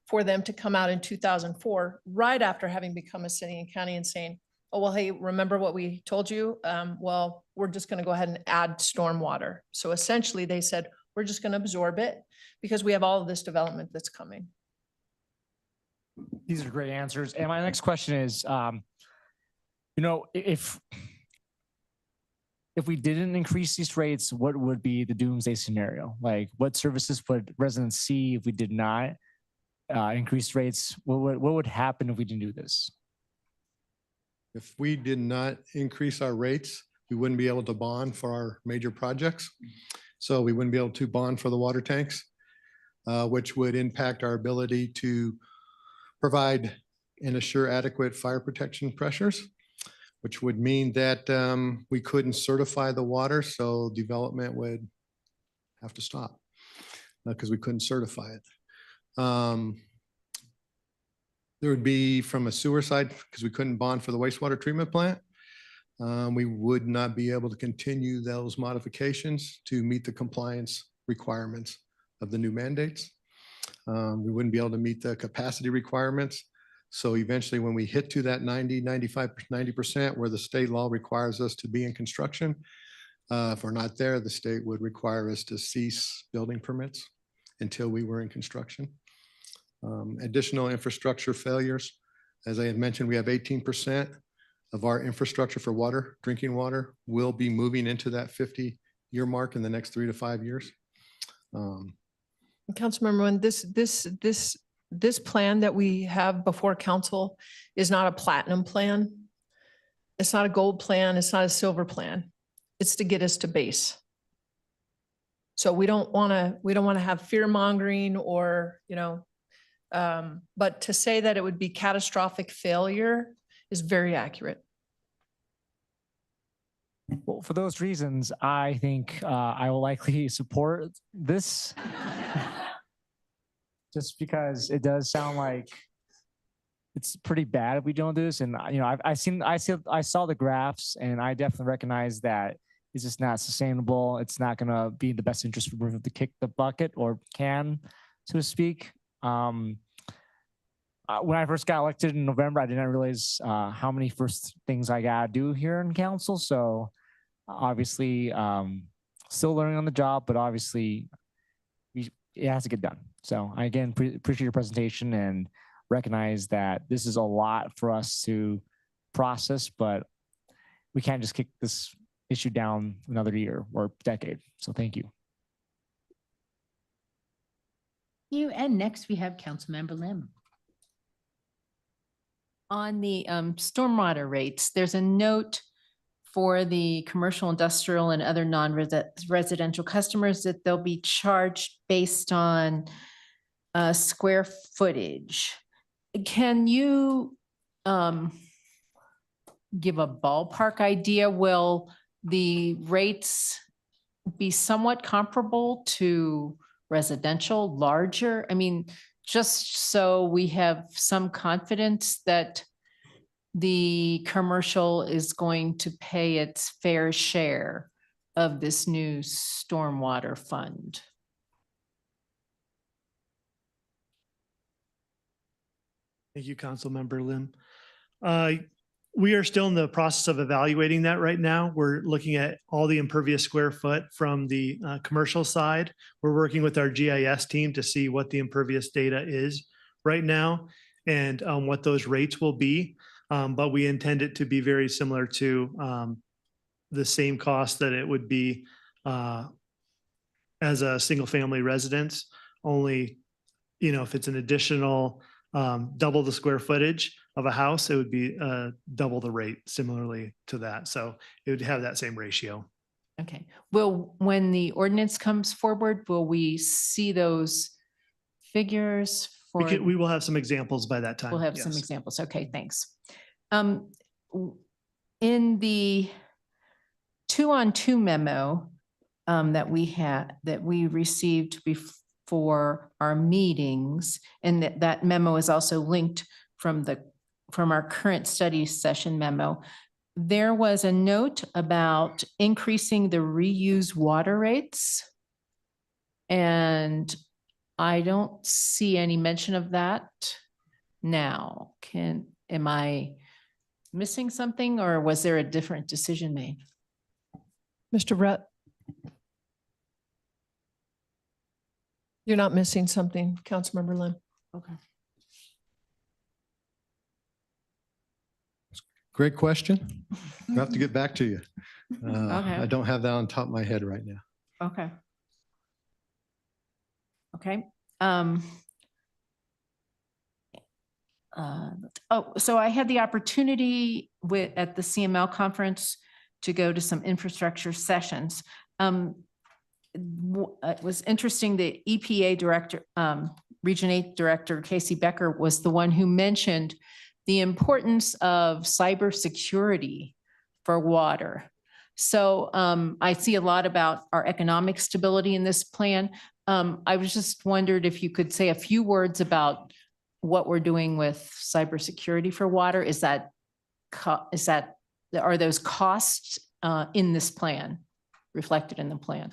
for them to come out in 2004, right after having become a city and county, and saying, oh, well, hey, remember what we told you? Well, we're just going to go ahead and add stormwater. So essentially they said, we're just going to absorb it because we have all of this development that's coming. These are great answers. And my next question is, if we didn't increase these rates, what would be the doomsday scenario? Like, what services would residents see if we did not increase rates? What would happen if we didn't do this? If we did not increase our rates, we wouldn't be able to bond for our major projects. So we wouldn't be able to bond for the water tanks, which would impact our ability to provide and assure adequate fire protection pressures, which would mean that we couldn't certify the water, so development would have to stop because we couldn't certify it. There would be, from a sewer side, because we couldn't bond for the wastewater treatment plant, we would not be able to continue those modifications to meet the compliance requirements of the new mandates. We wouldn't be able to meet the capacity requirements. So eventually when we hit to that 90% where the state law requires us to be in construction, if we're not there, the state would require us to cease building permits until we were in construction. Additional infrastructure failures. As I had mentioned, we have 18% of our infrastructure for water, drinking water, will be moving into that 50-year mark in the next 3 to 5 years. Councilmember, when this plan that we have before council is not a platinum plan. It's not a gold plan. It's not a silver plan. It's to get us to base. So we don't want to have fear mongering or, but to say that it would be catastrophic failure is very accurate. Well, for those reasons, I think I will likely support this. Just because it does sound like it's pretty bad if we don't do this. And I saw the graphs, and I definitely recognize that it's just not sustainable. It's not going to be in the best interest for Broomfield to kick the bucket or can, so to speak. When I first got elected in November, I didn't realize how many first things I got to do here in council. So obviously, still learning on the job, but obviously it has to get done. So I again appreciate your presentation and recognize that this is a lot for us to process, but we can't just kick this issue down another year or decade. So thank you. And next we have Councilmember Lim. On the stormwater rates, there's a note for the commercial, industrial, and other non-residential customers that they'll be charged based on square footage. Can you give a ballpark idea? Will the rates be somewhat comparable to residential, larger? I mean, just so we have some confidence that the commercial is going to pay its fair share of this new stormwater fund. Thank you, Councilmember Lim. We are still in the process of evaluating that right now. We're looking at all the impervious square foot from the commercial side. We're working with our GIS team to see what the impervious data is right now and what those rates will be. But we intend it to be very similar to the same cost that it would be as a single family residence, only, if it's an additional double the square footage of a house, it would be double the rate similarly to that. So it would have that same ratio. Okay. When the ordinance comes forward, will we see those figures for? We will have some examples by that time. We'll have some yes. examples. Okay, thanks. In the 2-on-2 memo that we received before our meetings, and that memo is also linked from our current study session memo, there was a note about increasing the reuse water rates. And I don't see any mention of that now. Am I missing something, or was there a different decision made? Mr. Rett? You're not missing something, Councilmember Lim. Okay. Great question. I'll have to get back to you. Okay. I don't have that on top of my head right now. Okay. Okay. So I had the opportunity at the CML conference to go to some infrastructure sessions. It was interesting, the EPA director, Region 8 Director Casey Becker was the one who mentioned the importance of cybersecurity for water. So I see a lot about our economic stability in this plan. I was just wondered if you could say a few words about what we're doing with cybersecurity for water. Are those costs in this plan, reflected in the plan?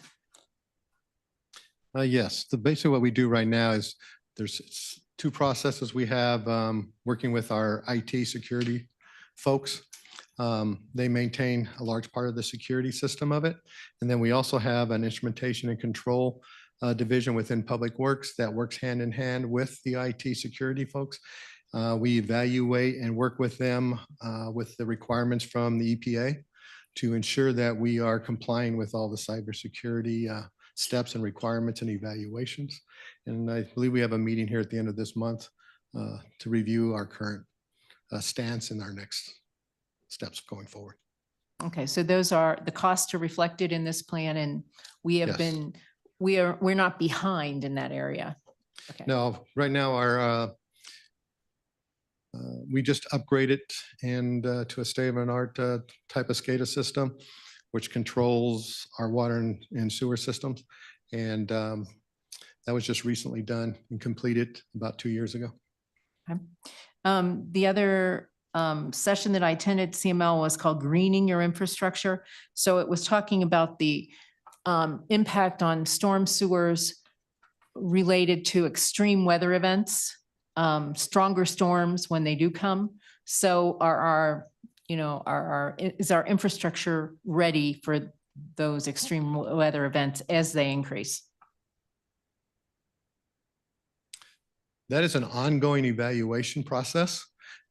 Yes, basically what we do right now is there's two processes we have working with our IT security folks. They maintain a large part of the security system of it. And then we also have an instrumentation and control division within Public Works that works hand in hand with the IT security folks. We evaluate and work with them with the requirements from the EPA to ensure that we are complying with all the cybersecurity steps and requirements and evaluations. And I believe we have a meeting here at the end of this month to review our current stance and our next steps going forward. Okay, so those are, the costs are reflected in this plan, and we have Yes. been, we're not behind in that area. Okay. No, right now our we just upgraded and to a state-of-the-art type of SCADA system, which controls our water and sewer systems. And that was just recently done and completed about 2 years ago. Okay. The other session that I attended, CML, was called Greening Your Infrastructure. So it was talking about the impact on storm sewers related to extreme weather events, stronger storms when they do come. So is our infrastructure ready for those extreme weather events as they increase? That is an ongoing evaluation process.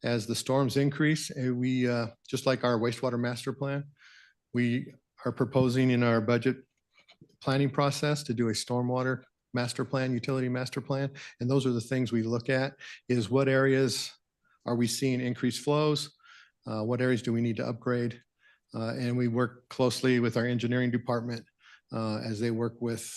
As the storms increase, we, just like our wastewater master plan, we are proposing in our budget planning process to do a stormwater master plan, utility master plan. And those are the things we look at, is what areas are we seeing increased flows? What areas do we need to upgrade? And we work closely with our engineering department as they work with,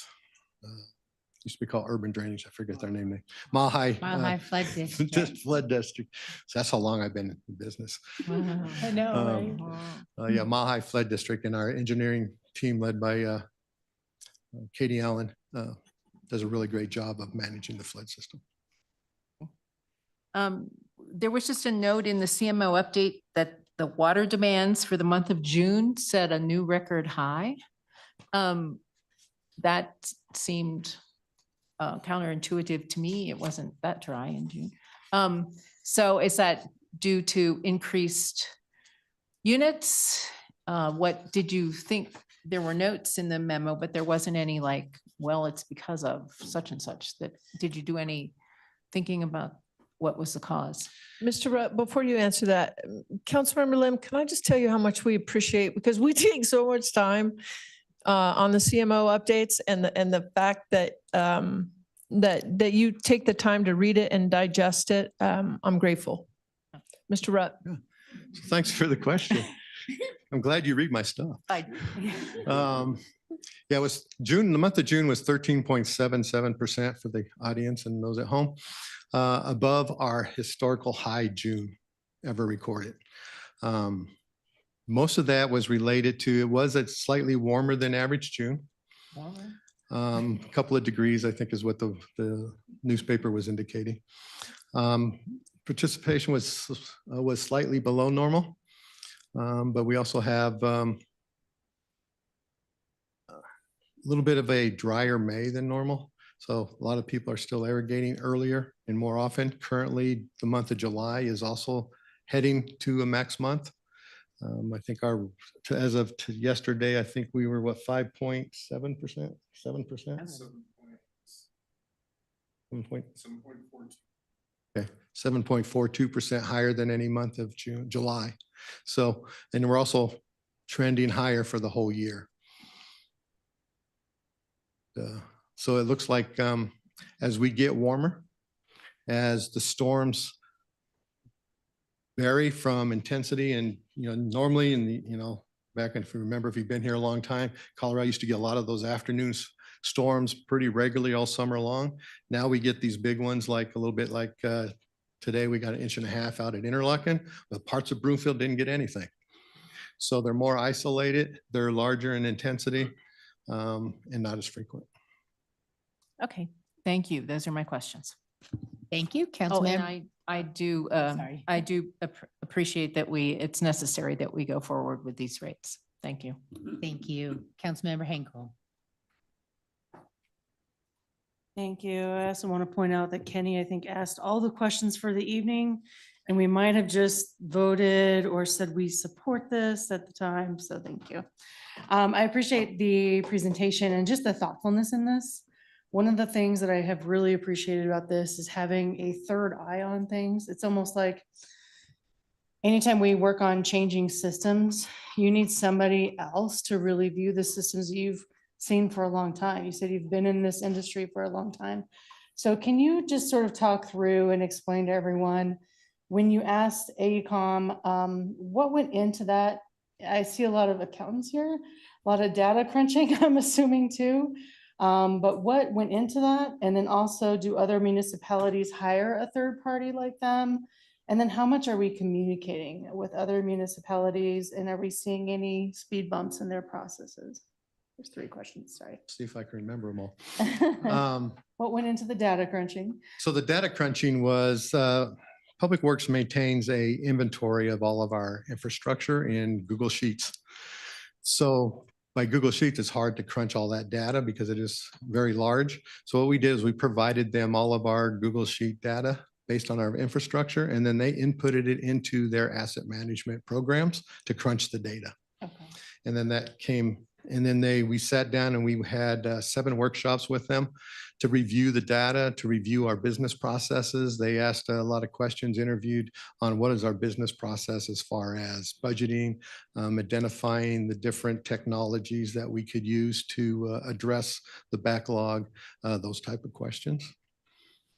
used to be called urban drainage. I forget their name. Mile High. Mile High Flood District. Just flood district. So that's how long I've been in business. I know, right? Yeah, Mile High Flood District, and our engineering team led by Katie Allen does a really great job of managing the flood system. There was just a note in the CMO update that the water demands for the month of June set a new record high. That seemed counterintuitive to me. It wasn't that dry in June. So is that due to increased units? What did you think? There were notes in the memo, but there wasn't any like, well, it's because of such and such. That did you do any thinking about what was the cause? Mr. Rutt, before you answer that, Councilmember Lim, can I just tell you how much we appreciate, because we take so much time on the CMO updates, and the fact that that you take the time to read it and digest it. I'm grateful. Mr. Rutt. Yeah. So thanks for the question. I'm glad you read my stuff. Yeah, it was June, the month of June was 13.77% for the audience and those at home, above our historical high June ever recorded. Most of that was related to, it was a slightly warmer than average June. A couple of degrees, I think, is what the newspaper was indicating. Participation was slightly below normal, but we also have a little bit of a drier May than normal. So a lot of people are still irrigating earlier and more often. Currently, the month of July is also heading to a max month. I think as of yesterday, I think we were what, 5.7%, 7%? 7.42% higher than any month of July. So, and we're also trending higher for the whole year. So it looks like as we get warmer, as the storms vary from intensity, and normally in the back, if you remember, if you've been here a long time, Colorado used to get a lot of those afternoons storms pretty regularly all summer long. Now we get these big ones, like a little bit like today we got 1.5 inches out at Interlaken, but parts of Broomfield didn't get anything. So they're more isolated, they're larger in intensity, and not as frequent. Okay, thank you. Those are my questions. Thank you, Oh, Councilmember. and I do, Sorry. I do appreciate that it's necessary that we go forward with these rates. Thank you. Thank you, Councilmember Henkel. Thank you. I also want to point out that Kenny, I think, asked all the questions for the evening, and we might have just voted or said we support this at the time. So thank you. I appreciate the presentation and just the thoughtfulness in this. one of the things that I have really appreciated about this is having a third eye on things. It's almost like anytime we work on changing systems, you need somebody else to really view the systems you've seen for a long time. You said you've been in this industry for a long time. So can you just sort of talk through and explain to everyone, when you asked AECom, what went into that? I see a lot of accountants here, a lot of data crunching, I'm assuming too. But what went into that? And then also, do other municipalities hire a third party like them? And then how much are we communicating with other municipalities, and are we seeing any speed bumps in their processes? There's 3 questions, sorry. See if I can remember them all. What went into the data crunching? So the data crunching was, Public Works maintains a inventory of all of our infrastructure in Google Sheets. So by Google Sheets, it's hard to crunch all that data because it is very large. So what we did is we provided them all of our Google Sheet data based on our infrastructure, and then they inputted it into their asset management programs to crunch the data. Okay. And then that came, and then we sat down and we had 7 workshops with them to review the data, to review our business processes. They asked a lot of questions, interviewed on what is our business process as far as budgeting, identifying the different technologies that we could use to address the backlog, those type of questions.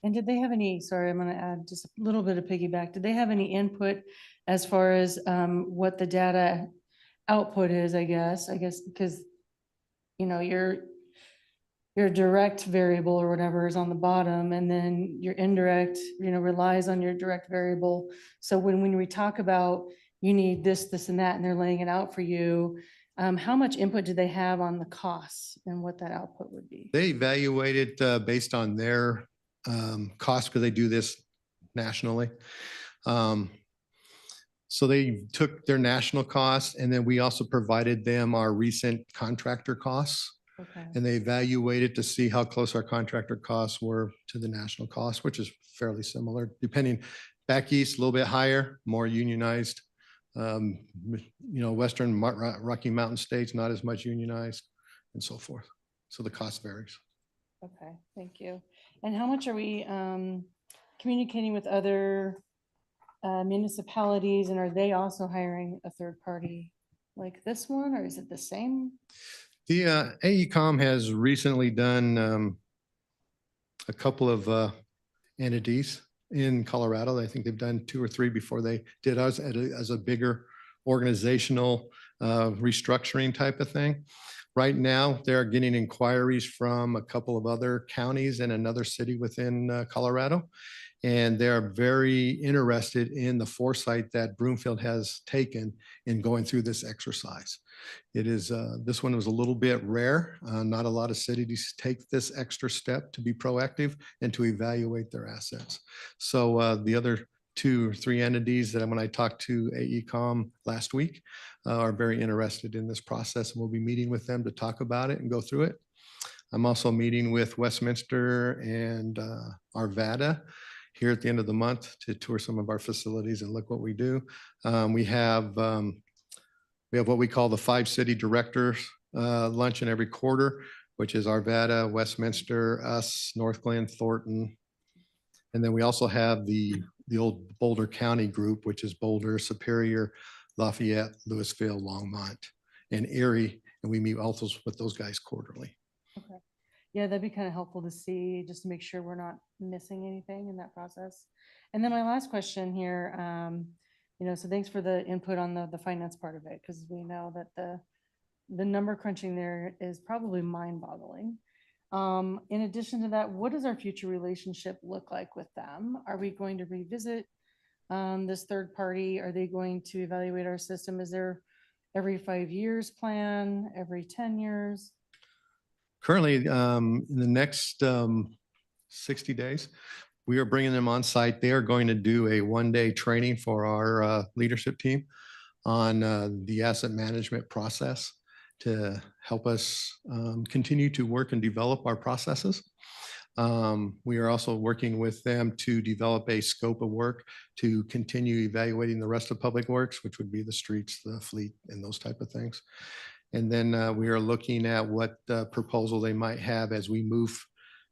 And did they have any, sorry, I'm going to add just a little bit of piggyback. Did they have any input as far as what the data output is, I guess, because, you know, your direct variable or whatever is on the bottom, and then your indirect, you know, relies on your direct variable. So when we talk about you need this, this, and that, and they're laying it out for you, how much input do they have on the costs and what that output would be? They evaluated based on their costs, because they do this nationally. So they took their national costs, and then we also provided them our recent contractor costs. Okay. And they evaluated to see how close our contractor costs were to the national cost, which is fairly similar, depending. Back east, a little bit higher, more unionized. You know, Western Rocky Mountain states, not as much unionized, and so forth. So the cost varies. Okay, thank you. And how much are we communicating with other municipalities, and are they also hiring a third party like this one, or is it the same? The AECom has recently done a couple of entities in Colorado. I think they've done 2 or 3 before they did us as a bigger organizational restructuring type of thing. Right now, they're getting inquiries from a couple of other counties and another city within Colorado. And they're very interested in the foresight that Broomfield has taken in going through this exercise. It is, this one was a little bit rare. Not a lot of cities take this extra step to be proactive and to evaluate their assets. So the other 2 or 3 entities that when I talked to AECom last week are very interested in this process, and we'll be meeting with them to talk about it and go through it. I'm also meeting with Westminster and Arvada here at the end of the month to tour some of our facilities and look what we do. We have what we call the 5 city directors luncheon every quarter, which is Arvada, Westminster, us, Northglenn, Thornton. And then we also have the old Boulder County group, which is Boulder, Superior, Lafayette, Louisville, Longmont, and Erie. And we meet also with those guys quarterly. Okay. Yeah, that'd be kind of helpful to see, just to make sure we're not missing anything in that process. And then my last question here, you know, so thanks for the input on the finance part of it, because we know that the number crunching there is probably mind-boggling. In addition to that, what does our future relationship look like with them? Are we going to revisit this third party? Are they going to evaluate our system? Is there every 5 years plan, every 10 years? Currently, in the next 60 days, we are bringing them on site. They are going to do a 1-day training for our leadership team on the asset management process to help us continue to work and develop our processes. We are also working with them to develop a scope of work to continue evaluating the rest of Public Works, which would be the streets, the fleet, and those type of things. And then we are looking at what proposal they might have as we move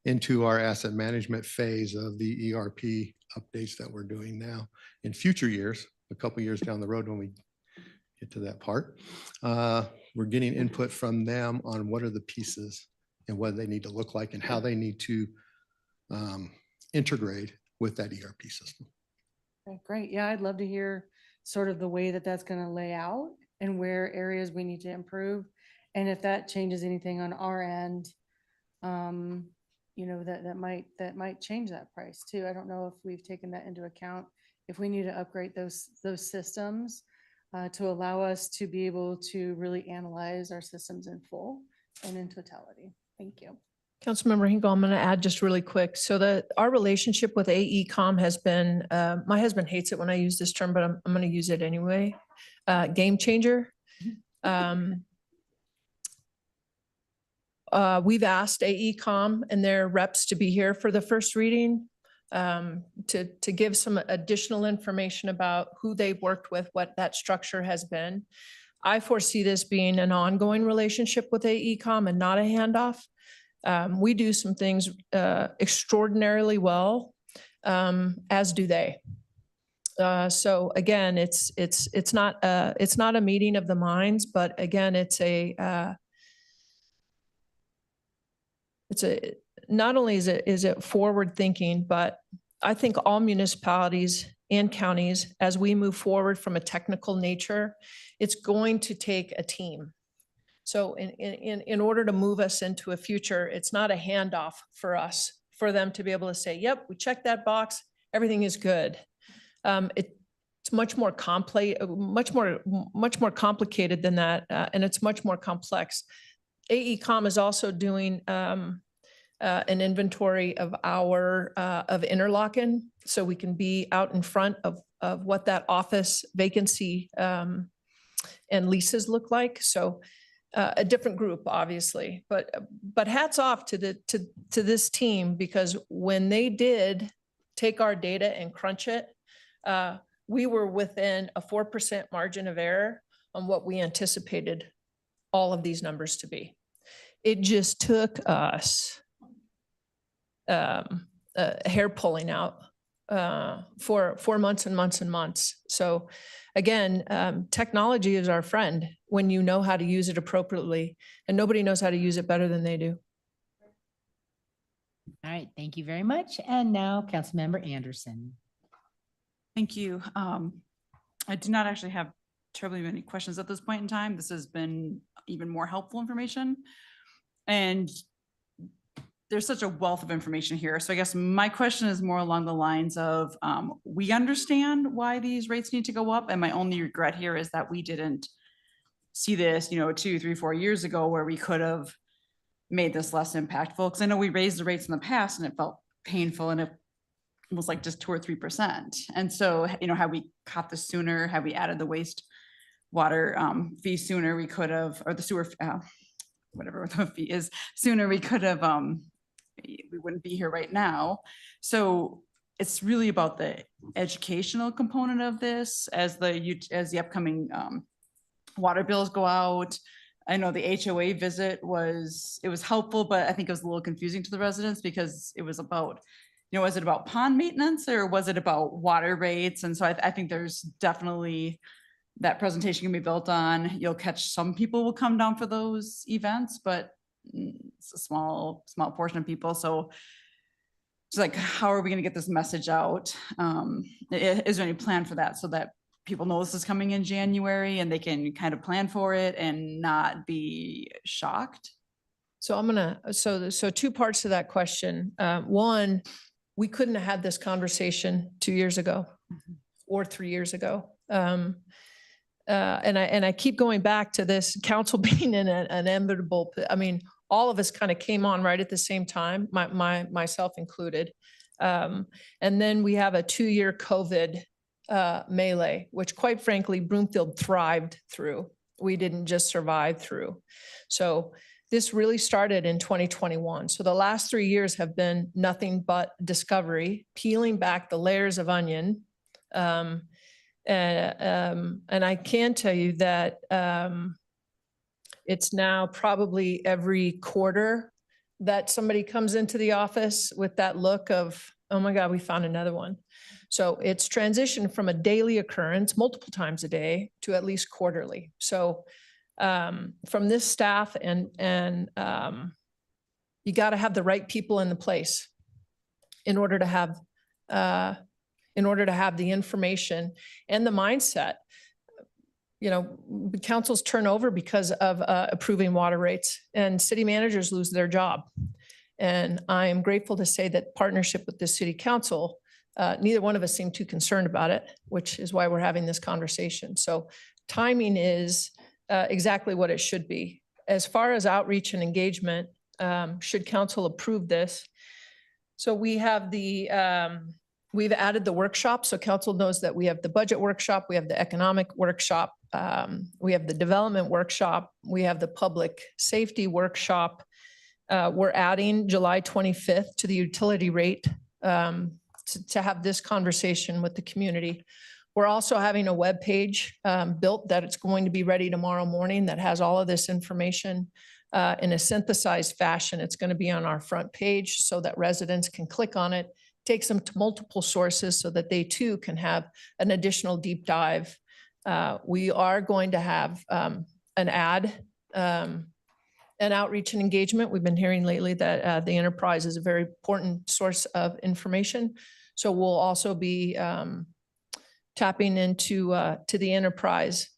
into our asset management phase of the ERP updates that we're doing now. In future years, a couple years down the road when we get to that part, we're getting input from them on what are the pieces and what they need to look like and how they need to integrate with that ERP system. Okay, great. Yeah, I'd love to hear sort of the way that that's going to lay out and where areas we need to improve. And if that changes anything on our end, you know, that might change that price too. I don't know if we've taken that into account. If we need to upgrade those systems to allow us to be able to really analyze our systems in full and in totality. Thank you. Councilmember Hinkle, I'm going to add just really quick. So our relationship with AECom has been, my husband hates it when I use this term, but I'm going to use it anyway. Game changer. We've asked AECom and their reps to be here for the first reading to give some additional information about who they've worked with, what that structure has been. I foresee this being an ongoing relationship with AECom and not a handoff. We do some things extraordinarily well, as do they. So again, it's not a meeting of the minds, but again, not only is it forward thinking, but I think all municipalities and counties, as we move forward from a technical nature, it's going to take a team. So in order to move us into a future, it's not a handoff for us, for them to be able to say, yep, we checked that box, everything is good. It's much more complex, much more complicated than that, and it's much more complex. AECom is also doing an inventory of of Interlochen, so we can be out in front of what that office vacancy and leases look like. So a different group, obviously, but hats off to this team, because when they did take our data and crunch it, we were within a 4% margin of error on what we anticipated all of these numbers to be. It just took us hair pulling out for months and months and months. So again, technology is our friend when you know how to use it appropriately, and nobody knows how to use it better than they do. All right, thank you very much. And now Councilmember Anderson. Thank you. I do not actually have terribly many questions at this point in time. This has been even more helpful information. And there's such a wealth of information here. So I guess my question is more along the lines of, we understand why these rates need to go up. And my only regret here is that we didn't see this, 2, 3, 4 years ago, where we could have made this less impactful. Because I know we raised the rates in the past and it felt painful, and it was like just 2 or 3%. And so, had we caught this sooner, had we added the waste water fee sooner, we could have, or the sewer, whatever the fee is, sooner, we could have, we wouldn't be here right now. So it's really about the educational component of this as the upcoming water bills go out. I know the HOA visit was helpful, but I think it was a little confusing to the residents, because it was about, was it about pond maintenance or was it about water rates? And so I think there's definitely that presentation can be built on. You'll catch some people will come down for those events, but it's a small portion of people. So it's like, how are we going to get this message out? Is there any plan for that, so that people know this is coming in January and they can kind of plan for it and not be shocked? So so 2 parts to that question. One, we couldn't have had this conversation 2 years ago or 3 years ago. And I keep going back to this council being in an inevitable, I mean, all of us kind of came on right at the same time, myself included. And then we have a 2-year COVID melee, which quite frankly, Broomfield thrived through. We didn't just survive through. So this really started in 2021. So the last 3 years have been nothing but discovery, peeling back the layers of onion. And I can tell you that it's now probably every quarter that somebody comes into the office with that look of, oh my God, we found another one. So it's transitioned from a daily occurrence, multiple times a day, to at least quarterly. So from this staff and you got to have the right people in the place in order to have the information and the mindset. You know, councils turn over because of approving water rates, and city managers lose their job. And I am grateful to say that partnership with the city council, neither one of us seem too concerned about it, which is why we're having this conversation. So timing is exactly what it should be. As far as outreach and engagement, should council approve this? So we have we've added the workshop. So council knows that we have the budget workshop, we have the economic workshop, we have the development workshop, we have the public safety workshop. We're adding July 25th to the utility rate to have this conversation with the community. We're also having a web page built that it's going to be ready tomorrow morning that has all of this information in a synthesized fashion. It's going to be on our front page so that residents can click on it, takes them to multiple sources so that they too can have an additional deep dive. We are going to have an ad and outreach and engagement. We've been hearing lately that the enterprise is a very important source of information. So we'll also be tapping into to the enterprise.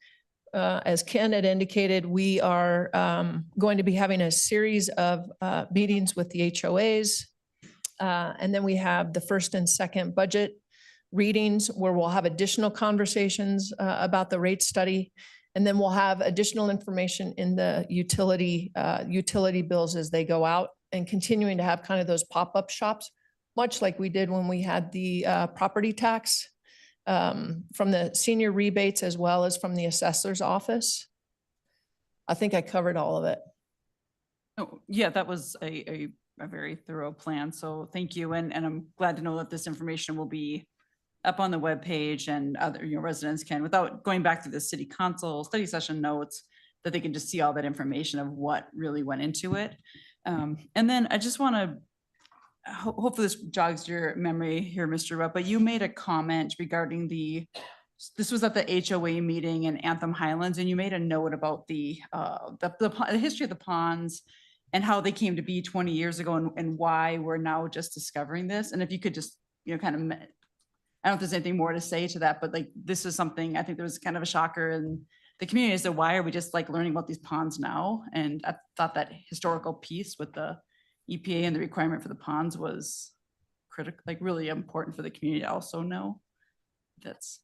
As Ken had indicated, we are going to be having a series of meetings with the HOAs. And then we have the first and second budget readings where we'll have additional conversations about the rate study. And then we'll have additional information in the utility bills as they go out, and continuing to have kind of those pop-up shops, much like we did when we had the property tax from the senior rebates as well as from the assessor's office. I think I covered all of it. Oh, yeah, that was a very thorough plan. So thank you. And I'm glad to know that this information will be up on the webpage, and other, residents can, without going back to the city council study session notes, that they can just see all that information of what really went into it. And then I just want to, hopefully this jogs your memory here, Mr. Rupp, but you made a comment regarding this was at the HOA meeting in Anthem Highlands, and you made a note about the history of the ponds and how they came to be 20 years ago, and why we're now just discovering this. And if you could just, kind of, I don't know if there's anything more to say to that, but like, this is something I think there was kind of a shocker in the community. So why are we just like learning about these ponds now? And I thought that historical piece with the EPA and the requirement for the ponds was critical, like really important for the community to also know. That's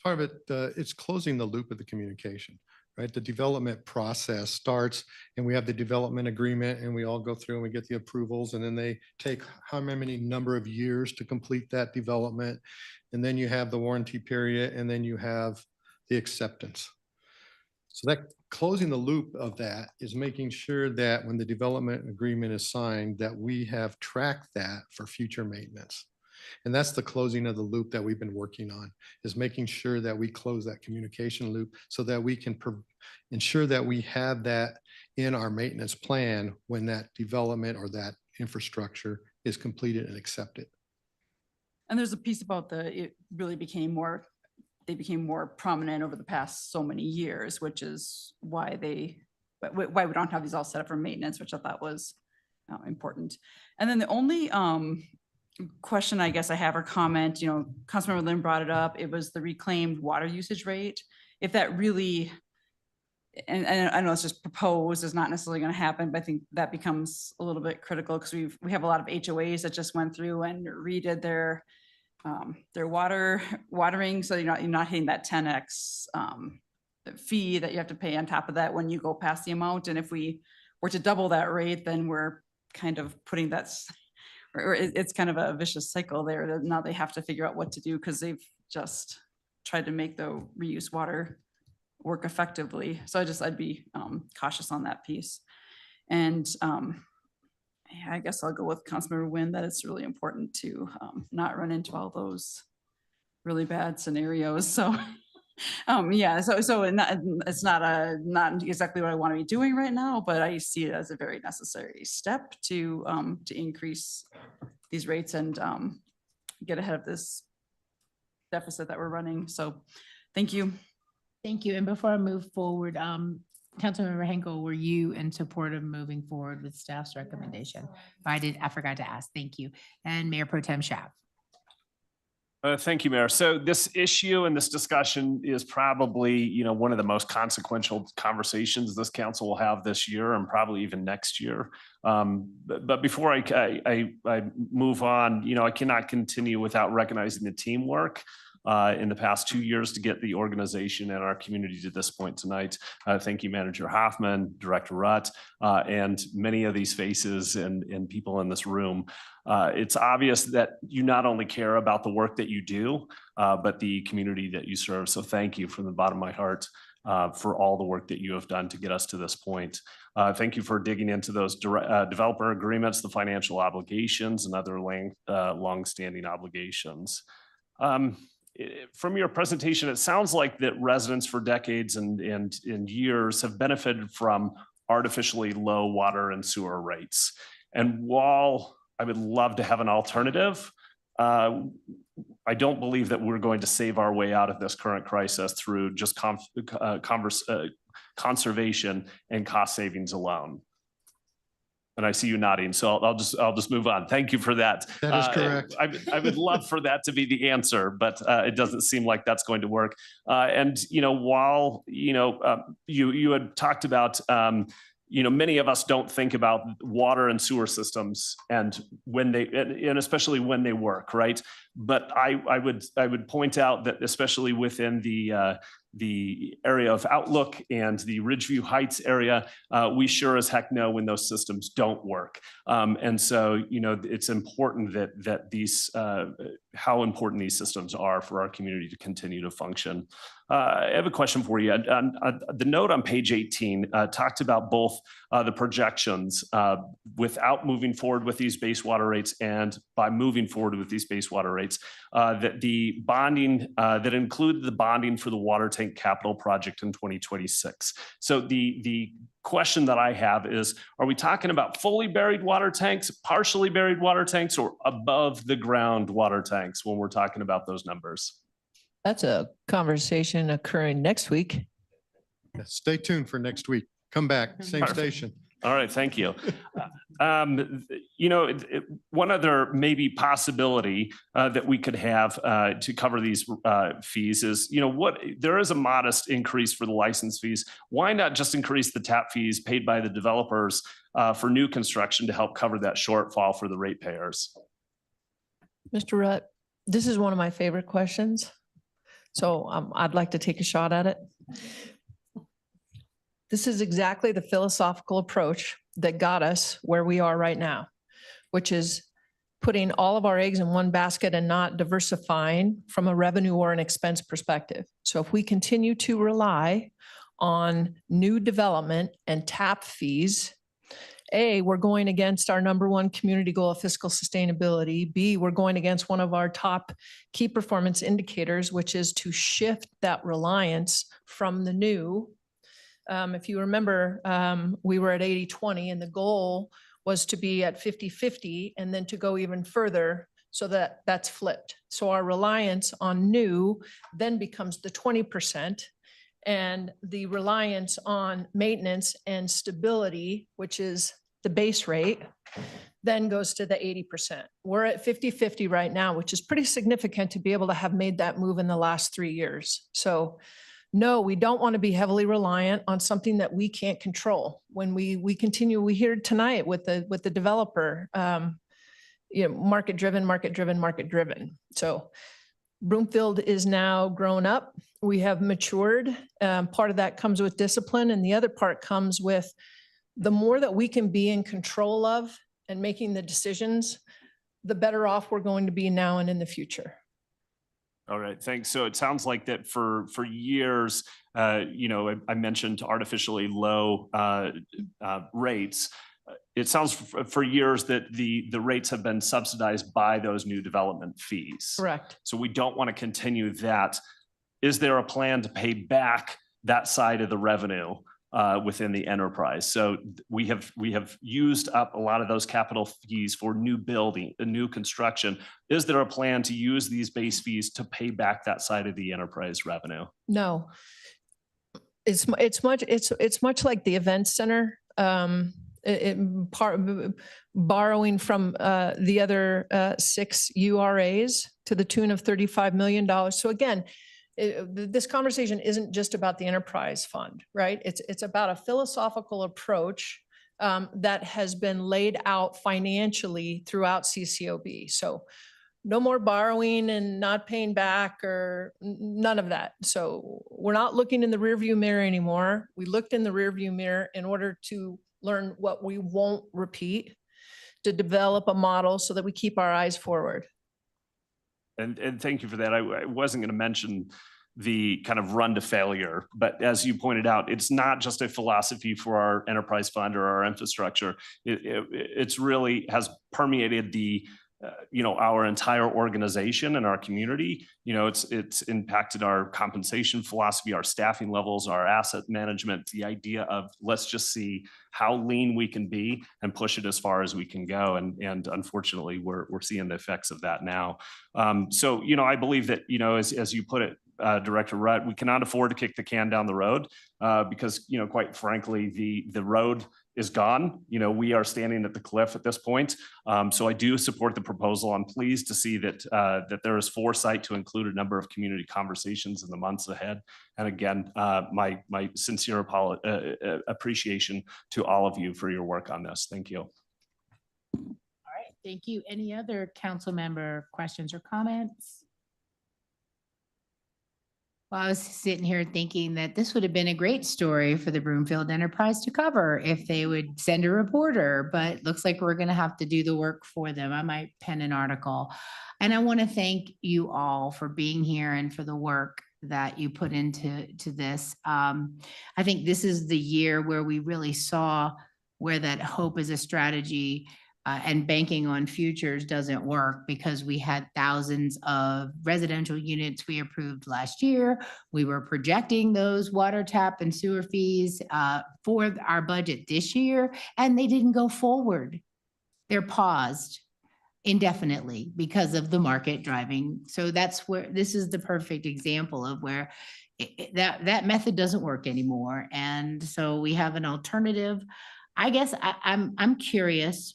part of it. It's closing the loop of the communication, right? The development process starts and we have the development agreement and we all go through and we get the approvals, and then they take how many number of years to complete that development. And then you have the warranty period, and then you have the acceptance. So that closing the loop of that is making sure that when the development agreement is signed, that we have tracked that for future maintenance. And that's the closing of the loop that we've been working on, is making sure that we close that communication loop so that we can ensure that we have that in our maintenance plan when that development or that infrastructure is completed and accepted. And there's a piece about it really became more, they became more prominent over the past so many years, which is why why we don't have these all set up for maintenance, which I thought was important. And then the only question I guess I have, or comment, Councilmember Lynn brought it up, it was the reclaimed water usage rate. If that really, and I know it's just proposed, is not necessarily going to happen, but I think that becomes a little bit critical, because we have a lot of HOAs that just went through and redid their watering, so you're not hitting that 10x fee that you have to pay on top of that when you go past the amount. And if we were to double that rate, then we're kind of putting that, or it's kind of a vicious cycle there, that now they have to figure out what to do, because they've just tried to make the reuse water work effectively. So I'd be cautious on that piece. And yeah, I guess I'll go with Councilmember Wynn, that it's really important to not run into all those really bad scenarios. So Yeah, it's not exactly what I want to be doing right now, but I see it as a very necessary step to increase these rates and get ahead of this deficit that we're running. So thank you. Thank you. And before I move forward, Councilmember Henkel, were you in support of moving forward with staff's recommendation? I forgot to ask. Thank you. And Mayor Pro Tem Schaaf. Thank you, Mayor. So this issue and this discussion is probably, one of the most consequential conversations this council will have this year and probably even next year. But before I move on, I cannot continue without recognizing the teamwork in the past 2 years to get the organization and our community to this point tonight. Thank you, Manager Hoffman, Director Rutt, and many of these faces and people in this room. It's obvious that you not only care about the work that you do, but the community that you serve. So thank you from the bottom of my heart for all the work that you have done to get us to this point. Thank you for digging into those developer agreements, the financial obligations, and other long-standing obligations. From your presentation, it sounds like that residents for decades and years have benefited from artificially low water and sewer rates. And while I would love to have an alternative, I don't believe that we're going to save our way out of this current crisis through just conservation and cost savings alone. And I see you nodding, so I'll just move on. Thank you for that. That is correct. I would love for that to be the answer, but it doesn't seem like that's going to work. And while you had talked about many of us don't think about water and sewer systems and especially when they work, right? But I would point out that especially within the area of Outlook and the Ridgeview Heights area, we sure as heck know when those systems don't work. And so, it's important that these, how important these systems are for our community to continue to function. I have a question for you. The note on page 18 talked about both the projections without moving forward with these base water rates and by moving forward with these base water rates, that the bonding, that included the bonding for the water tank capital project in 2026. So the question that I have is, are we talking about fully buried water tanks, partially buried water tanks, or above the ground water tanks when we're talking about those numbers? That's a conversation occurring next week. Stay tuned for next week. Come back, same Perfect. station. All right, thank you. One other maybe possibility that we could have to cover these fees is, there is a modest increase for the license fees. Why not just increase the tap fees paid by the developers for new construction to help cover that shortfall for the ratepayers? Mr. Rutt, this is one of my favorite questions. So I'd like to take a shot at it. This is exactly the philosophical approach that got us where we are right now, which is putting all of our eggs in one basket and not diversifying from a revenue or an expense perspective. So if we continue to rely on new development and tap fees, A, we're going against our number one community goal of fiscal sustainability. B, we're going against one of our top key performance indicators, which is to shift that reliance from the new. If you remember, we were at 80-20 and the goal was to be at 50-50 and then to go even further so that that's flipped. So our reliance on new then becomes the 20%. And the reliance on maintenance and stability, which is the base rate, then goes to the 80%. We're at 50-50 right now, which is pretty significant to be able to have made that move in the last 3 years. So no, we don't want to be heavily reliant on something that we can't control. When we continue, we hear tonight with the developer, market driven. So Broomfield is now grown up. We have matured. Part of that comes with discipline, and the other part comes with the more that we can be in control of and making the decisions, the better off we're going to be now and in the future. All right, thanks. So it sounds like that for years, I mentioned artificially low rates. It sounds for years that the rates have been subsidized by those new development fees. Correct. So we don't want to continue that. is there a plan to pay back that side of the revenue within the enterprise? So we have used up a lot of those capital fees for new building, new construction. Is there a plan to use these base fees to pay back that side of the enterprise revenue? No. It's much like the event center. Borrowing from the other 6 URAs to the tune of $35 million. So again, this conversation isn't just about the enterprise fund, right? It's about a philosophical approach that has been laid out financially throughout CCOB. So no more borrowing and not paying back or none of that. So we're not looking in the rearview mirror anymore. We looked in the rearview mirror in order to learn what we won't repeat, to develop a model so that we keep our eyes forward. And thank you for that. I wasn't going to mention the kind of run to failure, but as you pointed out, it's not just a philosophy for our enterprise fund or our infrastructure. It's really has permeated the our entire organization and our community. It's impacted our compensation philosophy, our staffing levels, our asset management, the idea of let's just see how lean we can be and push it as far as we can go. And unfortunately, we're seeing the effects of that now. So, I believe that, as you put it, Director Rutt, we cannot afford to kick the can down the road because, quite frankly, the road is gone. We are standing at the cliff at this point. So I do support the proposal. I'm pleased to see that that there is foresight to include a number of community conversations in the months ahead. And again, my sincere appreciation to all of you for your work on this. Thank you. All right, thank you. Any other council member questions or comments? Well, I was sitting here thinking that this would have been a great story for the Broomfield Enterprise to cover if they would send a reporter, but looks like we're going to have to do the work for them. I might pen an article. And I want to thank you all for being here and for the work that you put into this. I think this is the year where we really saw where that hope as a strategy and banking on futures doesn't work, because we had thousands of residential units we approved last year. We were projecting those water tap and sewer fees for our budget this year, and they didn't go forward. They're paused indefinitely because of the market driving. So that's where this is the perfect example of where that method doesn't work anymore. And so we have an alternative. I guess I'm curious.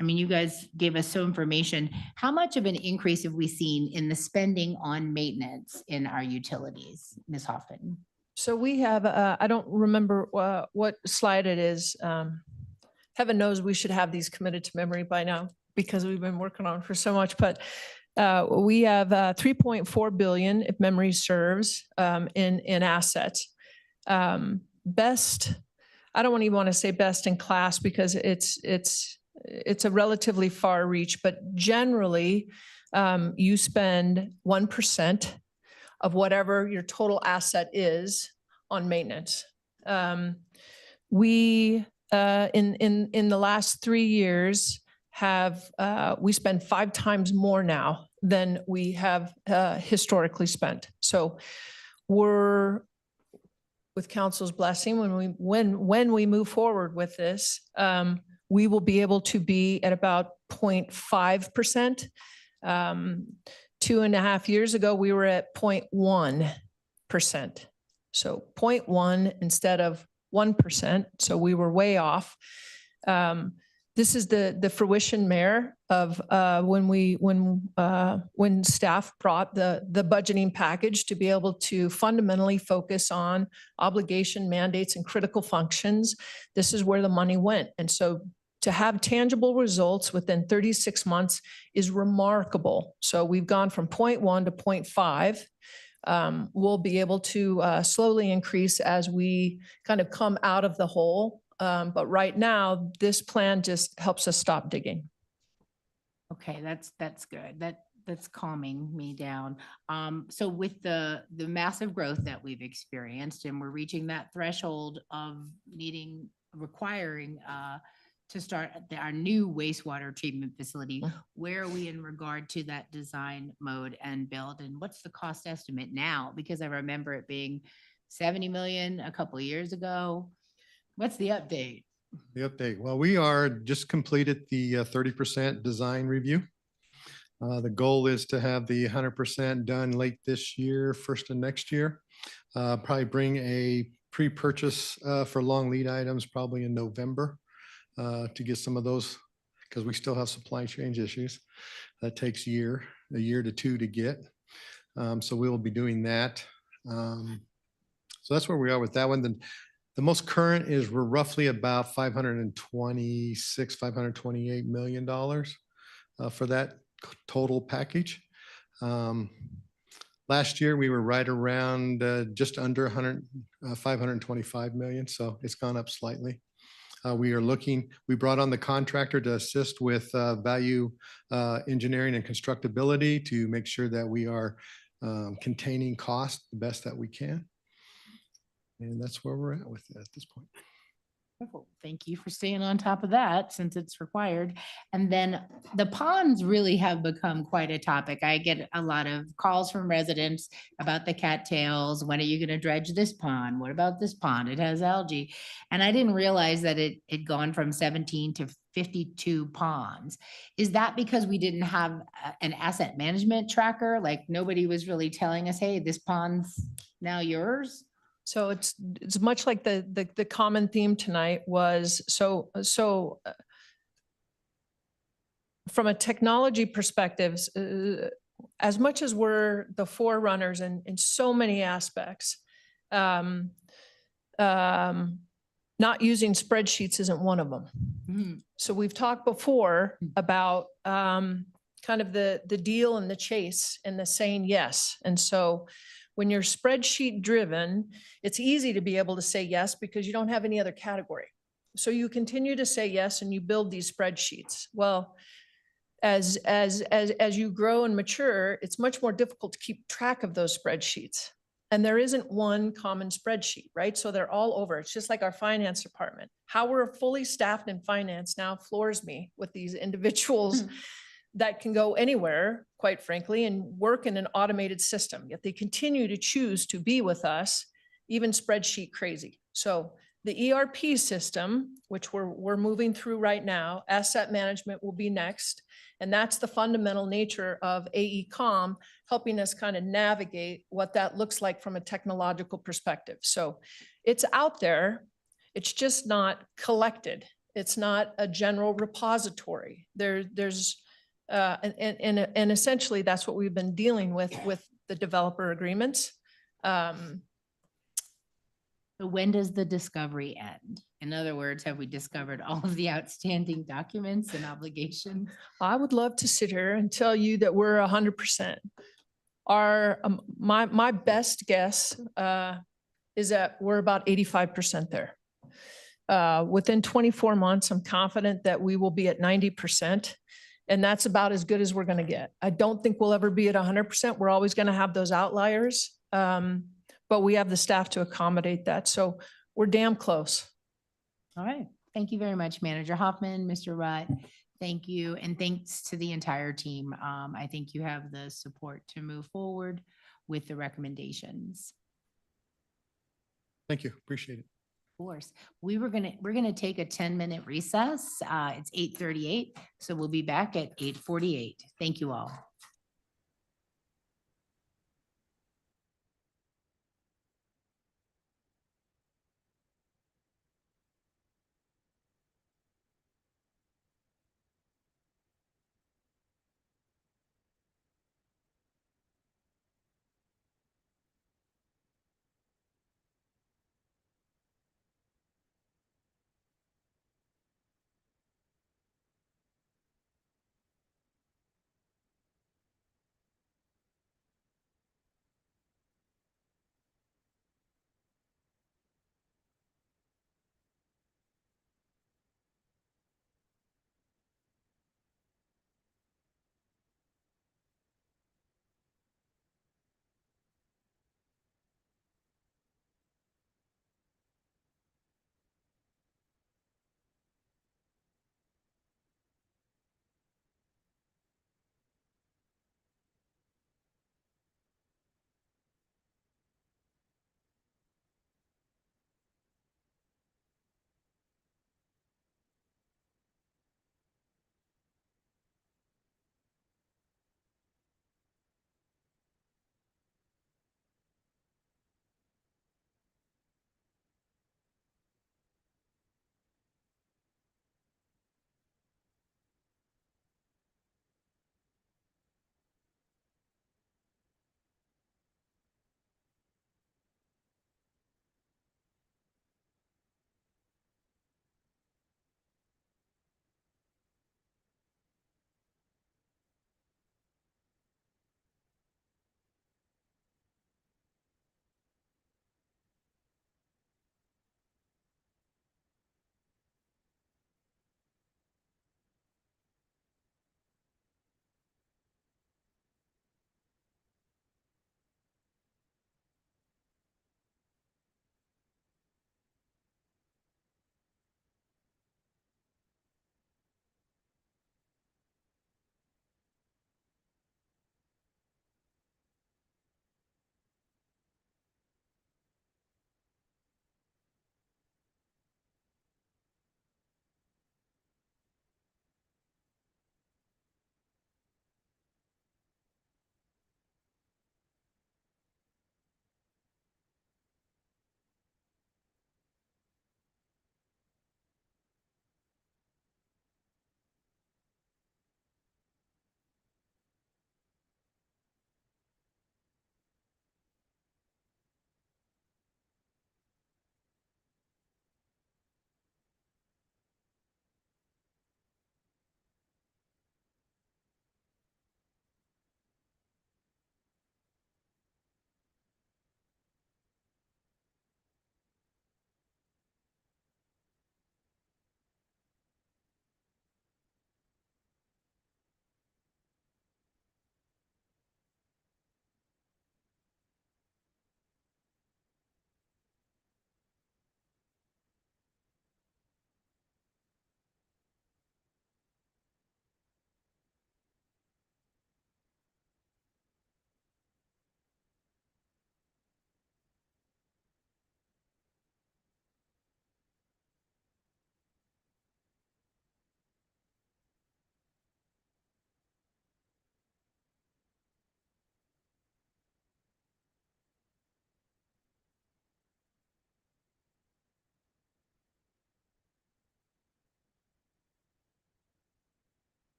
I mean, you guys gave us so information. How much of an increase have we seen in the spending on maintenance in our utilities, Ms. Hoffman? So we have, I don't remember what slide it is. Heaven knows we should have these committed to memory by now because we've been working on for so much, but we have 3.4 billion, if memory serves, in assets. Best, I don't even want to say best in class because it's a relatively far reach, but generally you spend 1% of whatever your total asset is on maintenance. We in the last 3 years have we spend 5 times more now than we have historically spent. So we're, with council's blessing, when we move forward with this, we will be able to be at about 0.5%. 2.5 years ago, we were at 0.1%. So 0.1 instead of 1%. So we were way off. This is the fruition, Mayor, of when staff brought the budgeting package to be able to fundamentally focus on obligation, mandates, and critical functions. This is where the money went. And so to have tangible results within 36 months is remarkable. So we've gone from 0.1 to 0.5. We'll be able to slowly increase as we kind of come out of the hole. But right now, this plan just helps us stop digging. Okay, that's good. That's calming me down. So with the massive growth that we've experienced, and we're reaching that threshold of requiring to start our new wastewater treatment facility. Where are we in regard to that design mode and build? And what's the cost estimate now? Because I remember it being 70 million a couple of years ago. What's the update? The update. Well, we are just completed the 30% design review. The goal is to have the 100% done late this year, first of next year. Probably bring a pre-purchase for long lead items probably in November to get some of those, because we still have supply chain issues. That takes a year to two to get. So we will be doing that. So that's where we are with that one. Then the most current is we're roughly about $528 million for that total package. Last year, we were right around just under 525 million. So it's gone up slightly. We brought on the contractor to assist with value engineering and constructability to make sure that we are containing cost the best that we can. And that's where we're at with it at this point. Wonderful. Thank you for staying on top of that since it's required. And then the ponds really have become quite a topic. I get a lot of calls from residents about the cattails. When are you going to dredge this pond? What about this pond? It has algae. And I didn't realize that it had gone from 17 to 52 ponds. Is that because we didn't have an asset management tracker? Like nobody was really telling us, hey, this pond's now yours? So it's much like the common theme tonight was, from a technology perspective, as much as we're the forerunners in so many aspects, not using spreadsheets isn't one of them. Mm-hmm. So we've talked before about kind of the deal and the chase and the saying yes. And so when you're spreadsheet driven, it's easy to be able to say yes because you don't have any other category. So you continue to say yes and you build these spreadsheets. Well, as you grow and mature, it's much more difficult to keep track of those spreadsheets. And there isn't one common spreadsheet, right? So they're all over. It's just like our finance department. How we're fully staffed in finance now floors me with these individuals that can go anywhere, quite frankly, and work in an automated system, yet they continue to choose to be with us, even spreadsheet crazy. So the ERP system, which we're moving through right now, asset management will be next. And that's the fundamental nature of AECom, helping us kind of navigate what that looks like from a technological perspective. So it's out there, it's just not collected. It's not a general repository. And essentially that's what we've been dealing with the developer agreements. So when does the discovery end? In other words, have we discovered all of the outstanding documents and obligations? I would love to sit here and tell you that we're 100%. My best guess is that we're about 85% there. Within 24 months, I'm confident that we will be at 90%. And that's about as good as we're going to get. I don't think we'll ever be at 100%. We're always going to have those outliers, but we have the staff to accommodate that. So we're damn close. All right. Thank you very much, Manager Hoffman, Mr. Rutt. Thank you. And thanks to the entire team. I think you have the support to move forward with the recommendations. Thank you. Appreciate it. Of course. We're gonna take a 10-minute recess. It's 8:38, so we'll be back at 8:48. Thank you all.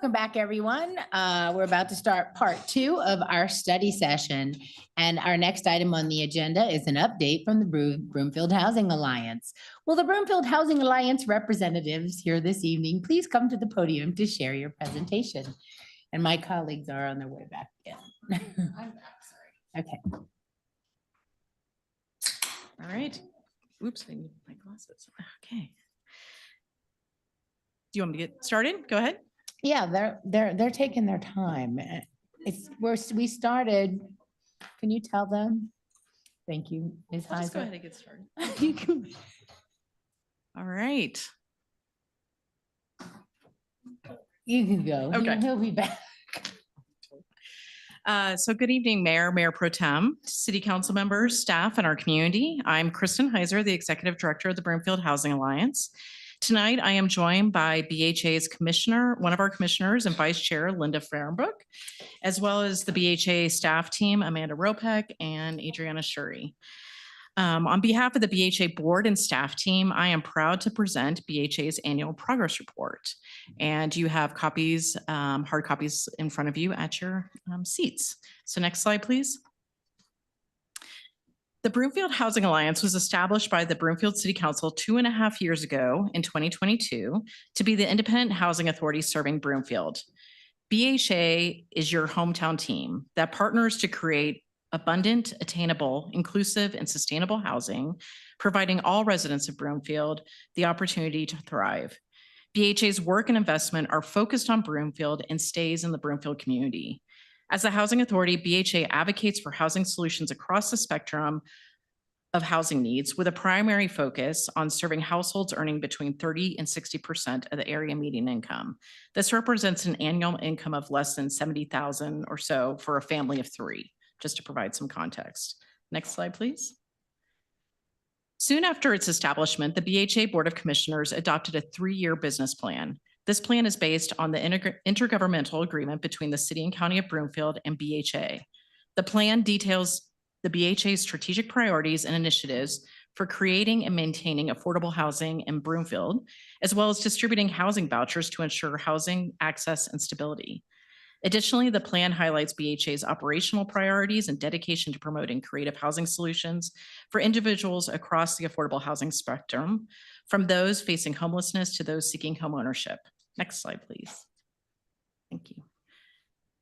Welcome back, everyone. We're about to start part 2 of our study session. And our next item on the agenda is an update from the Broomfield Housing Alliance. Will the Broomfield Housing Alliance representatives here this evening please come to the podium to share your presentation? And my colleagues are on their way back in. I'm back, sorry. Okay. All right. Oops, I need my glasses. Okay. Do you want me to get started? Go ahead. Yeah, they're taking their time. We started. Can you tell them? Thank you, Ms. I'll just go Heiser. ahead and get started. You can- All right. You can go. Okay. He'll be back. So good evening, Mayor Pro Tem, City Council members, staff, and our community. I'm Kristen Heiser, the Executive Director of the Broomfield Housing Alliance. Tonight, I am joined by BHA's commissioner, one of our commissioners and Vice Chair, Linda Fahrenbrook, as well as the BHA staff team, Amanda Ropek and Adriana Shuri. On behalf of the BHA board and staff team, I am proud to present BHA's annual progress report. And you have copies, hard copies in front of you at your seats. So next slide, please. The Broomfield Housing Alliance was established by the Broomfield City Council 2.5 years ago in 2022 to be the independent housing authority serving Broomfield. BHA is your hometown team that partners to create abundant, attainable, inclusive, and sustainable housing, providing all residents of Broomfield the opportunity to thrive. BHA's work and investment are focused on Broomfield and stays in the Broomfield community. As a housing authority, BHA advocates for housing solutions across the spectrum of housing needs with a primary focus on serving households earning between 30 and 60% of the area median income. This represents an annual income of less than $70,000 or so for a family of 3, just to provide some context. Next slide, please. Soon after its establishment, the BHA Board of Commissioners adopted a 3-year business plan. This plan is based on the intergovernmental agreement between the City and County of Broomfield and BHA. The plan details the BHA's strategic priorities and initiatives for creating and maintaining affordable housing in Broomfield, as well as distributing housing vouchers to ensure housing access and stability. Additionally, the plan highlights BHA's operational priorities and dedication to promoting creative housing solutions for individuals across the affordable housing spectrum, from those facing homelessness to those seeking homeownership. Next slide, please. Thank you.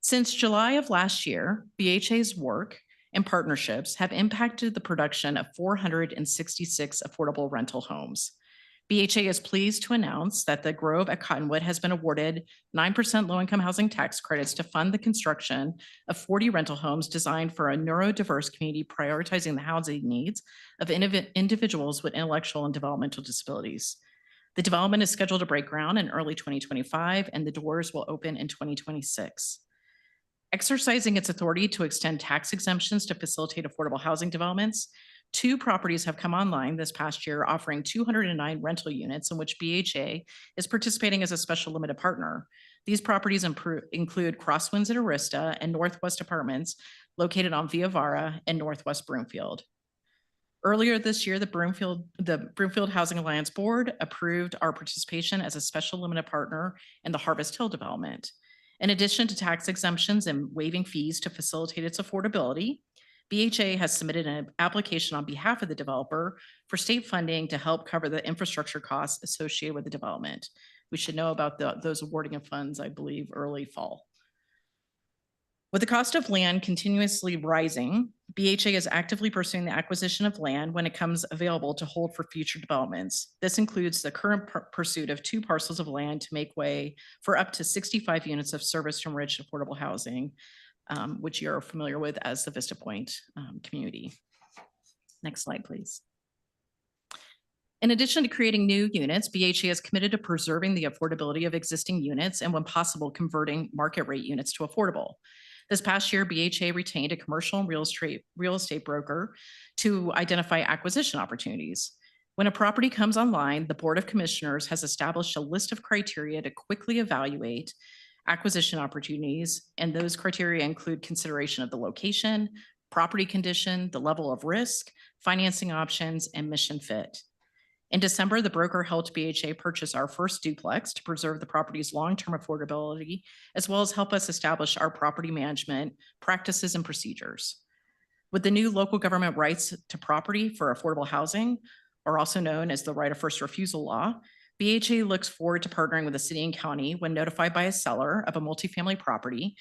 Since July of last year, BHA's work and partnerships have impacted the production of 466 affordable rental homes. BHA is pleased to announce that the Grove at Cottonwood has been awarded 9% low-income housing tax credits to fund the construction of 40 rental homes designed for a neurodiverse community, prioritizing the housing needs of individuals with intellectual and developmental disabilities. The development is scheduled to break ground in early 2025, and the doors will open in 2026. Exercising its authority to extend tax exemptions to facilitate affordable housing developments, 2 properties have come online this past year, offering 209 rental units in which BHA is participating as a special limited partner. These properties include Crosswinds at Arista and Northwest Apartments located on Via Vara and Northwest Broomfield. Earlier this year, the Broomfield Housing Alliance Board approved our participation as a special limited partner in the Harvest Hill development. In addition to tax exemptions and waiving fees to facilitate its affordability, BHA has submitted an application on behalf of the developer for state funding to help cover the infrastructure costs associated with the development. We should know about those awarding of funds, I believe, early fall. With the cost of land continuously rising, BHA is actively pursuing the acquisition of land when it comes available to hold for future developments. This includes the current pursuit of 2 parcels of land to make way for up to 65 units of service-enriched affordable housing, which you're familiar with as the Vista Point community. Next slide, please. In addition to creating new units, BHA is committed to preserving the affordability of existing units and, when possible, converting market rate units to affordable. This past year, BHA retained a commercial and real estate broker to identify acquisition opportunities. When a property comes online, the Board of Commissioners has established a list of criteria to quickly evaluate acquisition opportunities, and those criteria include consideration of the location, property condition, the level of risk, financing options, and mission fit. In December, the broker helped BHA purchase our first duplex to preserve the property's long-term affordability, as well as help us establish our property management practices and procedures. With the new local government rights to property for affordable housing, or also known as the right of first refusal law, BHA looks forward to partnering with the city and county when notified by a seller of a multifamily property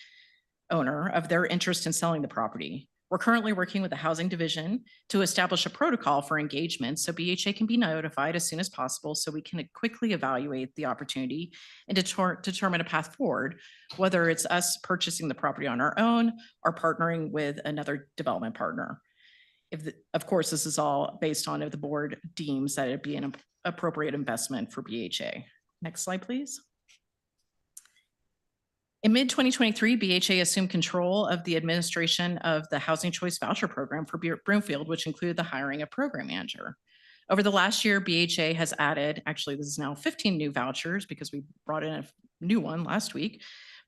owner of their interest in selling the property. We're currently working with the housing division to establish a protocol for engagement so BHA can be notified as soon as possible so we can quickly evaluate the opportunity and determine a path forward, whether it's us purchasing the property on our own or partnering with another development partner. Of course, this is all based on if the board deems that it'd be an appropriate investment for BHA. Next slide, please. In mid-2023, BHA assumed control of the administration of the Housing Choice Voucher Program for Broomfield, which included the hiring of program manager. Over the last year, BHA has added, actually this is now 15 new vouchers because we brought in a new one last week,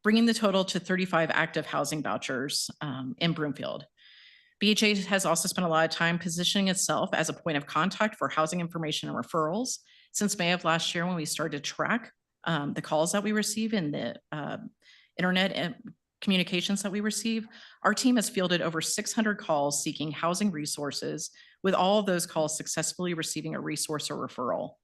bringing the total to 35 active housing vouchers in Broomfield. BHA has also spent a lot of time positioning itself as a point of contact for housing information and referrals. Since May of last year, when we started to track the calls that we receive and the internet and communications that we receive, our team has fielded over 600 calls seeking housing resources, with all of those calls successfully receiving a resource or referral.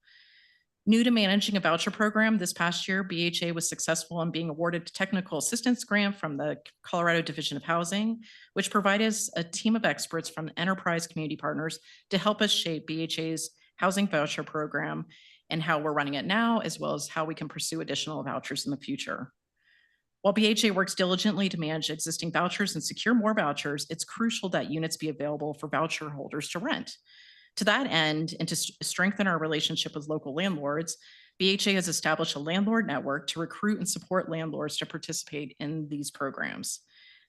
New to managing a voucher program, this past year, BHA was successful in being awarded a technical assistance grant from the Colorado Division of Housing, which provided us a team of experts from enterprise community partners to help us shape BHA's housing voucher program and how we're running it now, as well as how we can pursue additional vouchers in the future. While BHA works diligently to manage existing vouchers and secure more vouchers, it's crucial that units be available for voucher holders to rent. To that end, and to strengthen our relationship with local landlords, BHA has established a landlord network to recruit and support landlords to participate in these programs.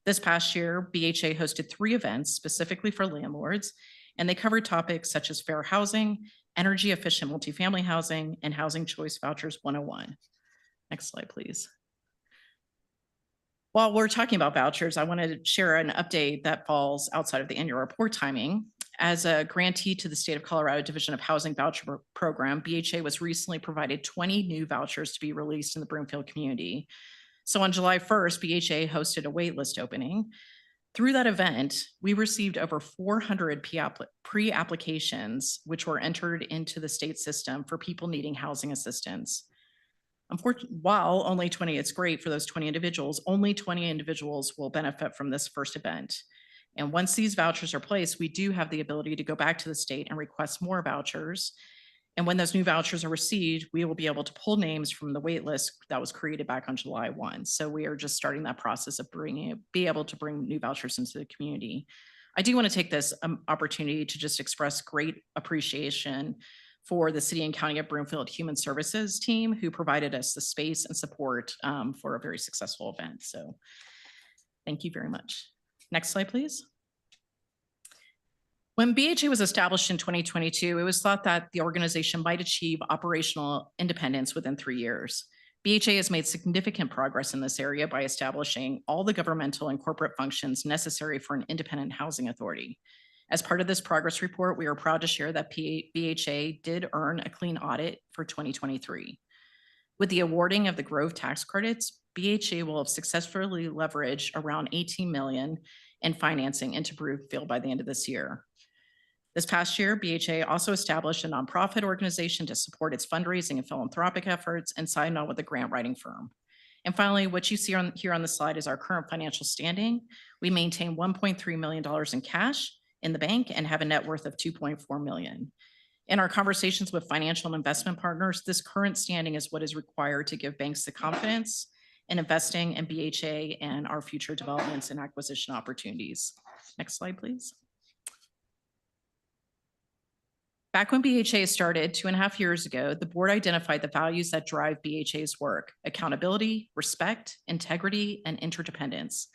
This past year, BHA hosted 3 events specifically for landlords, and they covered topics such as fair housing, energy efficient multifamily housing, and Housing Choice Vouchers 101. Next slide, please. While we're talking about vouchers, I want to share an update that falls outside of the annual report timing. As a grantee to the State of Colorado Division of Housing Voucher Program, BHA was recently provided 20 new vouchers to be released in the Broomfield community. So on July 1st, BHA hosted a waitlist opening. Through that event, we received over 400 pre-applications, which were entered into the state system for people needing housing assistance. Unfortunately, while only 20, it's great for those 20 individuals, only 20 individuals will benefit from this first event. And once these vouchers are placed, we do have the ability to go back to the state and request more vouchers. And when those new vouchers are received, we will be able to pull names from the wait list that was created back on July 1. So we are just starting that process of be able to bring new vouchers into the community. I do want to take this opportunity to just express great appreciation for the City and County of Broomfield Human Services team who provided us the space and support for a very successful event. So thank you very much. Next slide, please. When BHA was established in 2022, it was thought that the organization might achieve operational independence within 3 years. BHA has made significant progress in this area by establishing all the governmental and corporate functions necessary for an independent housing authority. As part of this progress report, we are proud to share that BHA did earn a clean audit for 2023. With the awarding of the Grove tax credits, BHA will have successfully leveraged around $18 million in financing into Broomfield by the end of this year. This past year, BHA also established a nonprofit organization to support its fundraising and philanthropic efforts and signed on with a grant writing firm. And finally, what you see here on the slide is our current financial standing. We maintain $1.3 million in cash in the bank and have a net worth of $2.4 million. In our conversations with financial and investment partners, this current standing is what is required to give banks the confidence in investing in BHA and our future developments and acquisition opportunities. Next slide, please. Back when BHA started 2.5 years ago, the board identified the values that drive BHA's work: accountability, respect, integrity, and interdependence.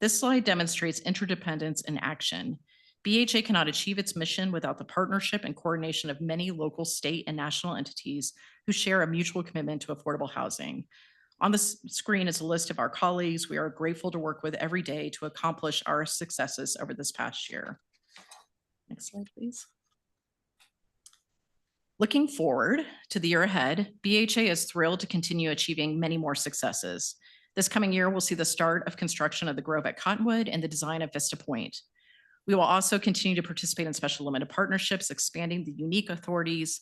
This slide demonstrates interdependence in action. BHA cannot achieve its mission without the partnership and coordination of many local, state, and national entities who share a mutual commitment to affordable housing. On the screen is a list of our colleagues we are grateful to work with every day to accomplish our successes over this past year. Next slide, please. Looking forward to the year ahead, BHA is thrilled to continue achieving many more successes. This coming year, we'll see the start of construction of the Grove at Cottonwood and the design of Vista Point. We will also continue to participate in special limited partnerships, expanding the unique authorities,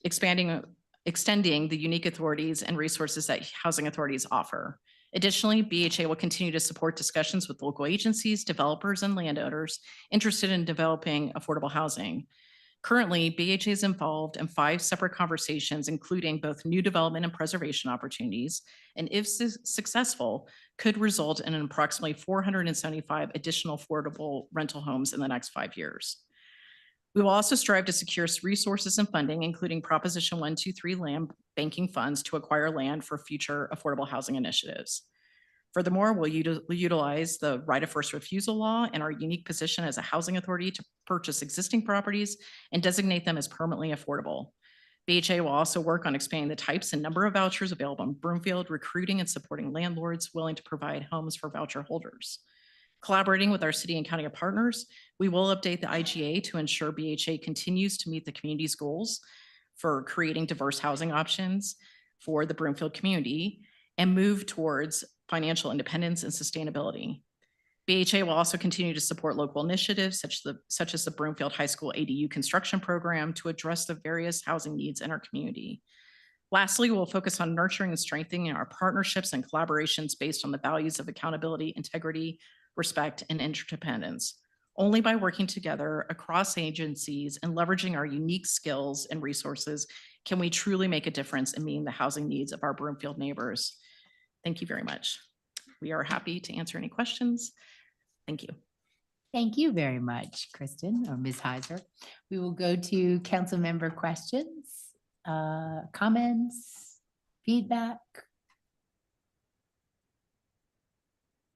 extending the unique authorities and resources that housing authorities offer. Additionally, BHA will continue to support discussions with local agencies, developers, and landowners interested in developing affordable housing. Currently, BHA is involved in 5 separate conversations, including both new development and preservation opportunities, and if successful, could result in approximately 475 additional affordable rental homes in the next 5 years. We will also strive to secure resources and funding, including Proposition 123 land banking funds to acquire land for future affordable housing initiatives. Furthermore, we'll utilize the right of first refusal law and our unique position as a housing authority to purchase existing properties and designate them as permanently affordable. BHA will also work on expanding the types and number of vouchers available in Broomfield, recruiting and supporting landlords willing to provide homes for voucher holders. Collaborating with our city and county partners, we will update the IGA to ensure BHA continues to meet the community's goals for creating diverse housing options for the Broomfield community and move towards financial independence and sustainability. BHA will also continue to support local initiatives such as the Broomfield High School ADU construction program to address the various housing needs in our community. Lastly, we'll focus on nurturing and strengthening our partnerships and collaborations based on the values of accountability, integrity, respect, and interdependence. Only by working together across agencies and leveraging our unique skills and resources can we truly make a difference in meeting the housing needs of our Broomfield neighbors. Thank you very much. We are happy to answer any questions. Thank you. Thank you very much, Kristen or Ms. Heiser. We will go to council member questions, comments, feedback.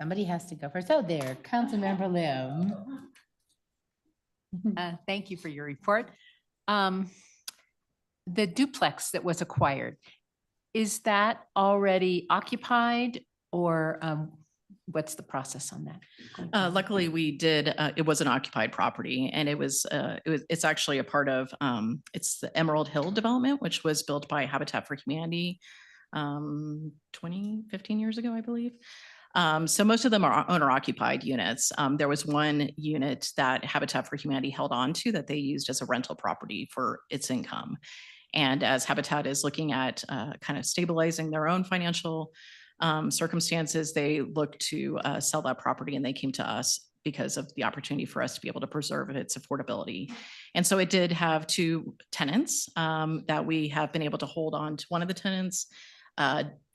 Somebody has to go first. Oh, there, Councilmember Lim. Thank you for your report. The duplex that was acquired, is that already occupied or what's the process on that? Luckily, we did. It was an occupied property, and it's actually a part of it's the Emerald Hill development, which was built by Habitat for Humanity 15 years ago, I believe. So most of them are owner occupied units. There was one unit that Habitat for Humanity held on to that they used as a rental property for its income. And as Habitat is looking at kind of stabilizing their own financial circumstances, they looked to sell that property, and they came to us because of the opportunity for us to be able to preserve its affordability. And so it did have 2 tenants that we have been able to hold on to. One of the tenants,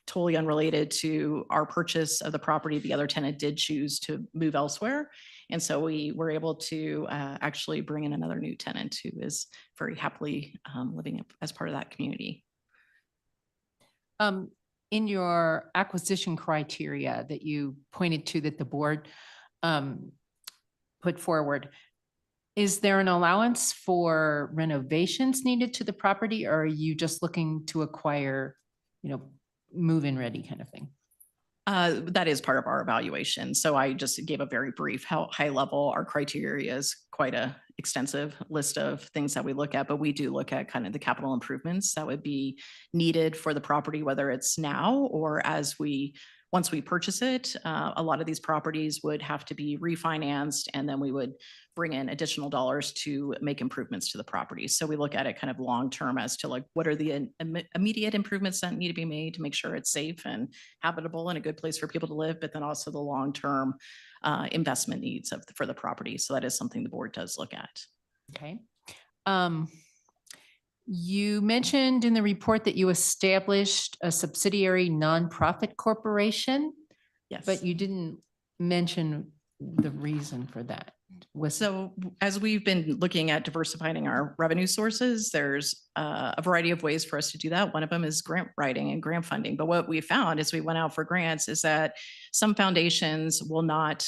totally unrelated to our purchase of the property, the other tenant did choose to move elsewhere. And so we were able to actually bring in another new tenant who is very happily living as part of that community. In your acquisition criteria that you pointed to that the board put forward, is there an allowance for renovations needed to the property, or are you just looking to acquire, move-in ready kind of thing? That is part of our evaluation. So I just gave a very brief high level. Our criteria is quite a extensive list of things that we look at, but we do look at kind of the capital improvements that would be needed for the property, whether it's now or once we purchase it. A lot of these properties would have to be refinanced, and then we would bring in additional dollars to make improvements to the property. So we look at it kind of long-term as to what are the immediate improvements that need to be made to make sure it's safe and habitable and a good place for people to live, but then also the long-term investment needs for the property. So that is something the board does look at. Okay. You mentioned in the report that you established a subsidiary nonprofit corporation. Yes. But you didn't mention the reason for that. So as we've been looking at diversifying our revenue sources, there's a variety of ways for us to do that. One of them is grant writing and grant funding. But what we found as we went out for grants is that some foundations will not,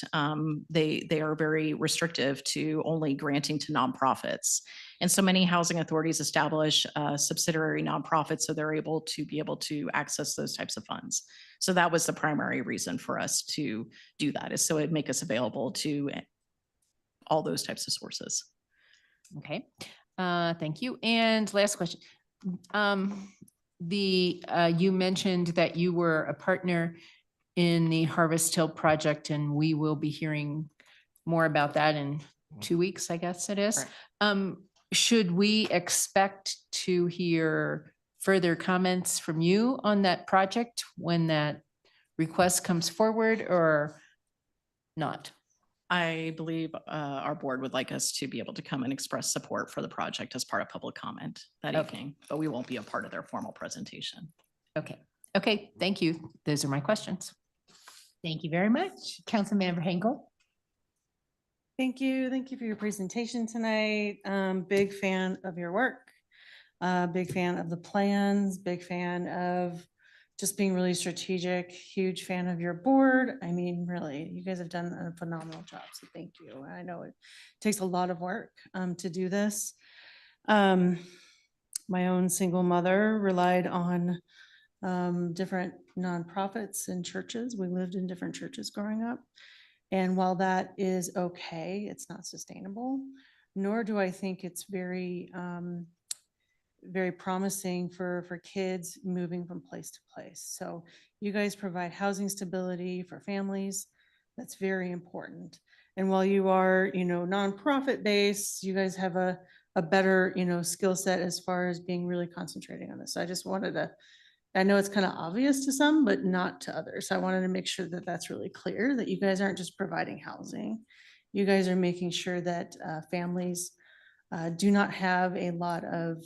they are very restrictive to only granting to nonprofits. And so many housing authorities establish subsidiary nonprofits so they're able to access those types of funds. So that was the primary reason for us to do that, is so it'd make us available to all those types of sources. Okay. Thank you. And last question. You mentioned that you were a partner in the Harvest Hill project, and we will be hearing more about that in 2 weeks, I guess it is. Should we expect to hear further comments from you on that project when that request comes forward or not? I believe our board would like us to be able to come and express support for the project as part of public comment that evening, but we won't be a part of their formal presentation. Okay. Okay. Thank you. Those are my questions. Thank you very much. Councilmember Henkel. Thank you. Thank you for your presentation tonight. Big fan of your work. Big fan of the plans, big fan of just being really strategic, huge fan of your board. I mean, really, you guys have done a phenomenal job, so thank you. I know it takes a lot of work to do this. My own single mother relied on different nonprofits and churches. We lived in different churches growing up. And while that is okay, it's not sustainable, nor do I think it's very promising for kids moving from place to place. So you guys provide housing stability for families. That's very important. And while you are, nonprofit based, you guys have a better, skill set as far as being really concentrating on this. So I just wanted to, I know it's kind of obvious to some, but not to others. I wanted to make sure that that's really clear, that you guys aren't just providing housing. You guys are making sure that families do not have a lot of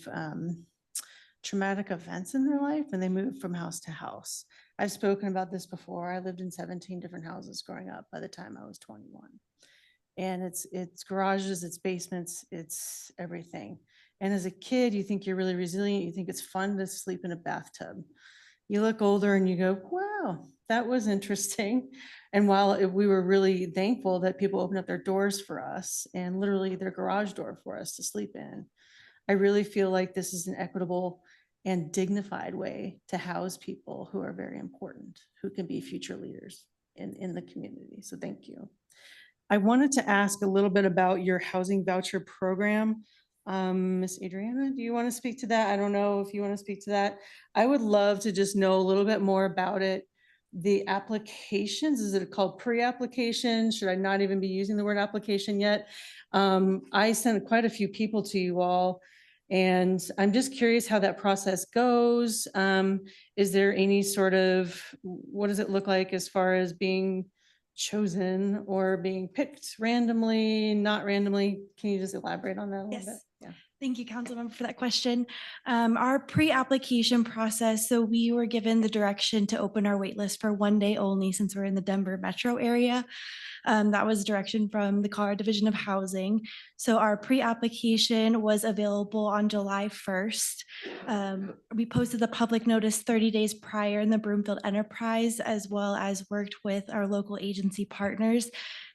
traumatic events in their life when they move from house to house. I've spoken about this before. I lived in 17 different houses growing up by the time I was 21. And it's garages, it's basements, it's everything. And as a kid, you think you're really resilient. You think it's fun to sleep in a bathtub. You look older and you go, wow, that was interesting. And while we were really thankful that people opened up their doors for us and literally their garage door for us to sleep in, I really feel like this is an equitable and dignified way to house people who are very important, who can be future leaders in the community. So thank you. I wanted to ask a little bit about your housing voucher program. Miss Adriana, do you want to speak to that? I don't know if you want to speak to that. I would love to just know a little bit more about it. The applications, is it called pre-application? Should I not even be using the word application yet? I sent quite a few people to you all, and I'm just curious how that process goes. Is there any sort of, what does it look like as far as being chosen or being picked randomly, not randomly? Can you just elaborate on that a little bit? Yeah. Thank you, Councilmember, for that question. Our pre-application process, so we were given the direction to open our waitlist for 1 day only since we're in the Denver metro area. That was direction from the Colorado Division of Housing. So our pre-application was available on July 1st. We posted the public notice 30 days prior in the Broomfield Enterprise, as well as worked with our local agency partners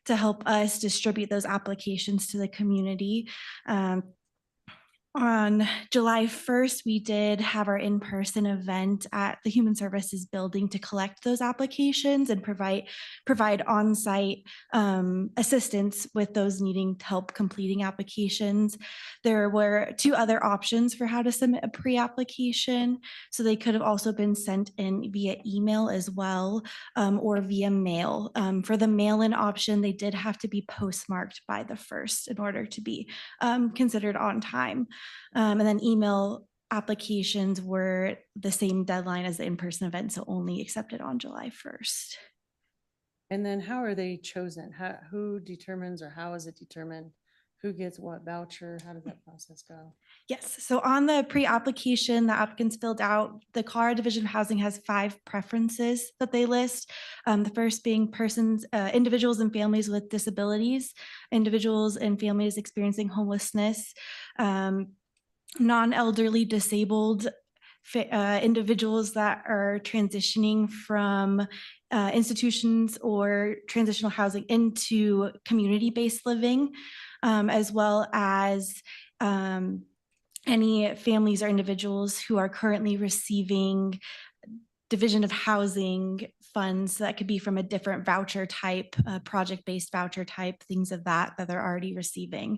to help us distribute those applications to the community. On July 1st, we did have our in-person event at the Human Services Building to collect those applications and provide on-site assistance with those needing help completing applications. There were 2 other options for how to submit a pre-application. So they could have also been sent in via email as well, or via mail. For the mail-in option, they did have to be postmarked by the 1st in order to be considered on time. And then email applications were the same deadline as the in-person event, so only accepted on July 1st. And then how are they chosen? Who determines, or how is it determined who gets what voucher? How does that process go? Yes, so on the pre-application, the applicants filled out, the Colorado Division of Housing has 5 preferences that they list. The first being individuals and families with disabilities, individuals and families experiencing homelessness, non-elderly disabled individuals that are transitioning from institutions or transitional housing into community-based living, as well as any families or individuals who are currently receiving Division of Housing funds that could be from a different voucher type, project-based voucher type, things of that they're already receiving.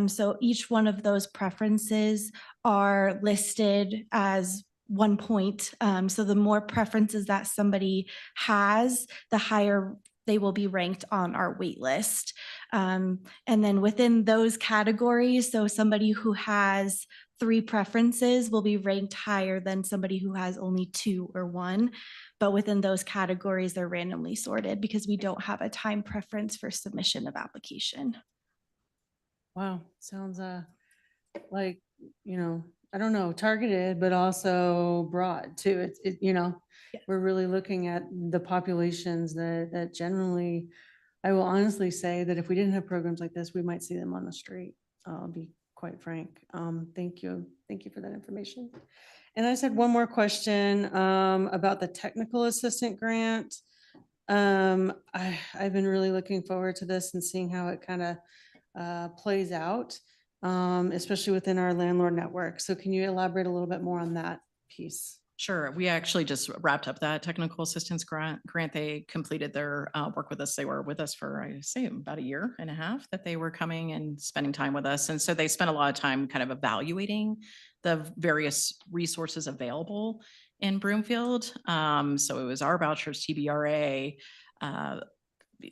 So each one of those preferences are listed as 1 point. So the more preferences that somebody has, the higher they will be ranked on our wait list. And then within those categories, so somebody who has 3 preferences will be ranked higher than somebody who has only 2 or 1. But within those categories, they're randomly sorted because we don't have a time preference for submission of application. Wow, sounds like, I don't know, targeted, but also broad too. We're really looking at the populations that generally, I will honestly say that if we didn't have programs like this, we might see them on the street. I'll be quite frank. Thank you. Thank you for that information. And I just had one more question about the technical assistant grant. I've been really looking forward to this and seeing how it kind of plays out, especially within our landlord network. So can you elaborate a little bit more on that piece? Sure. We actually just wrapped up that technical assistance grant. They completed their work with us. They were with us for, I say, about 1.5 years that they were coming and spending time with us. And so they spent a lot of time kind of evaluating the various resources available in Broomfield. So it was our vouchers, TBRA,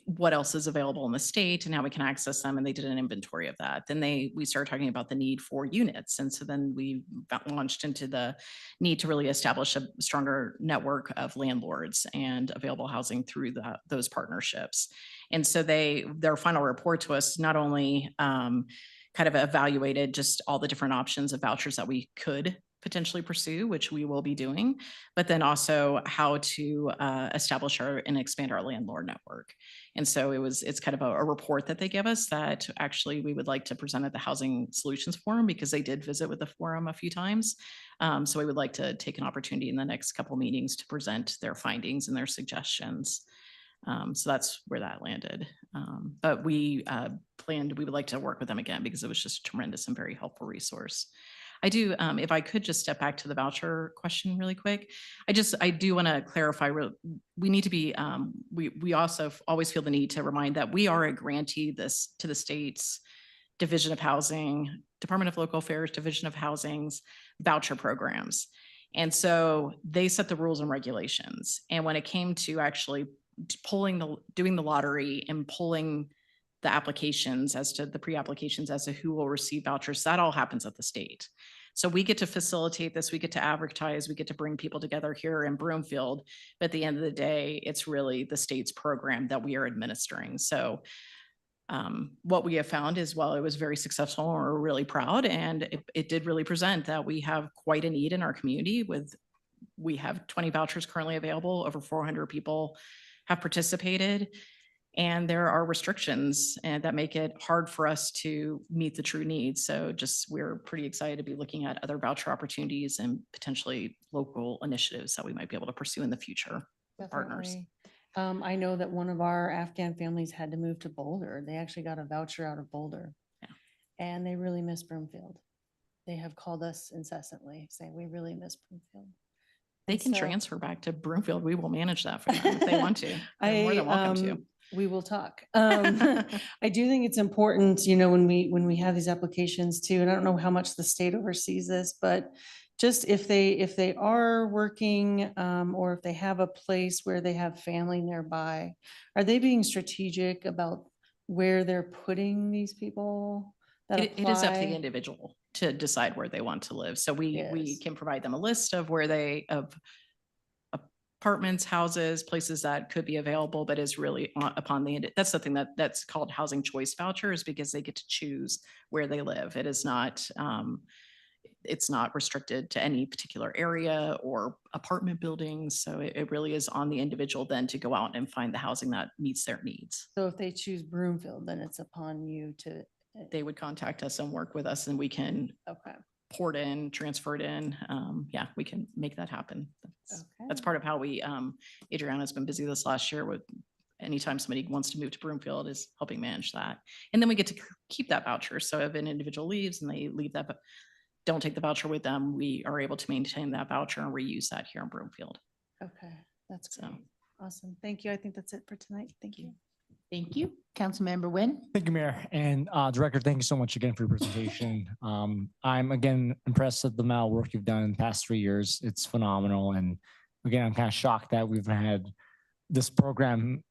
what else is available in the state and how we can access them. And they did an inventory of that. Then we started talking about the need for units. And so then we launched into the need to really establish a stronger network of landlords and available housing through those partnerships. And so their final report to us not only kind of evaluated just all the different options of vouchers that we could potentially pursue, which we will be doing, but then also how to establish and expand our landlord network. And so it's kind of a report that they give us that actually we would like to present at the Housing Solutions Forum because they did visit with the forum a few times. So we would like to take an opportunity in the next couple meetings to present their findings and their suggestions. So that's where that landed. But we would like to work with them again because it was just a tremendous and very helpful resource. I do, if I could just step back to the voucher question really quick. I do want to clarify, we need to be, we also always feel the need to remind that we are a grantee to the state's Division of Housing, Department of Local Affairs, Division of Housing's voucher programs. And so they set the rules and regulations. And when it came to actually doing the lottery and pulling the applications as to the pre-applications as to who will receive vouchers, that all happens at the state. So we get to facilitate this, we get to advertise, we get to bring people together here in Broomfield. But at the end of the day, it's really the state's program that we are administering. So what we have found is, while it was very successful, and we're really proud, and it did really present that we have quite a need in our community. We have 20 vouchers currently available, over 400 people have participated. And there are restrictions that make it hard for us to meet the true needs. So we're pretty excited to be looking at other voucher opportunities and potentially local initiatives that we might be able to pursue in the future with partners. Definitely. I know that one of our Afghan families had to move to Boulder. They actually got a voucher out of Boulder. Yeah. And they really miss Broomfield. They have called us incessantly saying, we really miss Broomfield. They can transfer back to Broomfield. We will manage that for them if they want to. They're more than welcome to. We will talk. I do think it's important, when we have these applications too, and I don't know how much the state oversees this, but just if they are working or if they have a place where they have family nearby, are they being strategic about where they're putting these people that It is up to the apply? individual to decide where they want to live. So we Yes. can provide them a list of of apartments, houses, places that could be available, but is really upon that's something that's called housing choice vouchers, because they get to choose where they live. It is not, it's not restricted to any particular area or apartment buildings. So it really is on the individual then to go out and find the housing that meets their needs. So if they choose Broomfield, then it's upon you to. They would contact us and work with us, and we can Okay. port in, transfer it in. Yeah, we can make that happen. That's part of how we, Adriana's been busy this last year with anytime somebody wants to move to Broomfield is helping manage that. And then we get to keep that voucher. So if an individual leaves and they leave that, but don't take the voucher with them, we are able to maintain that voucher and reuse that here in Broomfield. Okay, that's great. Awesome. Thank you. I think that's it for tonight. Thank you. Thank you. Councilmember Nguyen. Thank you, Mayor. And Director, thank you so much again for your presentation. I'm again impressed with the amount of work you've done in the past 3 years. It's phenomenal. And again, I'm kind of shocked that we've had this program,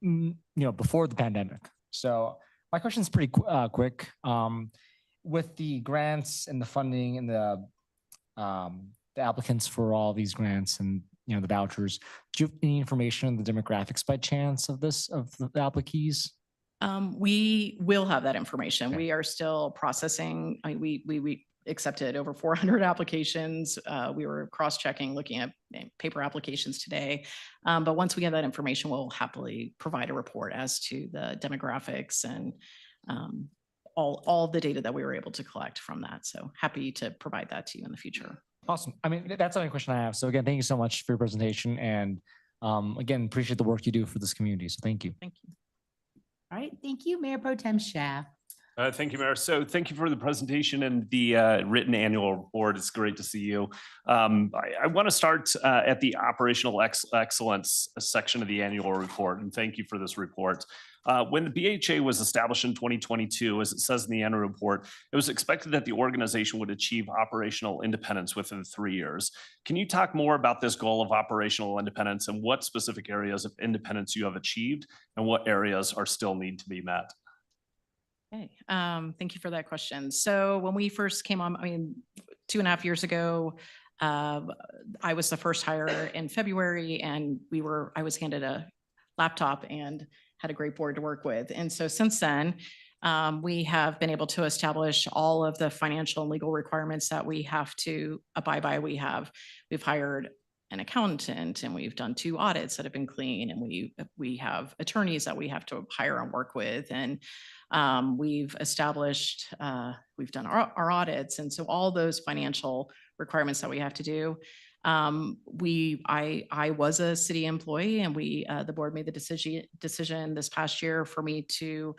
before the pandemic. So my question is pretty quick. With the grants and the funding and the applicants for all these grants and the vouchers, do you have any information on the demographics by chance of the applicants? We will have that information. We are still processing. I mean, we accepted over 400 applications. We were cross-checking, looking at paper applications today. But once we have that information, we'll happily provide a report as to the demographics and all the data that we were able to collect from that. So happy to provide that to you in the future. Awesome. I mean, that's the only question I have. So again, thank you so much for your presentation. And again, appreciate the work you do for this community. So thank you. Thank you. All right, thank you, Mayor Pro Tem Schaaf. Thank you, Mayor. So thank you for the presentation and the written annual report. It's great to see you. I want to start at the operational excellence section of the annual report, and thank you for this report. When the BHA was established in 2022, as it says in the annual report, it was expected that the organization would achieve operational independence within 3 years. Can you talk more about this goal of operational independence and what specific areas of independence you have achieved and what areas are still need to be met? Okay, thank you for that question. So when we first came on, 2.5 years ago, I was the first hire in February, and I was handed a laptop and had a great board to work with. And so since then, we have been able to establish all of the financial and legal requirements that we have to abide by. We've hired an accountant, and we've done 2 audits that have been clean, and we have attorneys that we have to hire and work with, and we've established, we've done our audits, and so all those financial requirements that we have to do. I was a city employee, and the board made the decision this past year for me to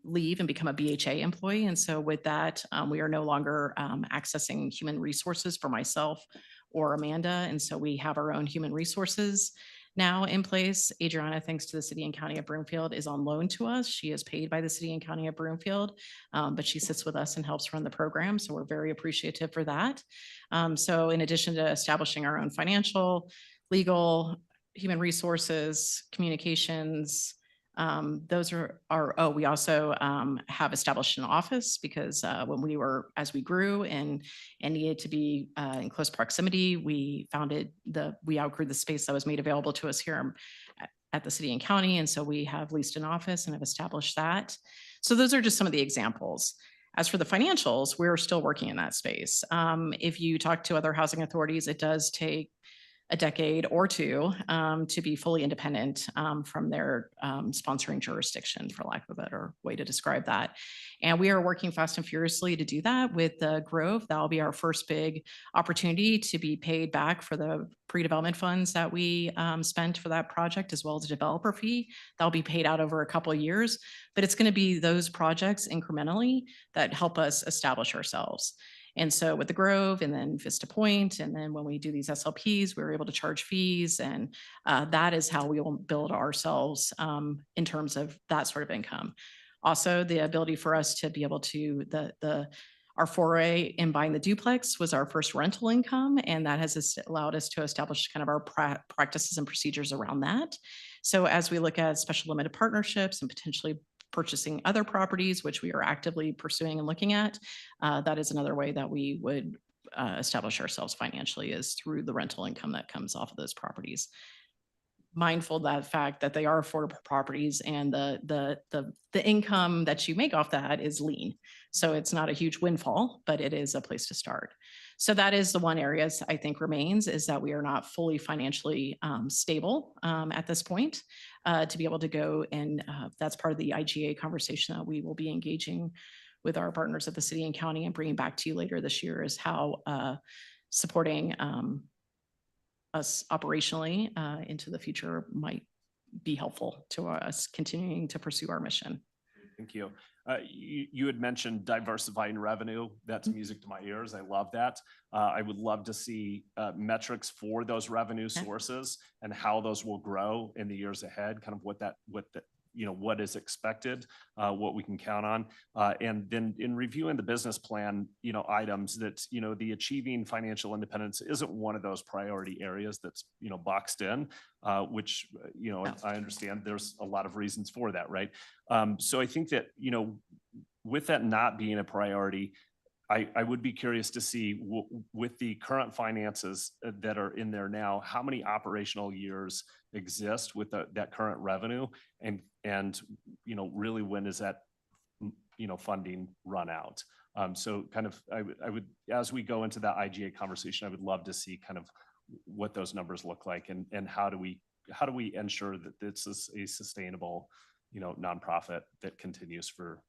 leave and become a BHA employee. And so with that, we are no longer accessing human resources for myself or Amanda. And so we have our own human resources now in place. Adriana, thanks to the city and county of Broomfield, is on loan to us. She is paid by the city and county of Broomfield, but she sits with us and helps run the program. So we're very appreciative for that. So in addition to establishing our own financial, legal, human resources, communications, we also have established an office because as we grew and needed to be in close proximity, we outgrew the space that was made available to us here at the city and county. And so we have leased an office and have established that. So those are just some of the examples. As for the financials, we're still working in that space. If you talk to other housing authorities, it does take a decade or 2 to be fully independent from their sponsoring jurisdiction, for lack of a better way to describe that. And we are working fast and furiously to do that with the Grove. That'll be our first big opportunity to be paid back for the pre-development funds that we spent for that project, as well as a developer fee. That'll be paid out over a couple of years, but it's going to be those projects incrementally that help us establish ourselves. And so with the Grove and then Vista Point, and then when we do these SLPs, we're able to charge fees, and that is how we will build ourselves in terms of that sort of income. Also, the ability for us to be able to, our foray in buying the duplex was our first rental income, and that has allowed us to establish kind of our practices and procedures around that. So as we look at special limited partnerships and potentially purchasing other properties, which we are actively pursuing and looking at, that is another way that we would establish ourselves financially, is through the rental income that comes off of those properties. Mindful of that fact that they are affordable properties, and the income that you make off that is lean. So it's not a huge windfall, but it is a place to start. So that is the one area I think remains, is that we are not fully financially stable at this point to be able to go, and that's part of the IGA conversation that we will be engaging with our partners at the city and county and bringing back to you later this year, is how supporting us operationally into the future might be helpful to us continuing to pursue our mission. Thank you. You had mentioned diversifying revenue. That's music to my ears. I love that. I would love to see metrics for those revenue sources and how those will grow in the years ahead, kind of what what is expected, what we can count on. And then in reviewing the business plan, items that, the achieving financial independence isn't one of those priority areas that's, boxed in, which, I understand there's a lot of reasons for that, right? So I think that, with that not being a priority, I would be curious to see with the current finances that are in there now, how many operational years exist with that current revenue, and really when is that funding run out? So kind of I would as we go into that IGA conversation, I would love to see kind of what those numbers look like, and how do we ensure that this is a sustainable nonprofit that continues for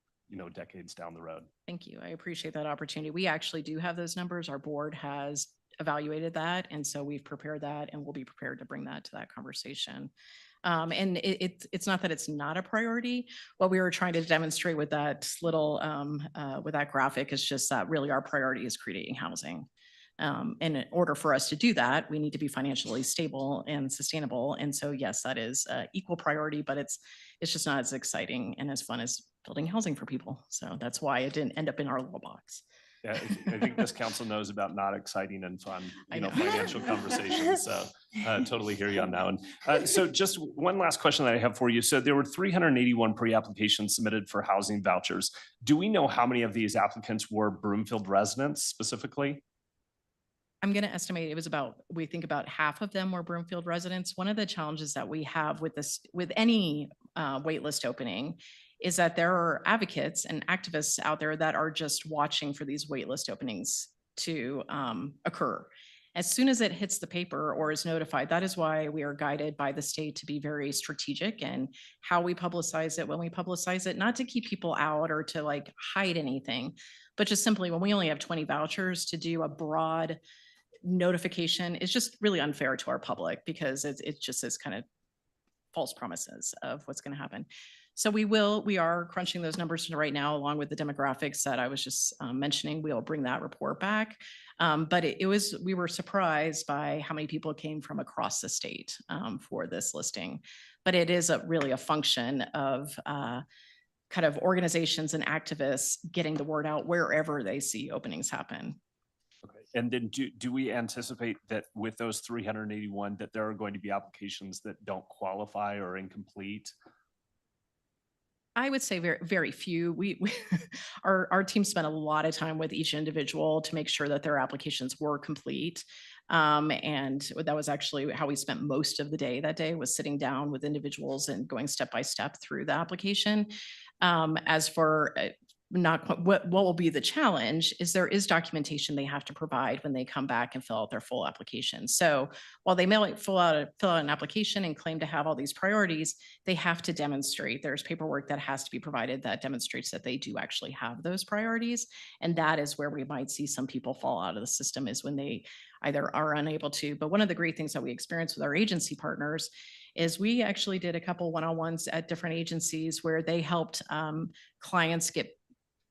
decades down the road. Thank you. I appreciate that opportunity. We actually do have those numbers. Our board has evaluated that. And so we've prepared that, and we'll be prepared to bring that to that conversation. And it's not that it's not a priority. What we were trying to demonstrate with that little, with that graphic is just that really our priority is creating housing. And in order for us to do that, we need to be financially stable and sustainable. And so, yes, that is equal priority, but it's just not as exciting and as fun as building housing for people. So that's why it didn't end up in our little box. Yeah, I think this council knows about not exciting and fun, financial conversations. So totally hear you on that one. So just one last question that I have for you. So there were 381 pre-applications submitted for housing vouchers. Do we know how many of these applicants were Broomfield residents specifically? I'm going to estimate it was we think about half of them were Broomfield residents. One of the challenges that we have with any waitlist opening is that there are advocates and activists out there that are just watching for these waitlist openings to occur. As soon as it hits the paper or is notified, that is why we are guided by the state to be very strategic in how we publicize it, when we publicize it, not to keep people out or to hide anything, but just simply when we only have 20 vouchers, to do a broad notification is just really unfair to our public, because it just is kind of false promises of what's going to happen. So we are crunching those numbers right now, along with the demographics that I was just mentioning. We'll bring that report back. But we were surprised by how many people came from across the state for this listing. But it is really a function of kind of organizations and activists getting the word out wherever they see openings happen. Okay. And then do we anticipate that with those 381 that there are going to be applications that don't qualify or incomplete? I would say very, very few. Our team spent a lot of time with each individual to make sure that their applications were complete. And that was actually how we spent most of the day that day, was sitting down with individuals and going step by step through the application. As for what will be the challenge is there is documentation they have to provide when they come back and fill out their full application. So while they may fill out an application and claim to have all these priorities, they have to demonstrate. There's paperwork that has to be provided that demonstrates that they do actually have those priorities. And that is where we might see some people fall out of the system, is when they either are unable to. But one of the great things that we experience with our agency partners is we actually did a couple one-on-ones at different agencies where they helped clients get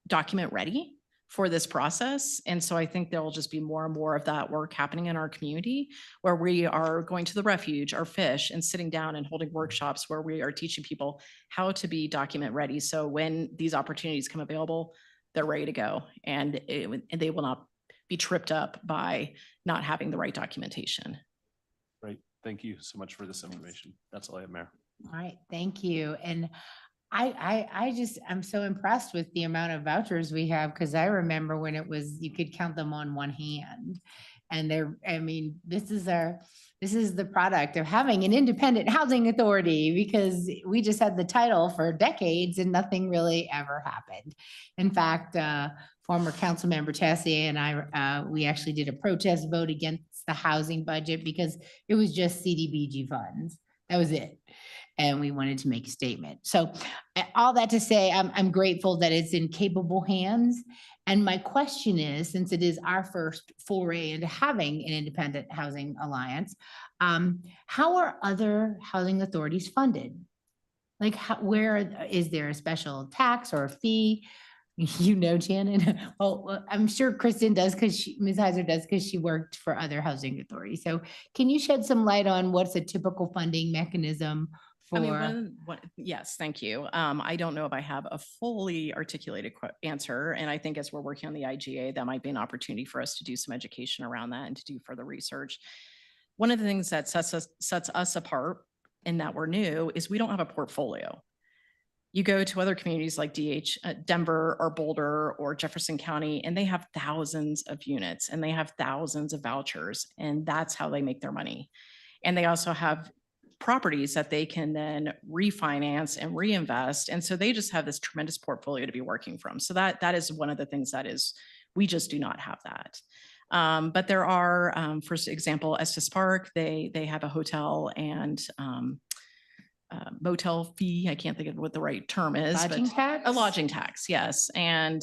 document ready for this process. And so I think there will just be more and more of that work happening in our community, where we are going to the refuge or fish and sitting down and holding workshops where we are teaching people how to be document ready. So when these opportunities come available, they're ready to go, and they will not be tripped up by not having the right documentation. Great. Thank you so much for this information. That's all I have, Mayor. All right, thank you. And I'm so impressed with the amount of vouchers we have, because I remember when you could count them on one hand. And this is the product of having an independent housing authority, because we just had the title for decades and nothing really ever happened. In fact, former council member Tessier and I, we actually did a protest vote against the housing budget because it was just CDBG funds. That was it. And we wanted to make a statement. So all that to say, I'm grateful that it's in capable hands. And my question is, since it is our first foray into having an independent housing alliance, how are other housing authorities funded? Like is there a special tax or a fee? You know, Shannon, well, I'm sure Kristen does Ms. Heiser does because she worked for other housing authorities. So can you shed some light on what's a typical funding mechanism I mean, for? yes, thank you. I don't know if I have a fully articulated answer, and I think as we're working on the IGA, that might be an opportunity for us to do some education around that and to do further research. One of the things that sets us apart in that we're new is we don't have a portfolio. You go to other communities like Denver or Boulder or Jefferson County, and they have thousands of units and they have thousands of vouchers, and that's how they make their money. And they also have properties that they can then refinance and reinvest. And so they just have this tremendous portfolio to be working from. So that is one of the things we just do not have that. But there are, for example, Estes Park, they have a hotel and motel fee. I can't think of what the right term is. Lodging tax? A lodging tax, yes. And,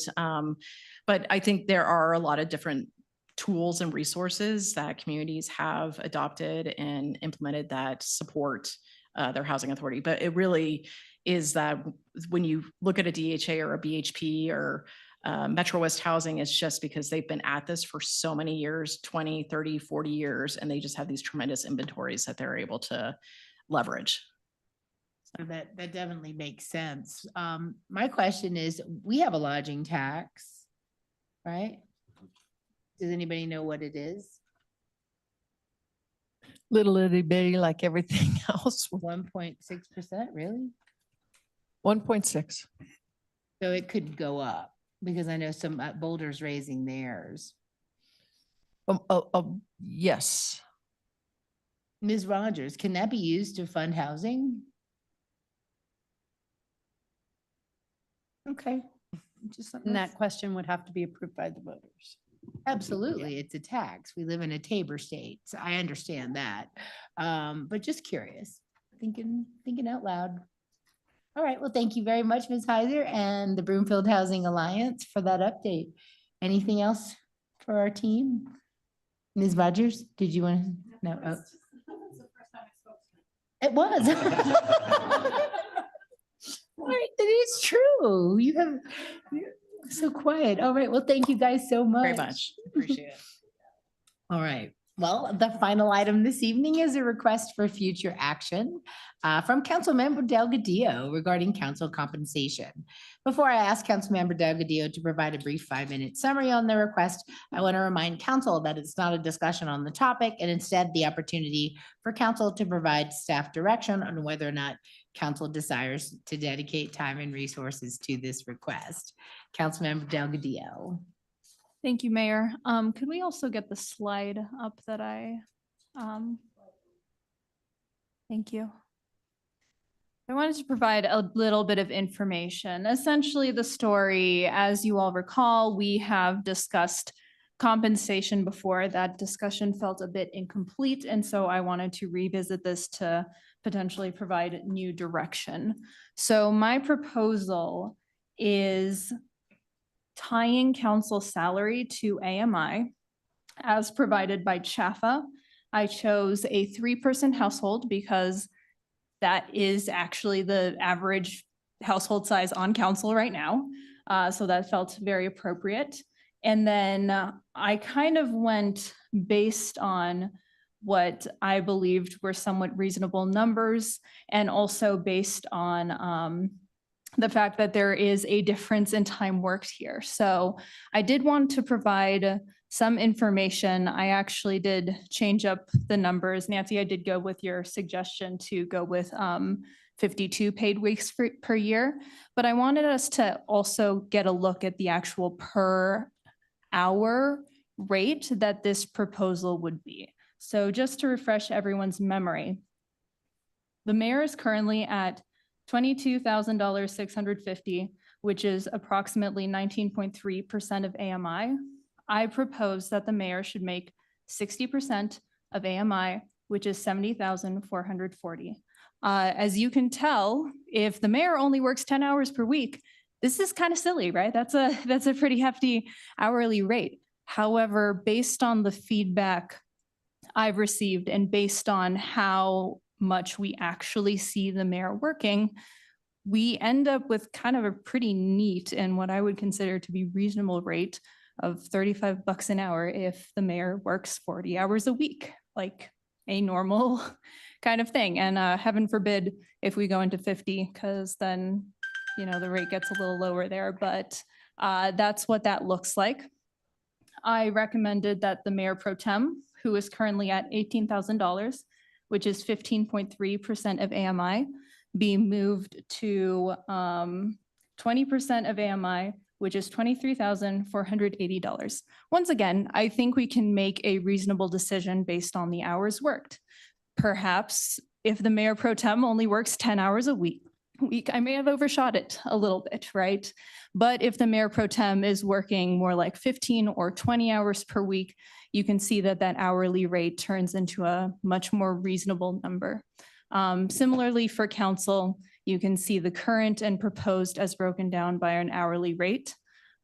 but I think there are a lot of different tools and resources that communities have adopted and implemented that support their housing authority. But it really is that when you look at a DHA or a BHP or Metro West Housing, it's just because they've been at this for so many years, 20, 30, 40 years, and they just have these tremendous inventories that they're able to leverage. So that definitely makes sense. My question is, we have a lodging tax, right? Does anybody know what it is? Little itty bitty like everything else. 1.6%, really? 1.6. So it could go up because I know some Boulder's raising theirs. Yes. Ms. Rogers, can that be used to fund housing? Okay. And that question would have to be approved by the voters. Absolutely. It's a tax. We live in a Tabor state, so I understand that. But just curious, thinking out loud. All right. Well, thank you very much, Ms. Heiser and the Broomfield Housing Alliance for that update. Anything else for our team? Ms. Rogers, did you want to? No. Oh. It was. All right, that is true. You're so quiet. All right. Well, thank you guys so much. Very much. Appreciate it. All right. Well, the final item this evening is a request for future action from Councilmember Delgadillo regarding council compensation. Before I ask Councilmember Delgadillo to provide a brief 5-minute summary on the request, I want to remind council that it's not a discussion on the topic and instead the opportunity for council to provide staff direction on whether or not council desires to dedicate time and resources to this request. Councilmember Delgadillo. Thank you, Mayor. Could we also get the slide up that thank you. I wanted to provide a little bit of information. Essentially, the story, as you all recall, we have discussed compensation before. That discussion felt a bit incomplete, and so I wanted to revisit this to potentially provide new direction. So my proposal is tying council salary to AMI as provided by CHFA. I chose a 3-person household because that is actually the average household size on council right now. So that felt very appropriate. And then I kind of went based on what I believed were somewhat reasonable numbers, and also based on the fact that there is a difference in time worked here. So I did want to provide some information. I actually did change up the numbers. Nancy, I did go with your suggestion to go with 52 paid weeks per year, but I wanted us to also get a look at the actual per hour rate that this proposal would be. So just to refresh everyone's memory, the mayor is currently at $22,650, which is approximately 19.3% of AMI. I propose that the mayor should make 60% of AMI, which is $70,440. As you can tell, if the mayor only works 10 hours per week, this is kind of silly, right? That's a pretty hefty hourly rate. However, based on the feedback I've received and based on how much we actually see the mayor working, we end up with kind of a pretty neat and what I would consider to be reasonable rate of $35 an hour if the mayor works 40 hours a week, like a normal kind of thing. And heaven forbid if we go into 50, because then, you know, the rate gets a little lower there, but that's what that looks like. I recommended that the mayor pro tem, who is currently at $18,000, which is 15.3% of AMI, be moved to 20% of AMI, which is $23,480. Once again, I think we can make a reasonable decision based on the hours worked. Perhaps if the mayor pro tem only works 10 hours a week, I may have overshot it a little bit, right? But if the mayor pro tem is working more like 15 or 20 hours per week, you can see that that hourly rate turns into a much more reasonable number. Similarly for council, you can see the current and proposed as broken down by an hourly rate.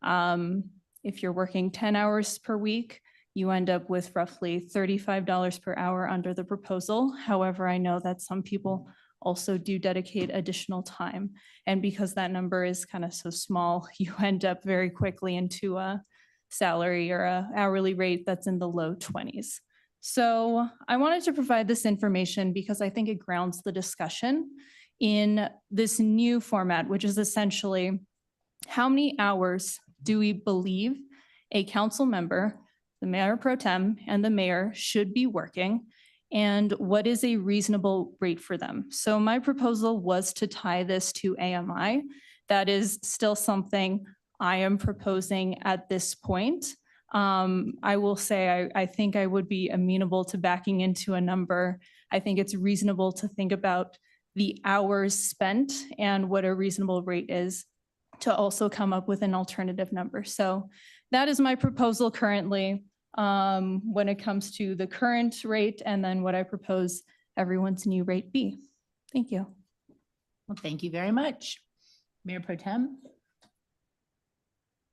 If you're working 10 hours per week, you end up with roughly $35 per hour under the proposal. However, I know that some people also do dedicate additional time. And because that number is kind of so small, you end up very quickly into a salary or a hourly rate that's in the low 20s. So I wanted to provide this information because I think it grounds the discussion in this new format, which is essentially how many hours do we believe a council member, the mayor pro tem, and the mayor should be working, and what is a reasonable rate for them. So my proposal was to tie this to AMI. That is still something I am proposing at this point. I will say I think I would be amenable to backing into a number. I think it's reasonable to think about the hours spent and what a reasonable rate is to also come up with an alternative number. So that is my proposal currently when it comes to the current rate and then what I propose everyone's new rate be. Thank you. Well, thank you very much. Mayor Pro Tem.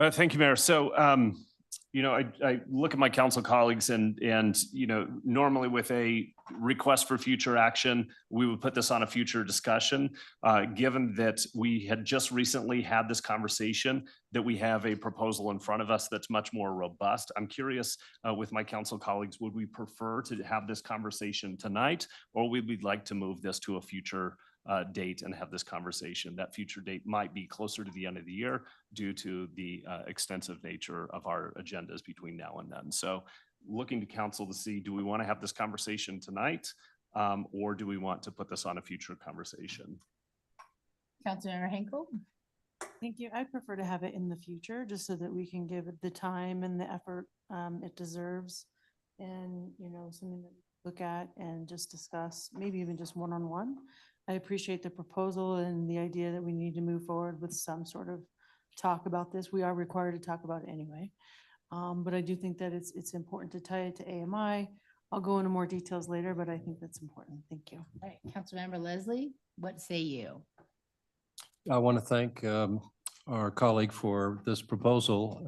Thank you, Mayor. So, you know, I look at my council colleagues and, you know, normally with a request for future action, we would put this on a future discussion. Given that we had just recently had this conversation, that we have a proposal in front of us that's much more robust. I'm curious with my council colleagues, would we prefer to have this conversation tonight, or would we like to move this to a future date and have this conversation? That future date might be closer to the end of the year due to the extensive nature of our agendas between now and then. So looking to council to see, do we want to have this conversation tonight or do we want to put this on a future conversation? Councilmember Henkel. Thank you. I prefer to have it in the future, just so that we can give it the time and the effort it deserves. And, you know, something to look at and just discuss, maybe even just one-on-one. I appreciate the proposal and the idea that we need to move forward with some sort of talk about this. We are required to talk about it anyway. But I do think that it's important to tie it to AMI. I'll go into more details later, but I think that's important. Thank you. All right, Councilmember Leslie, what say you? I want to thank our colleague for this proposal.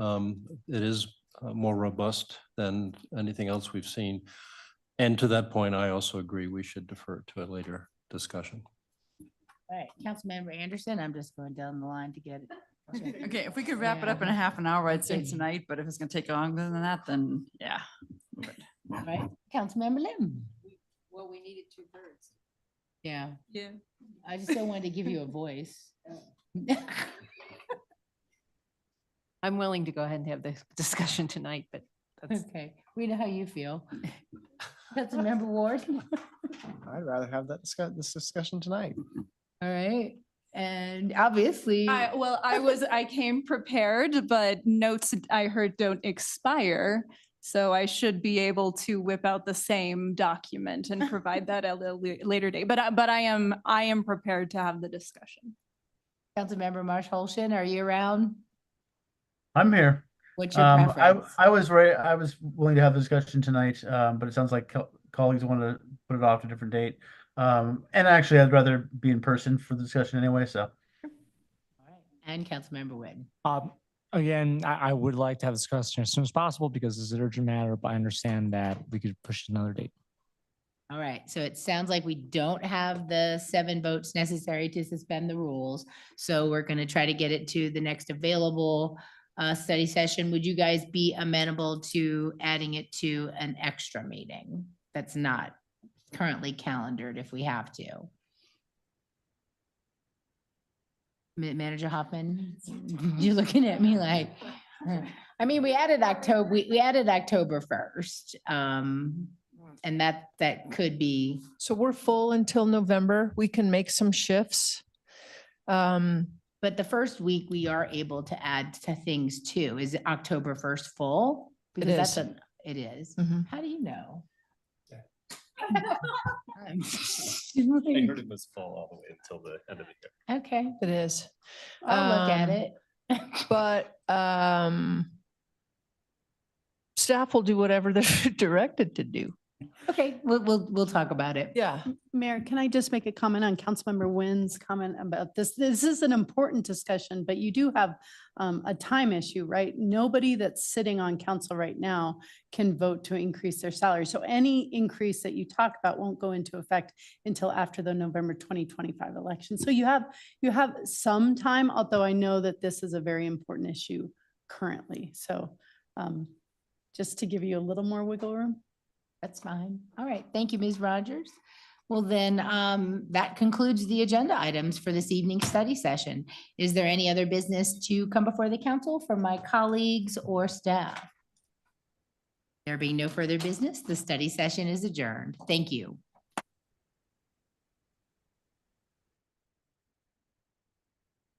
It is more robust than anything else we've seen. And to that point, I also agree we should defer to a later discussion. All right, Councilmember Anderson, I'm just going down the line to get it. Okay, if we could wrap it up in a half an hour, I'd say tonight, but if it's gonna take longer than that, then yeah. All right, Councilmember Lim. Well, we needed 2/3. Yeah. Yeah. I just don't want to give you a voice. I'm willing to go ahead and have this discussion tonight, but that's Okay, we know how you feel. Councilmember Ward. I'd rather have this discussion tonight. All right, and obviously. I came prepared, but notes I heard don't expire. So I should be able to whip out the same document and provide that at a later date. But I am prepared to have the discussion. Councilmember Marsh Holshin, are you around? I'm here. What's your preference? I was ready. I was willing to have the discussion tonight, but it sounds like colleagues want to put it off to a different date. And actually, I'd rather be in person for the discussion anyway. So. All right, and Councilmember Wynn. Again, I would like to have this discussion as soon as possible because it's an urgent matter, but I understand that we could push it another date. All right, so it sounds like we don't have the 7 votes necessary to suspend the rules. So we're going to try to get it to the next available study session. Would you guys be amenable to adding it to an extra meeting that's not currently calendared if we have to? Manager Hoffman, you're looking at me like, I mean, we added October, we added October 1st. And that could be, So we're full until November. We can make some shifts. but the first week we are able to add to things too. Is it October 1st full? It Because that's is. it is. Mhm. How do you know? I heard it was full all the way until the end of the year. Okay, It is. I'll look at Um, it. But staff will do whatever they're directed to do. Okay, we'll talk about it. Yeah. Mayor, can I just make a comment on Councilmember Wynn's comment about this? This is an important discussion, but you do have a time issue, right? Nobody that's sitting on council right now can vote to increase their salary. So any increase that you talk about won't go into effect until after the November 2025 election. So you have some time, although I know that this is a very important issue currently. So just to give you a little more wiggle room. That's fine. All right. Thank you, Ms. Rogers. Well, then that concludes the agenda items for this evening's study session. Is there any other business to come before the council from my colleagues or staff? There being no further business, the study session is adjourned. Thank you.